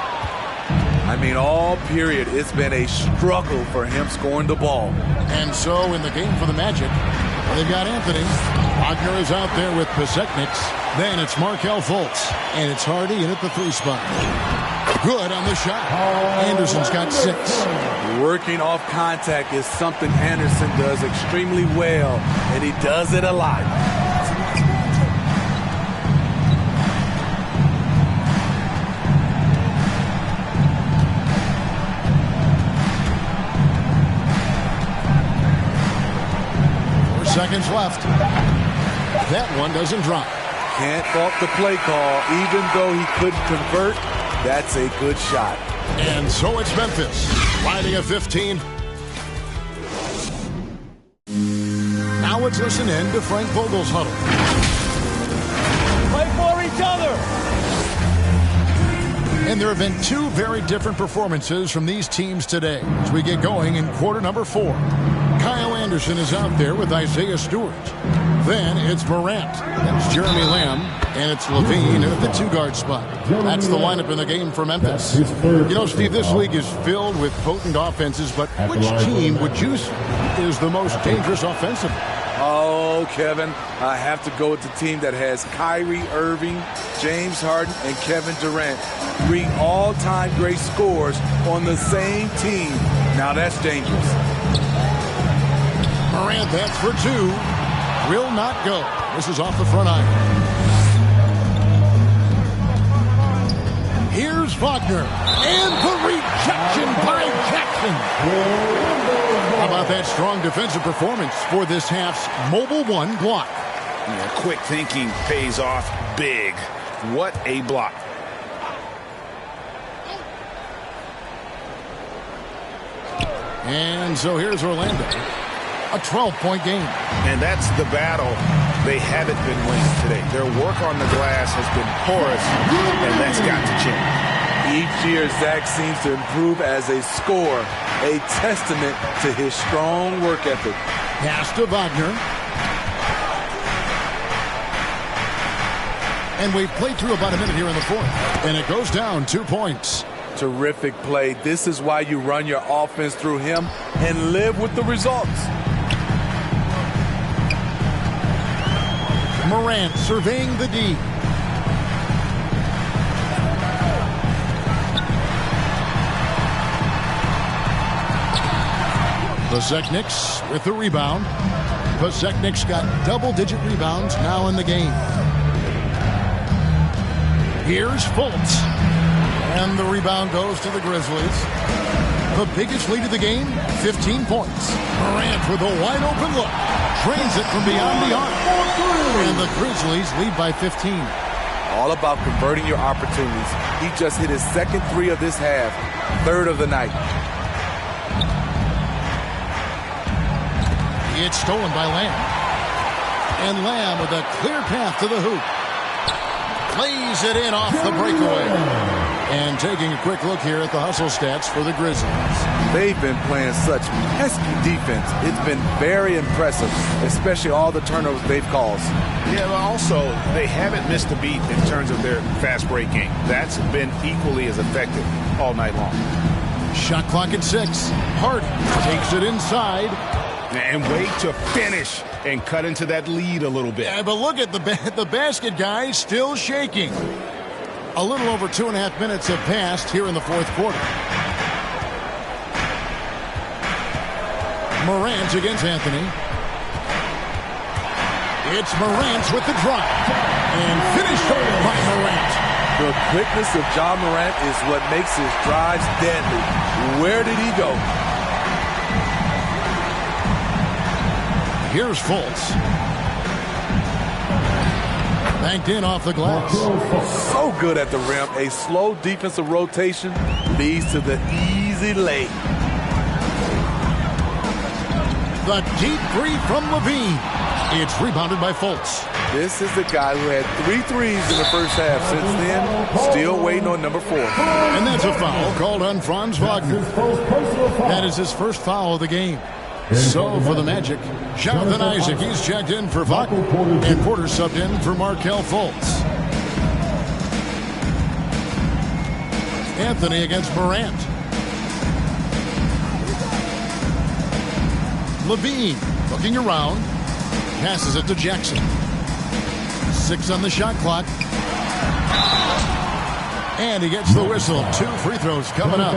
I mean, all period, it's been a struggle for him scoring the ball. And so in the game for the Magic, they've got Anthony. Wagner is out there with Pasekniks. Then it's Markelle Fultz, and it's Hardy in at the 3 spot. Good on the shot. Anderson's got 6. Working off contact is something Anderson does extremely well, and he does it a lot. Seconds left. That one doesn't drop. Can't fault the play call. Even though he couldn't convert, that's a good shot. And so it's Memphis, riding a 15. Now let's listen in to Frank Vogel's huddle. Play for each other. And there have been 2 very different performances from these teams today as we get going in quarter number 4. Kyle Anderson is out there with Isaiah Stewart. Then it's Morant. That's Jeremy Lamb. And it's LaVine at the 2-guard spot. That's the lineup in the game for Memphis. You know, Steve, this league is filled with potent offenses, but which team would you say is the most dangerous offensively? Oh, Kevin, I have to go with the team that has Kyrie Irving, James Harden, and Kevin Durant. 3 all-time great scorers on the same team. Now that's dangerous. Morant, that's for 2. Will not go. This is off the front iron. Here's Wagner. And the rejection by Jackson. How about that strong defensive performance for this half's Mobile One block? Yeah, quick thinking pays off big. What a block. And so here's Orlando. A 12-point game. And that's the battle they haven't been winning today. Their work on the glass has been porous, and that's got to change. Each year, Zach seems to improve as a scorer, a testament to his strong work ethic. Pass to Wagner. And we've played through about a minute here in the fourth. And it goes down 2 points. Terrific play. This is why you run your offense through him and live with the results. Morant surveying the D. Pasekniks with the rebound. Pasekniks got double-digit rebounds now in the game. Here's Fultz. And the rebound goes to the Grizzlies. The biggest lead of the game, 15 points. Morant with a wide-open look. Drains it from beyond the arc. And the Grizzlies lead by 15. All about converting your opportunities. He just hit his second 3 of this half, 3rd of the night. It's stolen by Lamb. And Lamb with a clear path to the hoop. Plays it in off the breakaway. And taking a quick look here at the hustle stats for the Grizzlies. They've been playing such pesky defense. It's been very impressive, especially all the turnovers they've caused. Yeah, but also, they haven't missed a beat in terms of their fast break game. That's been equally as effective all night long. Shot clock at 6. Harden takes it inside. And wait to finish and cut into that lead a little bit. Yeah, but look at the basket, guys, still shaking. A little over 2.5 minutes have passed here in the fourth quarter. Morant against Anthony. It's Morant with the drive. And finished by Morant. The quickness of Ja Morant is what makes his drives deadly. Where did he go? Here's Fultz. Banked in off the glass. So good at the rim. A slow defensive rotation leads to the easy lay. The deep 3 from Levine. It's rebounded by Fultz. This is the guy who had 3 threes in the first half. Since then, still waiting on number 4. And that's a foul called on Franz Wagner. That is his first foul of the game. So for the Magic, Jonathan Isaac, he's checked in for Wagner. And Porter subbed in for Markelle Fultz. Anthony against Morant. Levine looking around. Passes it to Jackson. 6 on the shot clock. And he gets the whistle. 2 free throws coming up.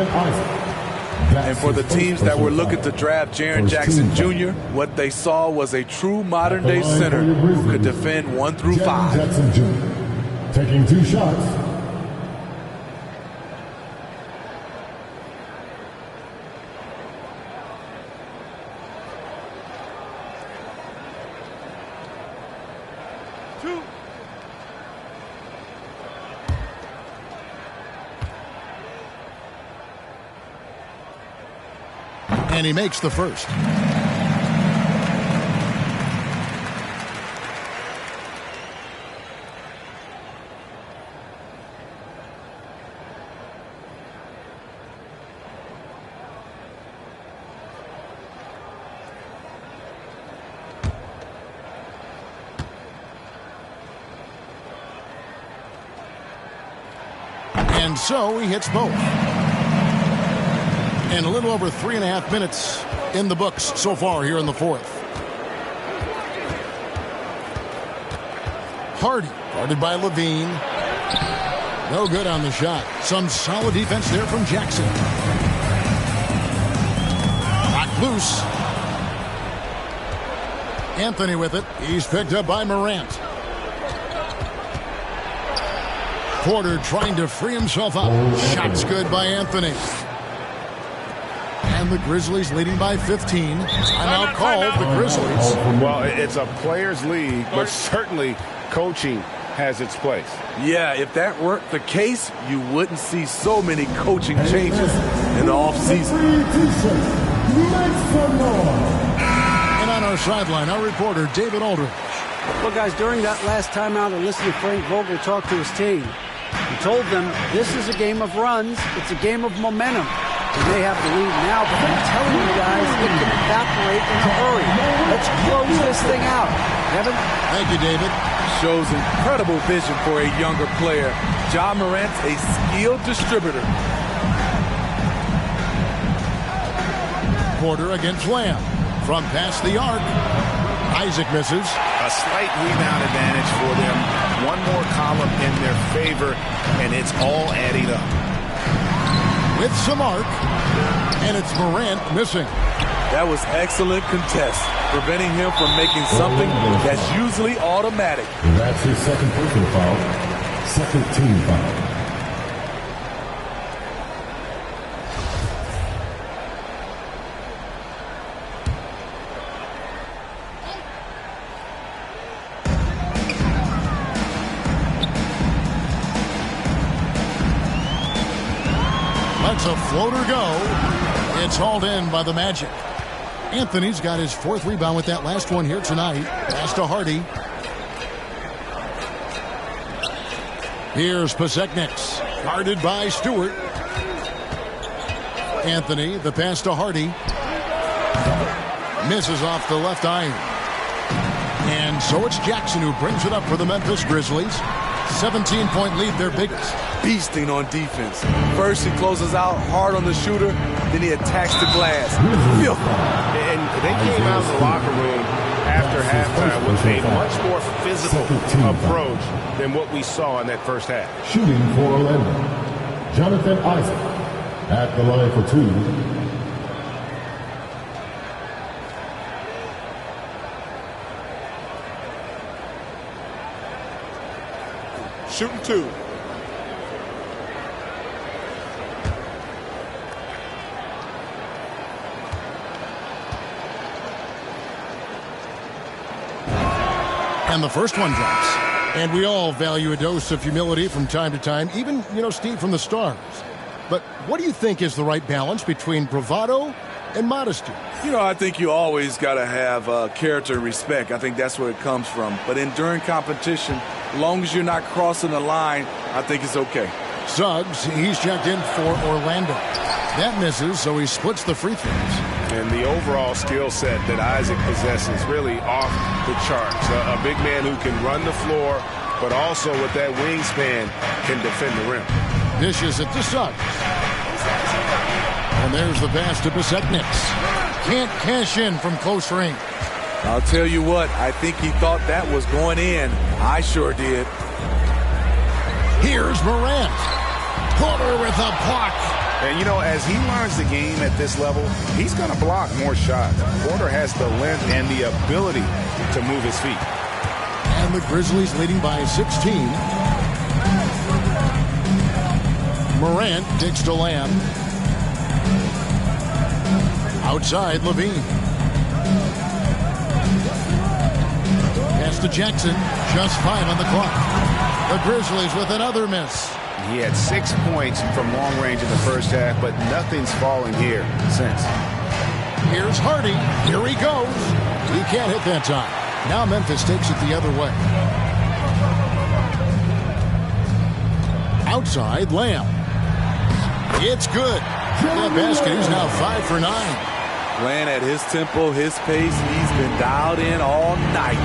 And for the teams that were looking to draft Jaren Jackson Jr., what they saw was a true modern-day center who could defend 1 through 5. Jackson Jr. taking 2 shots. And he makes the first. And so he hits both. And a little over 3.5 minutes in the books so far here in the fourth. Hardy, guarded by Levine. No good on the shot. Some solid defense there from Jackson. Knocked loose. Anthony with it. He's picked up by Morant. Porter trying to free himself up. Shot's good by Anthony. And the Grizzlies leading by 15. Timeout called, the Grizzlies. Well, it's a players' league, but certainly coaching has its place. Yeah, if that weren't the case, you wouldn't see so many coaching changes in the offseason. And on our sideline, our reporter, David Aldridge. Well, guys, during that last timeout, I listened to Frank Vogel talk to his team. He told them this is a game of runs. It's a game of momentum. They may have the lead now, but I'm telling you guys, it can evaporate in a hurry. Let's close this thing out. Kevin? Thank you, David. Shows incredible vision for a younger player. Ja Morant's a skilled distributor. Porter against Lamb. From past the arc. Isaac misses. A slight rebound advantage for them. One more column in their favor, and it's all adding up. With some arc, and it's Morant missing. That was excellent contest, preventing him from making something that's usually automatic. And that's his second personal foul. Second team foul. Lets a floater go. It's hauled in by the Magic. Anthony's got his fourth rebound with that last one here tonight. Pass to Hardy. Here's Pasechniks, guarded by Stewart. Anthony, the pass to Hardy. Misses off the left iron. And so it's Jackson who brings it up for the Memphis Grizzlies. 17-point lead, their biggest. Beasting on defense. First he closes out hard on the shooter, then he attacks the glass. And they came out of the locker room after halftime with a much more physical approach than what we saw in that first half. Shooting for Orlando, Jonathan Isaac at the line for two. Shooting two. And the first one drops. And we all value a dose of humility from time to time, even, Steve, from the stars. But what do you think is the right balance between bravado and modesty? I think you always got to have character and respect. I think that's where it comes from. But during competition, as long as you're not crossing the line, I think it's okay. Suggs, he's checked in for Orlando. That misses, so he splits the free throws. And the overall skill set that Isaac possesses really off the charts. A big man who can run the floor, but also with that wingspan can defend the rim. Dishes it to Suggs. And there's the pass to Pasechniks. Can't cash in from close range. I'll tell you what, I think he thought that was going in. I sure did. Here's Morant. Porter with a block. And, as he learns the game at this level, he's going to block more shots. Porter has the length and the ability to move his feet. And the Grizzlies leading by 16. Morant digs to Lamb. Outside, Levine. Pass to Jackson. Just 5 on the clock. The Grizzlies with another miss. He had 6 points from long range in the first half, but nothing's falling here since. Here's Hardy. Here he goes. He can't hit that time. Now Memphis takes it the other way. Outside, Lamb. It's good. That basket is now 5 for 9. Playing at his tempo, his pace. He's been dialed in all night.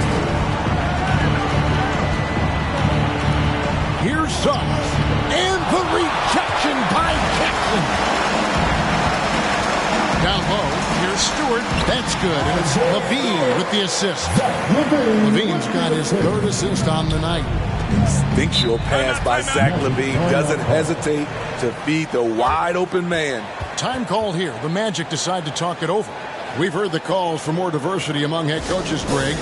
Here's Suggs. And the rejection by Jackson. Down low, here's Stewart. That's good, and it's Levine with the assist. Levine's got his third assist on the night. Instinctual pass by Zach Levine. Doesn't hesitate to feed the wide-open man. Time called here. The Magic decide to talk it over. We've heard the calls for more diversity among head coaches, Greg.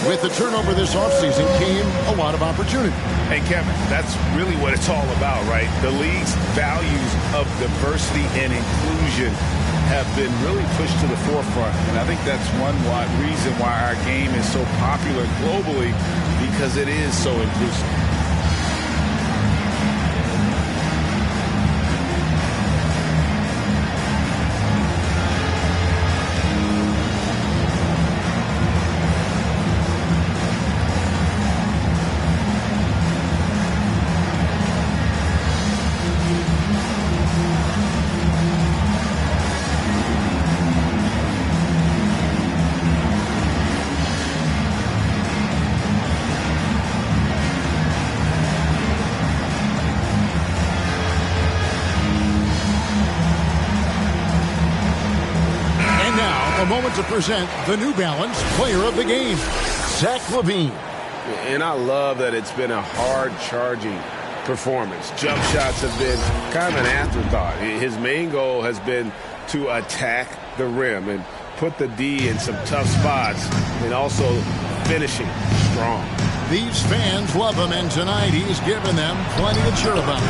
With the turnover this offseason came a lot of opportunity. Hey, Kevin, that's really what it's all about, right? The league's values of diversity and inclusion have been really pushed to the forefront. And I think that's one reason why our game is so popular globally, because it is so inclusive. A moment to present the New Balance Player of the Game, Zach LaVine. And I love that it's been a hard-charging performance. Jump shots have been kind of an afterthought. His main goal has been to attack the rim and put the D in some tough spots, and also finishing strong. These fans love him, and tonight he's given them plenty to cheer about.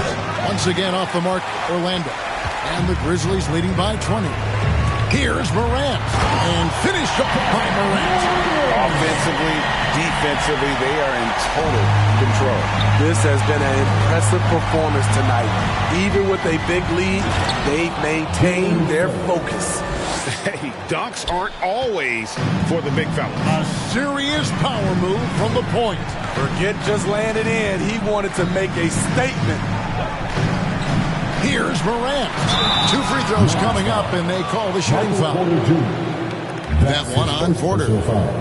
Once again off the mark, Orlando. And the Grizzlies leading by 20. Here's Morant, and finished up by Morant. Offensively, defensively, they are in total control. This has been an impressive performance tonight. Even with a big lead, they've maintained their focus. Hey, dunks aren't always for the big fella. A serious power move from the point. Forget just laying it in. He wanted to make a statement. Here's Morant. 2 free throws coming up, and they call the shooting foul. That one on Porter.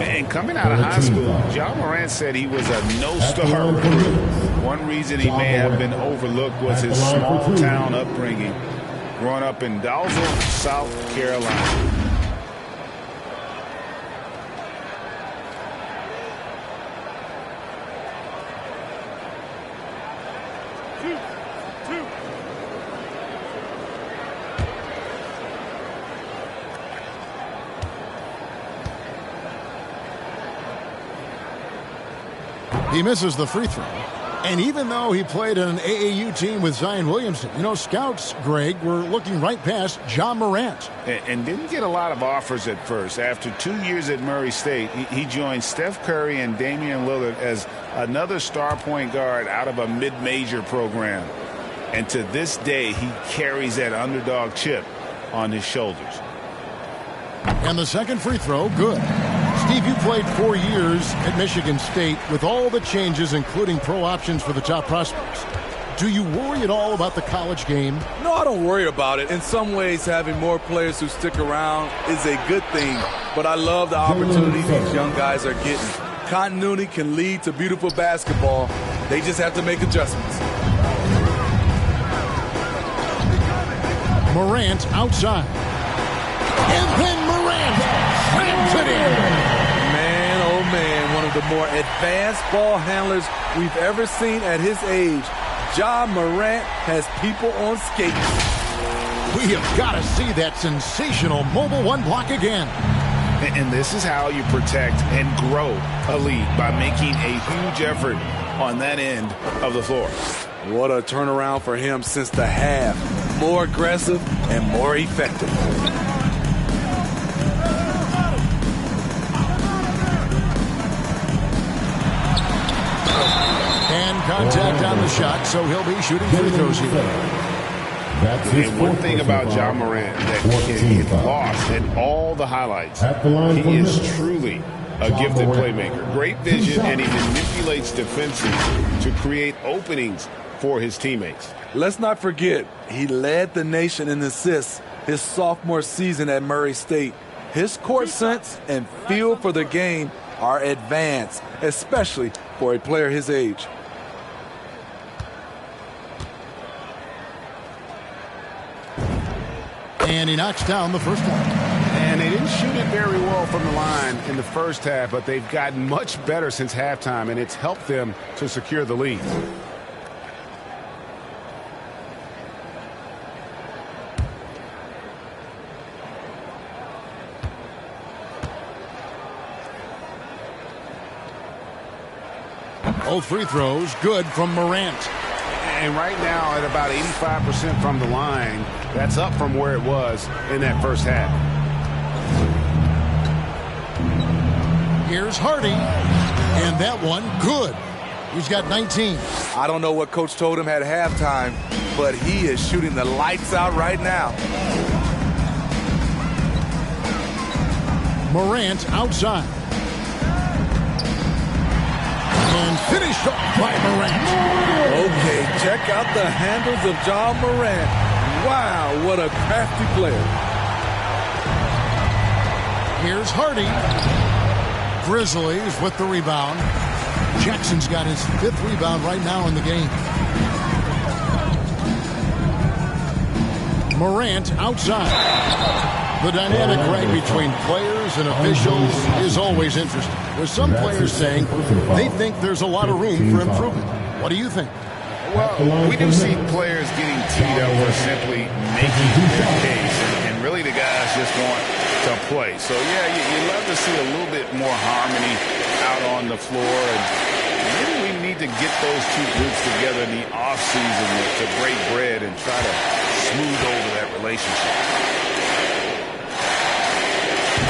And coming out of high school, Ja Morant said he was a no-star recruit. One reason he may have been overlooked was his small-town upbringing, growing up in Dalzell, South Carolina. He misses the free throw. And even though he played on an AAU team with Zion Williamson, scouts, Greg, were looking right past Ja Morant. And didn't get a lot of offers at first. After 2 years at Murray State, he joined Steph Curry and Damian Lillard as another star point guard out of a mid-major program. And to this day, he carries that underdog chip on his shoulders. And the second free throw, good. Steve, you played 4 years at Michigan State with all the changes, including pro options for the top prospects. Do you worry at all about the college game? No, I don't worry about it. In some ways, having more players who stick around is a good thing. But I love the opportunities these young guys are getting. Continuity can lead to beautiful basketball. They just have to make adjustments. Morant outside. And then Morant slams it in. Man, oh man, one of the more advanced ball handlers we've ever seen at his age. Ja Morant has people on skates. We have got to see that sensational mobile one block again. And this is how you protect and grow a lead, by making a huge effort on that end of the floor. What a turnaround for him since the half. More aggressive and more effective. And contact on the shot, so he'll be shooting free throws here. And one thing about Ja Morant that can get lost in all the highlights, he is truly a gifted playmaker. Great vision, and he manipulates defenses to create openings for his teammates. Let's not forget, he led the nation in assists his sophomore season at Murray State. His court sense and feel for the game are advanced, especially for a player his age. And he knocks down the first one. And they didn't shoot it very well from the line in the first half, but they've gotten much better since halftime, and it's helped them to secure the lead. Both free throws good from Morant. And right now at about 85% from the line, that's up from where it was in that first half. Here's Hardy. And that one, good. He's got 19. I don't know what Coach told him at halftime, but he is shooting the lights out right now. Morant outside. And finished off by Morant. Okay, check out the handles of John Morant. Wow, what a crafty player. Here's Hardy. Grizzlies with the rebound. Jackson's got his 5th rebound right now in the game. Morant outside. The dynamic right between players and officials is always interesting, with some players saying they think there's a lot of room for improvement. What do you think? Well, we do see players getting teed up for simply making their case, and really the guys just want to play. So, yeah, you love to see a little bit more harmony out on the floor, and maybe we need to get those two groups together in the offseason to break bread and try to smooth over that relationship.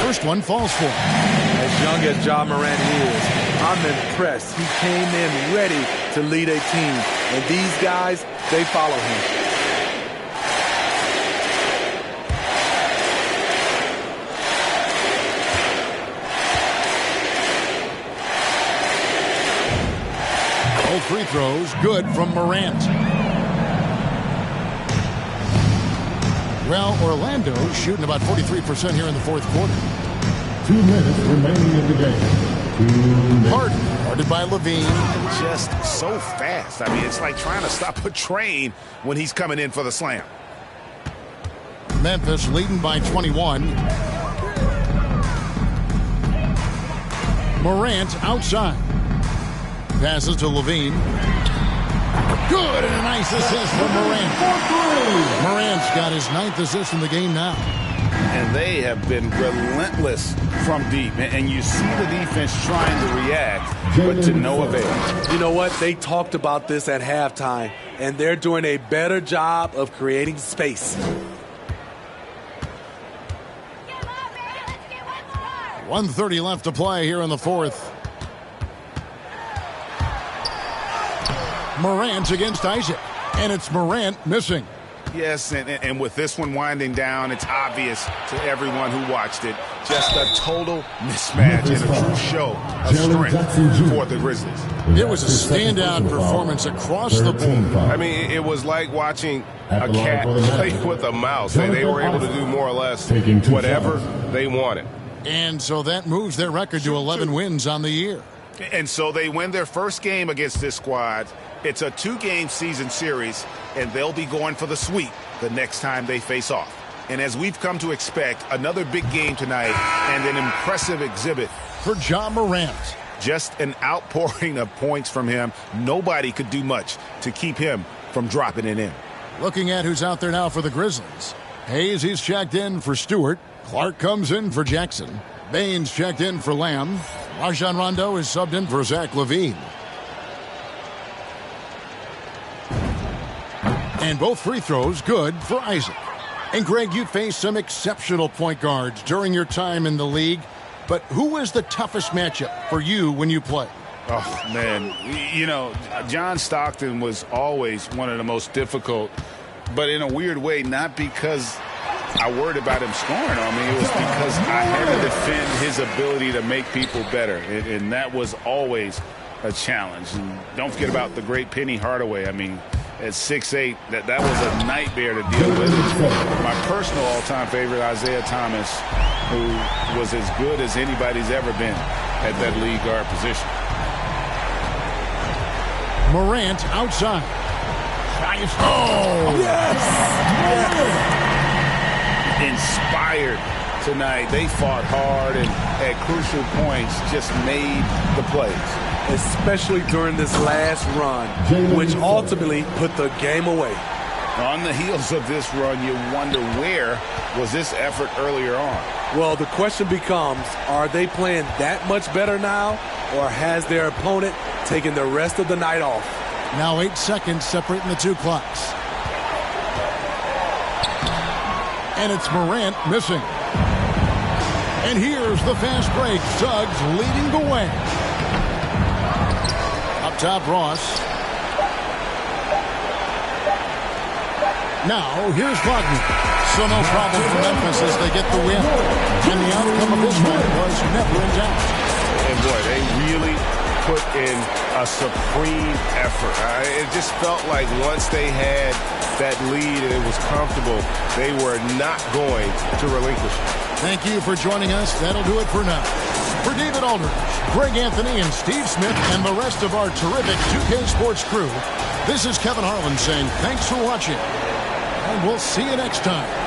First one falls for him. As young as Ja Morant is, I'm impressed. He came in ready to lead a team. And these guys, they follow him. All free throws good from Morant. Well, Orlando's shooting about 43% here in the fourth quarter. 2 minutes remaining in the game. Harden, guarded by Levine. Just so fast. I mean, it's like trying to stop a train when he's coming in for the slam. Memphis leading by 21. Morant outside. Passes to Levine. Good, and a nice assist from Morant. Morant's got his 9th assist in the game now. And they have been relentless from deep. And you see the defense trying to react, but to no avail. You know what? They talked about this at halftime, and they're doing a better job of creating space. 1:30 left to play here in the fourth. Morant against Isaac, and it's Morant missing. Yes, and with this one winding down, it's obvious to everyone who watched it. Just a total mismatch and a true show of strength for the Grizzlies. It was a standout performance across the board. I mean, it was like watching a cat play with a mouse. They were able to do more or less whatever they wanted. And so that moves their record to 11 wins on the year. And so they win their first game against this squad. It's a 2-game season series, and they'll be going for the sweep the next time they face off. And as we've come to expect, another big game tonight and an impressive exhibit for Ja Morant. Just an outpouring of points from him. Nobody could do much to keep him from dropping it in. Looking at who's out there now for the Grizzlies. Hayes, he's checked in for Stewart. Clark comes in for Jackson. Baines checked in for Lamb. Rajon Rondo is subbed in for Zach LaVine. And both free throws good for Isaac. And Greg, you faced some exceptional point guards during your time in the league. But who was the toughest matchup for you when you played? Oh, man. You know, John Stockton was always one of the most difficult, but in a weird way, not because I worried about him scoring on me. It was because I had to defend his ability to make people better, and that was always a challenge. And don't forget about the great Penny Hardaway. I mean, at 6'8", that was a nightmare to deal with. My personal all-time favorite, Isaiah Thomas, who was as good as anybody's ever been at that lead guard position. Morant outside. Oh! Yes! inspired tonight. They fought hard and at crucial points just made the plays. Especially during this last run, which ultimately put the game away. On the heels of this run, you wonder where was this effort earlier on? Well, the question becomes, are they playing that much better now, or has their opponent taken the rest of the night off? Now 8 seconds separating the two clocks. And it's Morant missing. And here's the fast break. Suggs leading the way. Up top, Ross. Now, here's Wagner. So no problem for Memphis as they get the win. And the outcome of this one was never in doubt. And boy, they really put in a supreme effort. It just felt like once they had that lead and it was comfortable, they were not going to relinquish it. Thank you for joining us. That'll do it for now. For David Aldridge, Greg Anthony, and Steve Smith, and the rest of our terrific 2K Sports crew, this is Kevin Harlan saying thanks for watching. And we'll see you next time.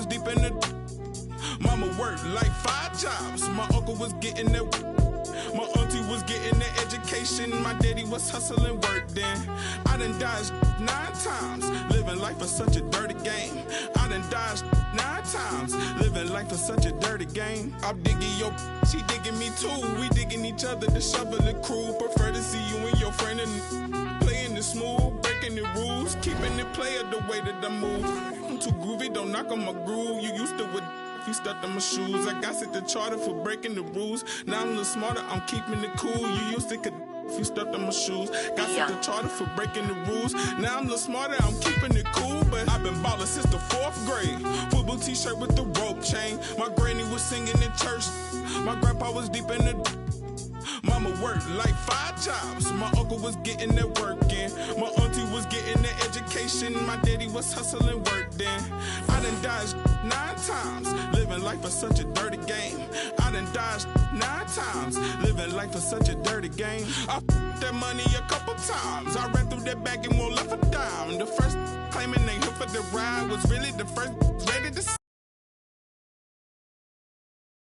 Deep in the mama worked like 5 jobs. My uncle was getting that. My auntie was getting that education. My daddy was hustling work then. I done dodged 9 times. Living life for such a dirty game. I done dodged 9 times. Living life for such a dirty game. I'm digging your, she digging me too. We digging each other, the shovel the crew. Prefer to see you and your friend and playing it smooth, breaking the rules, keeping it player the way that I move. I'm too groovy, don't knock on my groove. You used to with if you stuck on my shoes. I got set the charter for breaking the rules. Now I'm a little smarter, I'm keeping it cool. You used to could if you stepped on my shoes. Got set the charter for breaking the rules. Now I'm a little smarter, I'm keeping it cool. But I've been ballin' since the 4th grade. Football t-shirt with the rope chain. My granny was singing in church. My grandpa was deep in the. Mama work like 5 jobs. My uncle was getting that work in. My auntie was getting that education. My daddy was hustling work then. I done dodged 9 times. Living life is such a dirty game. I done dodged 9 times. Living life is such a dirty game. I that money a couple times. I ran through that bag and won't left a dime. The first claiming they here for the ride was really the first ready to